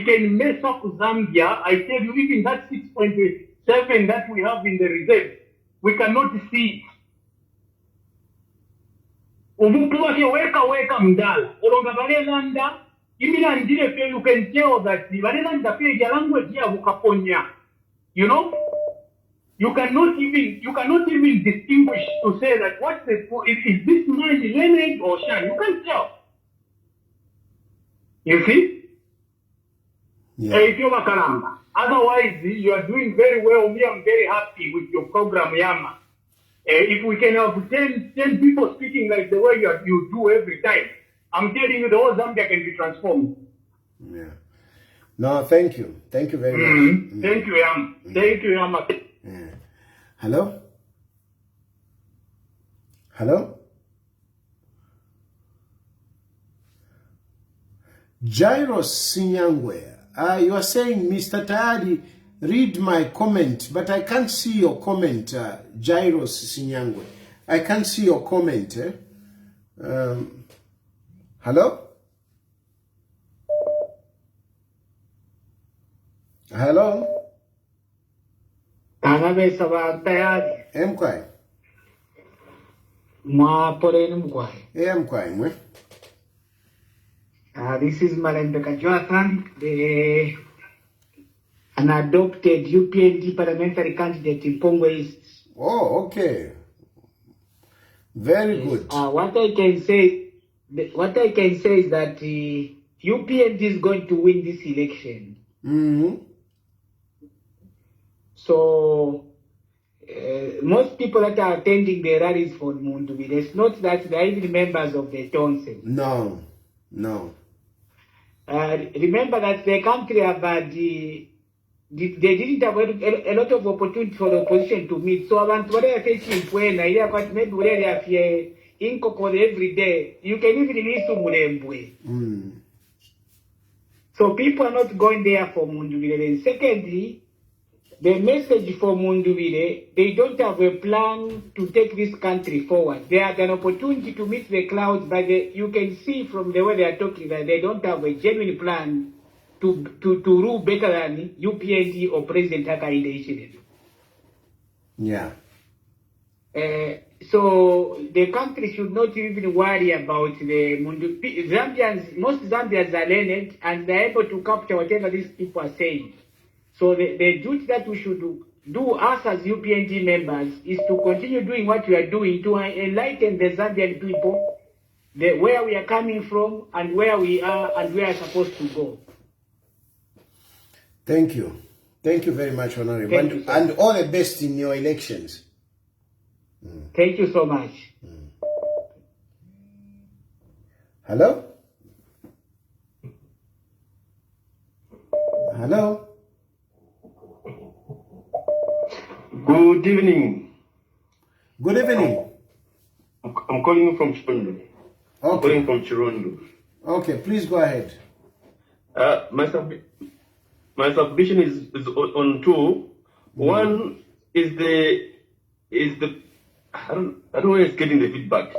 can mess up Zambia. I tell you, even that 6.5 7 that we have in the reserve, we cannot see it. Omuntu wake weka mdala. Olonga balelanda, imina ndile pe you can tell that balelanda pe ya language ya bukaponya. You know? You cannot even distinguish to say that is this man learned or shy. You can't tell. You see? Yeah. If you're Makaramba. Otherwise, you are doing very well. Me, I'm very happy with your program, Yama. If we can have 10 people speaking like the way you do every time, I'm telling you, the whole Zambia can be transformed. Yeah. No, thank you. Thank you very much. Thank you, Yama. Thank you, Yama. Yeah. Hello? Hello? Jairus Sinyangwe, you are saying, Mr. Tayari, read my comment, but I can't see your comment, Jairus Sinyangwe. I can't see your comment. Hello? Hello? Anabesa ba Tayari. Mkwai. Mwapoleni mkwai. Mkwai, mwe. This is Marembeka Jonathan, an adopted UPND parliamentary candidate in Pongwe East. Oh, okay. Very good. What I can say is that UPND is going to win this election. So most people that are attending the rallies for Mundubile, it's not that they are even members of the Johnson. No. Remember that the country have had they didn't have a lot of opportunity for the opposition to meet. So abantu wale facing when maybe wale afye inkoko every day. You can even listen to Mulembwe. So people are not going there for Mundubile. Secondly, the message for Mundubile, they don't have a plan to take this country forward. They had an opportunity to meet the clouds, but you can see from the way they are talking that they don't have a genuine plan to rule better than UPND or President Hakainde Hichilema. Yeah. So the country should not even worry about the Zambians. Most Zambians are learned and they're able to capture whatever these people are saying. So the duty that we should do us as UPND members is to continue doing what we are doing to enlighten the Zambian people, where we are coming from and where we are and where we are supposed to go. Thank you. Thank you very much, Honorable. And all the best in your elections. Thank you so much. Hello? Hello? Good evening. Good evening. I'm calling you from Chirondo. Okay. I'm calling from Chirondo. Okay, please go ahead. My submission is on two. One is the I don't know where it's getting the feedback.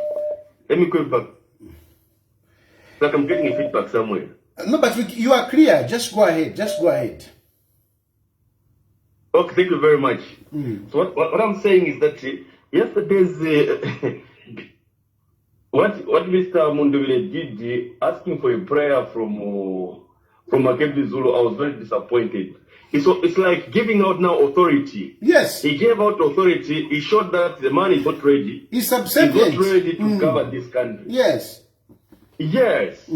Let me go back. Like I'm getting a feedback somewhere. No, but you are clear. Just go ahead. Okay, thank you very much. So what I'm saying is that yesterday's what Mr. Mundubile did, asking for a prayer from Hakainde Zulu, I was very disappointed. It's like giving out now authority. Yes. He gave out authority. He showed that the man is not ready. He's subservient. He's not ready to govern this country. Yes. Yes.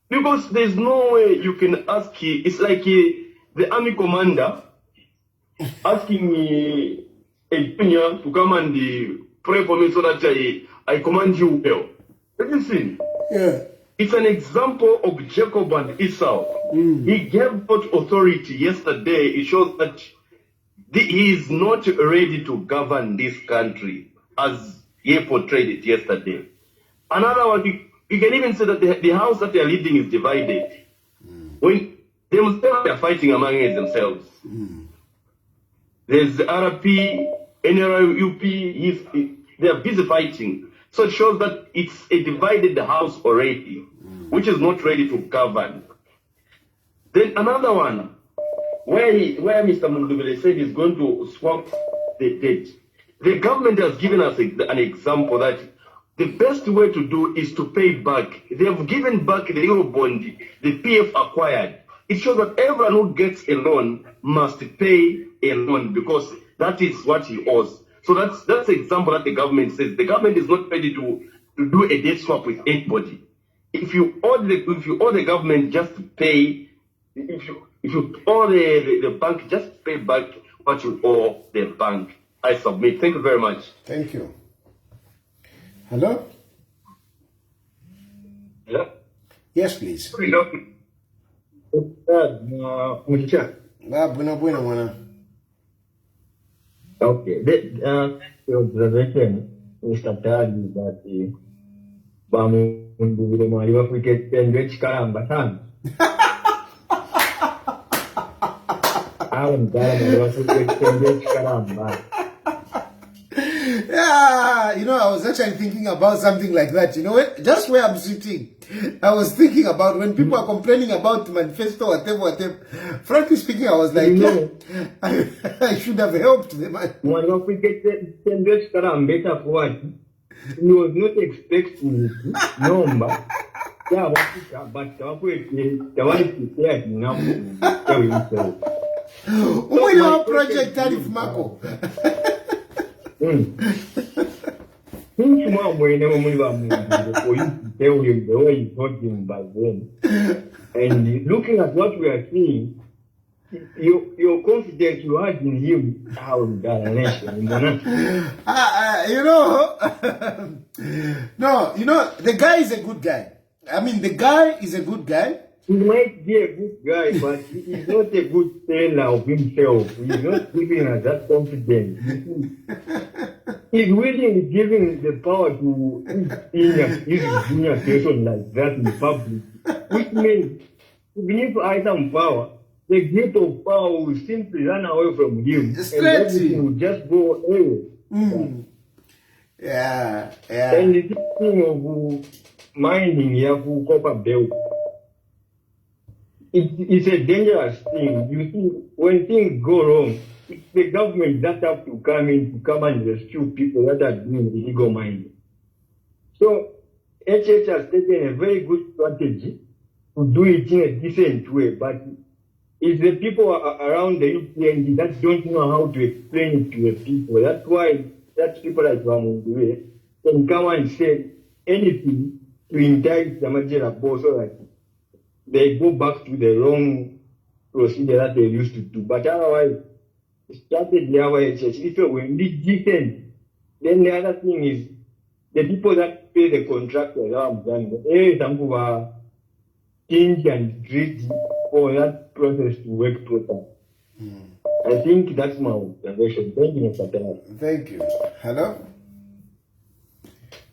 Because there's no way you can ask. It's like the army commander asking a junior to come and pray for me so that I command you well. Listen. Yeah. It's an example of Jacob and Esau. He gave out authority yesterday. It shows that he is not ready to govern this country as he portrayed it yesterday. Another one, you can even say that the house that they are leading is divided. When themselves are fighting among themselves. There's RP, NRUP, they are busy fighting. So it shows that it's a divided house already, which is not ready to govern. Then another one, where Mr. Mundubele said he's going to swap the debt, the government has given us an example that the best way to do is to pay back. They have given back the Eurobond, the PF acquired. It shows that everyone who gets a loan must pay a loan because that is what he owes. So that's the example that the government says. The government is not ready to do a debt swap with anybody. If you owe the government, just pay. If you owe the bank, just pay back what you owe the bank. I submit. Thank you very much. Thank you. Hello? Hello? Yes, please. Bueno, mwana. Okay. The observation, Mr. Tari, is that Bamundu mwali Afrika tendwe chikaramba sana. Yeah, I was actually thinking about something like that. Just where I'm sitting, I was thinking about when people are complaining about the manifesto, whatever. Frankly speaking, I was like, I should have helped them. He was not expecting number. Yeah, but the wife prepared enough to tell himself. Our project tariff Marco. Since one way never move on for you to tell him the way you told him back then. And looking at what we are seeing, you're confident you had in him how the nation. No, the guy is a good guy. I mean, the guy is a good guy. He might be a good guy, but he's not a good seller of himself. He's not giving us that confidence. He's willing giving the power to his junior person like that in public, which means even if I some power, the gate of power will simply run away from him. And everything will just go away. Yeah. And the thing of mining, you have to copper belt. It's a dangerous thing. You see, when things go wrong, it's the government that have to come and rescue people that are doing illegal mining. So, HH has taken a very good strategy to do it in a decent way, but it's the people around the UPND that don't know how to explain it to the people. That's why people like Bamundu can come and say anything to entice the Majera boss so that they go back to the wrong procedure that they used to do. But otherwise, started the HH. If it were decent, then the other thing is the people that pay the contractors are change and greedy for that process to work properly. I think that's my observation. Thank you, Mr. Taylor. Thank you. Hello?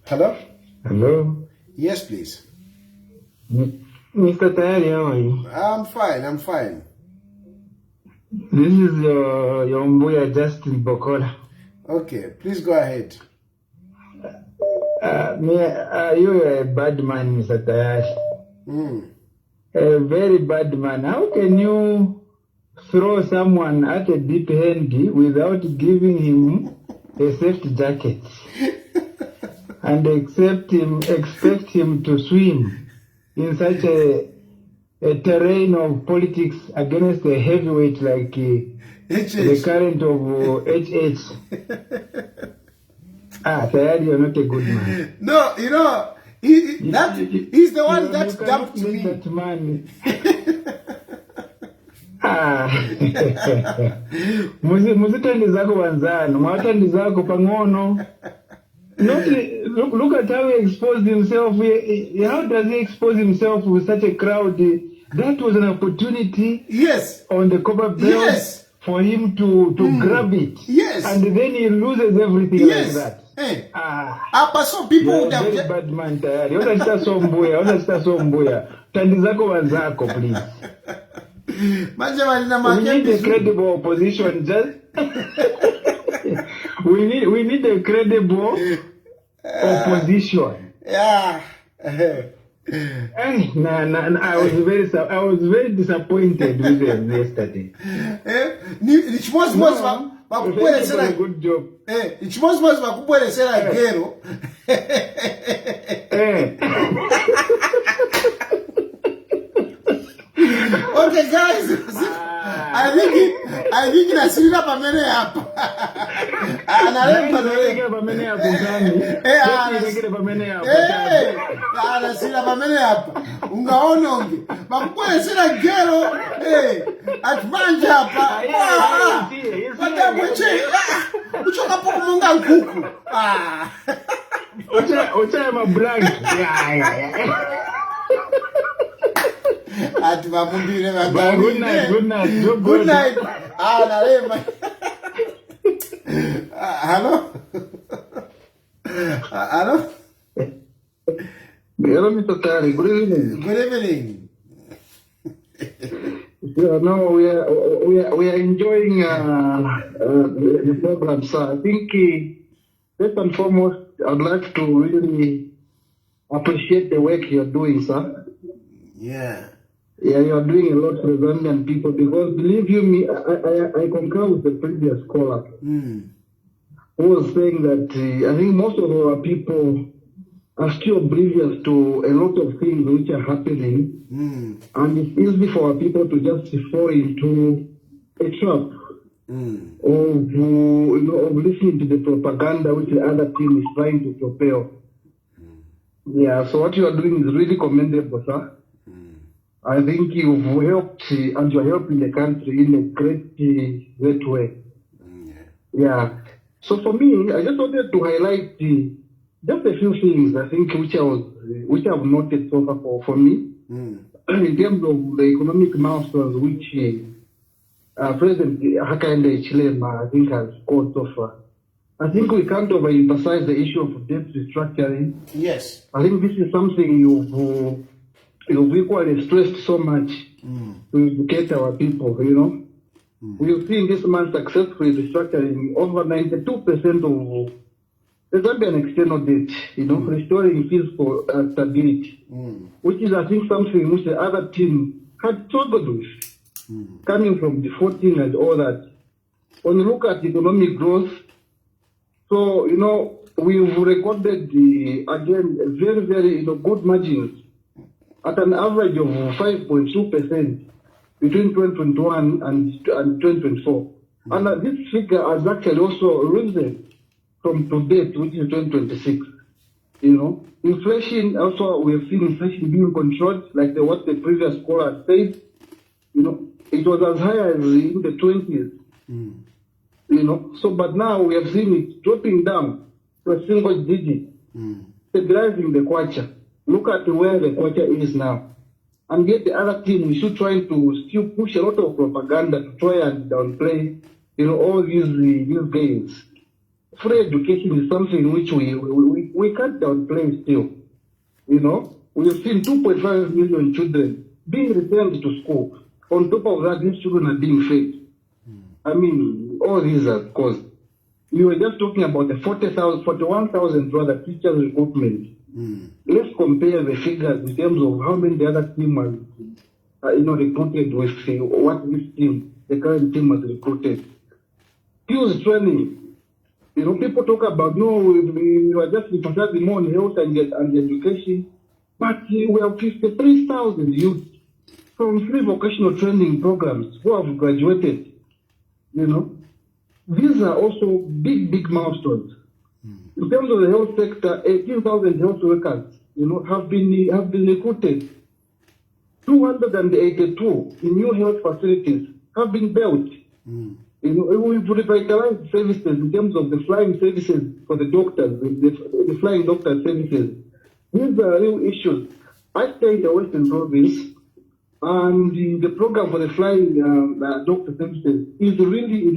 Hello? Hello? Yes, please. Mr. Tayari, how are you? I'm fine. This is your Mbuya Justin Bokola. Okay, please go ahead. You're a bad man, Mr. Tayari. A very bad man. How can you throw someone at a deep end without giving him a safety jacket and expect him to swim in such a terrain of politics against a heavyweight like the current of HH? Tayari, you're not a good man. No, he's the one that dumped me. That man. Muzitendi zako wanzano, mwatendi zako pangono. Look at how he exposed himself. How does he expose himself with such a crowd? That was an opportunity. Yes. On the copper belt. Yes. For him to grab it. Yes. And then he loses everything yes. like that. Hey. So people would have very bad man tayari. Ona sita sombuya. Tandi zako wanzako, please. We need a credible opposition. We need a credible opposition. Yeah. I was very disappointed with them yesterday. Good job. Okay, guys, I think nasirika pamene hapa. Analemba pamene hapa. Nasirika pamene hapa. Ungaononge. Bakubwelesera gero. Atmanja hapa. Wata mweche. Uchoka poku munga nkuku. Ocha mablank. At Mamumbire Good night. Good night. Narema. Hello? Hello? Hello, Mr. Tari. Good evening. Good evening. Yeah, no, we are enjoying the program, sir. I think first and foremost, I'd like to really appreciate the work you're doing, sir. Yeah. Yeah, you are doing a lot for the Zambian people because, believe you me, I concur with the previous caller who was saying that I think most of our people are still oblivious to a lot of things which are happening, and it's easy for our people to just fall into a trap of listening to the propaganda which the other team is trying to propel. Yeah, so what you are doing is really commendable, sir. I think you've helped and you're helping the country in a great way. Yeah. So for me, I just wanted to highlight just a few things I think which I've noted so far for me in terms of the economic milestones which President Hakainde Hichilema I think has scored so far. I think we can't overemphasize the issue of debt restructuring. Yes. I think this is something you've equally stressed so much to educate our people, We've seen this month successfully restructuring over 92% of the Zambian external debt, restoring fiscal stability, which is, I think, something which the other team had struggled with, coming from defaulting and all that. When you look at economic growth, so, we've recorded, again, very, very good margins at an average of 5.2% between 2021 and 2024. And this figure has actually also risen from to date, which is 2026. Inflation also, we have seen inflation being controlled, like what the previous caller said. It was as high as in the 20s. So, but now we have seen it dropping down to a single digit, stabilizing the kwacha. Look at where the kwacha is now. And yet the other team is still trying to push a lot of propaganda to try and downplay, all these gains. Free education is something which we can't downplay still. We have seen 2.5 million children being returned to school. On top of that, these children are being fed. I mean, all these are caused. We were just talking about the 41,000 rather teachers recruitment. Let's compare the figures in terms of how many the other team has, recruited with what this team, the current team has recruited. Skills training. People talk about, we are just emphasizing more on health and education, but we have 53,000 youth from 3 vocational training programs who have graduated. These are also big milestones. In terms of the health sector, 18,000 health workers, have been recruited. 282 in new health facilities have been built. We've revitalized services in terms of the flying services for the doctors, the flying doctor services. These are real issues. I stay in the Western Province, and the program for the flying doctor services is really,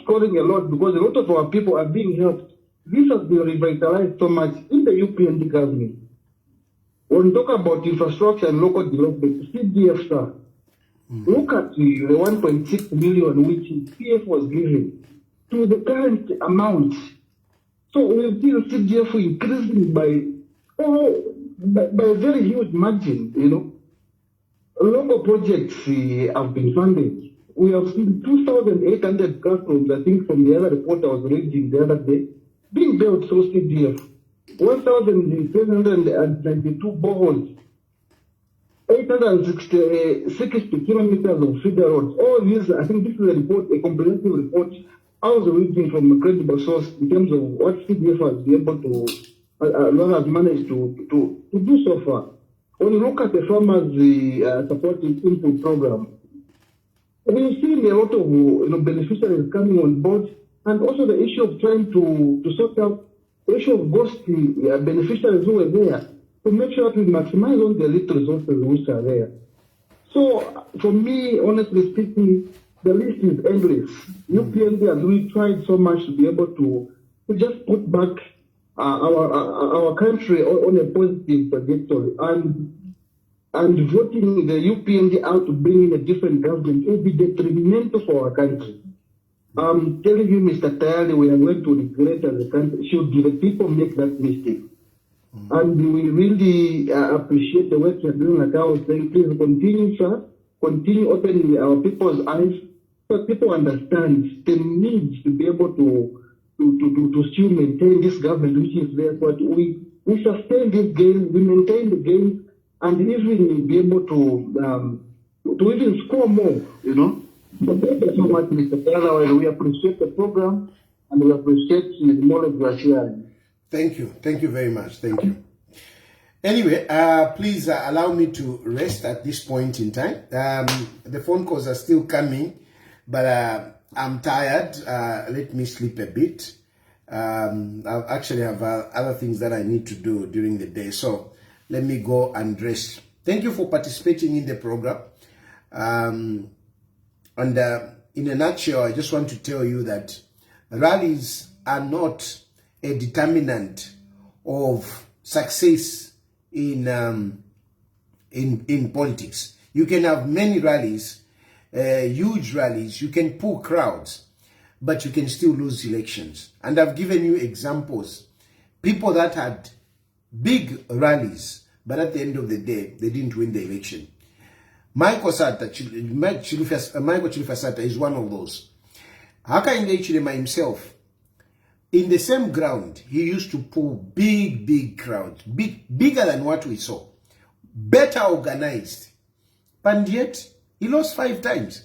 scoring a lot because a lot of our people are being helped. This has been revitalized so much in the UPND government. When we talk about infrastructure and local development, CDF, sir, look at the 1.6 million which PF was given to the current amount. So we've seen CDF increasing by by a very huge margin, you know. Local projects have been funded. We have seen 2,800 classrooms, I think, from the other report I was reading the other day, being built through CDF. 1,792 boreholes, 860 kilometers of feeder roads. All these, I think this is a report, a comprehensive report I was reading from a credible source in terms of what CDF has been able to, has managed to do so far. When you look at the farmers supporting input program, we've seen a lot of beneficiaries coming on board, and also the issue of trying to sort out the issue of ghosting beneficiaries who were there to make sure that we maximize all the little resources which are there. So, for me, honestly speaking, the list is endless. UPND has really tried so much to be able to just put back our country on a positive trajectory, and voting the UPND out to bring in a different government will be detrimental for our country. I'm telling you, Mr. Tayali, we are going to regret as a country should the people make that mistake. And we really appreciate the work you're doing. Like I was saying, please continue, sir. Continue opening our people's eyes so that people understand the need to be able to still maintain this government which is there, but we sustain this game, we maintain the game, and even be able to even score more, you know. So thank you so much, Mr. Taylor. We appreciate the program and we appreciate the knowledge you are sharing. Thank you. Thank you very much. Thank you. Anyway, please allow me to rest at this point in time. The phone calls are still coming, but I'm tired. Let me sleep a bit. I actually have other things that I need to do during the day. So let me go and rest. Thank you for participating in the program. And in a nutshell, I just want to tell you that rallies are not a determinant of success in politics. You can have many rallies, huge rallies, you can pull crowds, but you can still lose elections. And I've given you examples. People that had big rallies, but at the end of the day, they didn't win the election. Michael Chilufya is one of those. Hakainde Hichilema himself, in the same ground, he used to pull big crowds, bigger than what we saw, better organized, and yet he lost 5 times.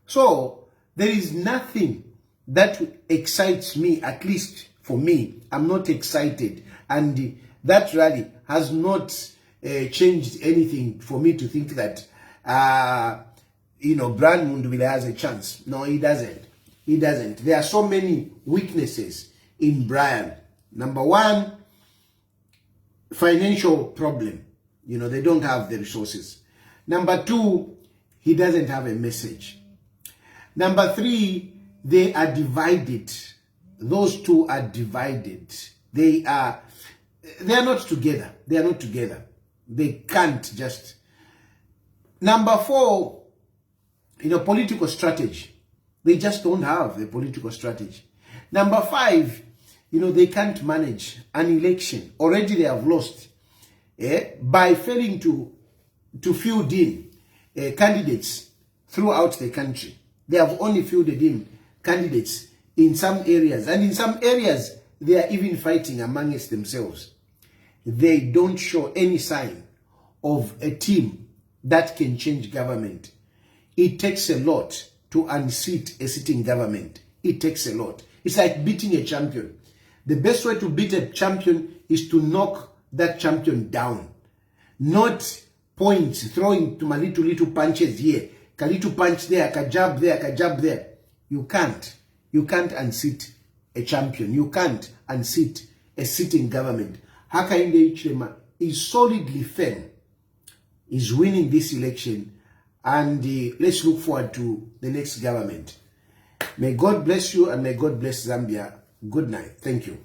So there is nothing that excites me, at least for me. I'm not excited, and that rally has not changed anything for me to think that Brian Mundubile has a chance. No, he doesn't. He doesn't. There are so many weaknesses in Brian. Number one, financial problem. They don't have the resources. Number two, he doesn't have a message. Number three, they are divided. Those two are divided. They are not together. They are not together. They can't just. Number four, political strategy. They just don't have the political strategy. Number five, they can't manage an election. Already they have lost by failing to field in candidates throughout the country. They have only fielded in candidates in some areas. And in some areas, they are even fighting amongst themselves. They don't show any sign of a team that can change government. It takes a lot to unseat a sitting government. It takes a lot. It's like beating a champion. The best way to beat a champion is to knock that champion down. Not points, throwing to my little punches here, a little punch there, a jab there, a jab there. You can't. You can't unseat a champion. You can't unseat a sitting government. Hakainde Hichilema is solidly firm. Is winning this election, and let's look forward to the next government. May God bless you and may God bless Zambia. Good night. Thank you.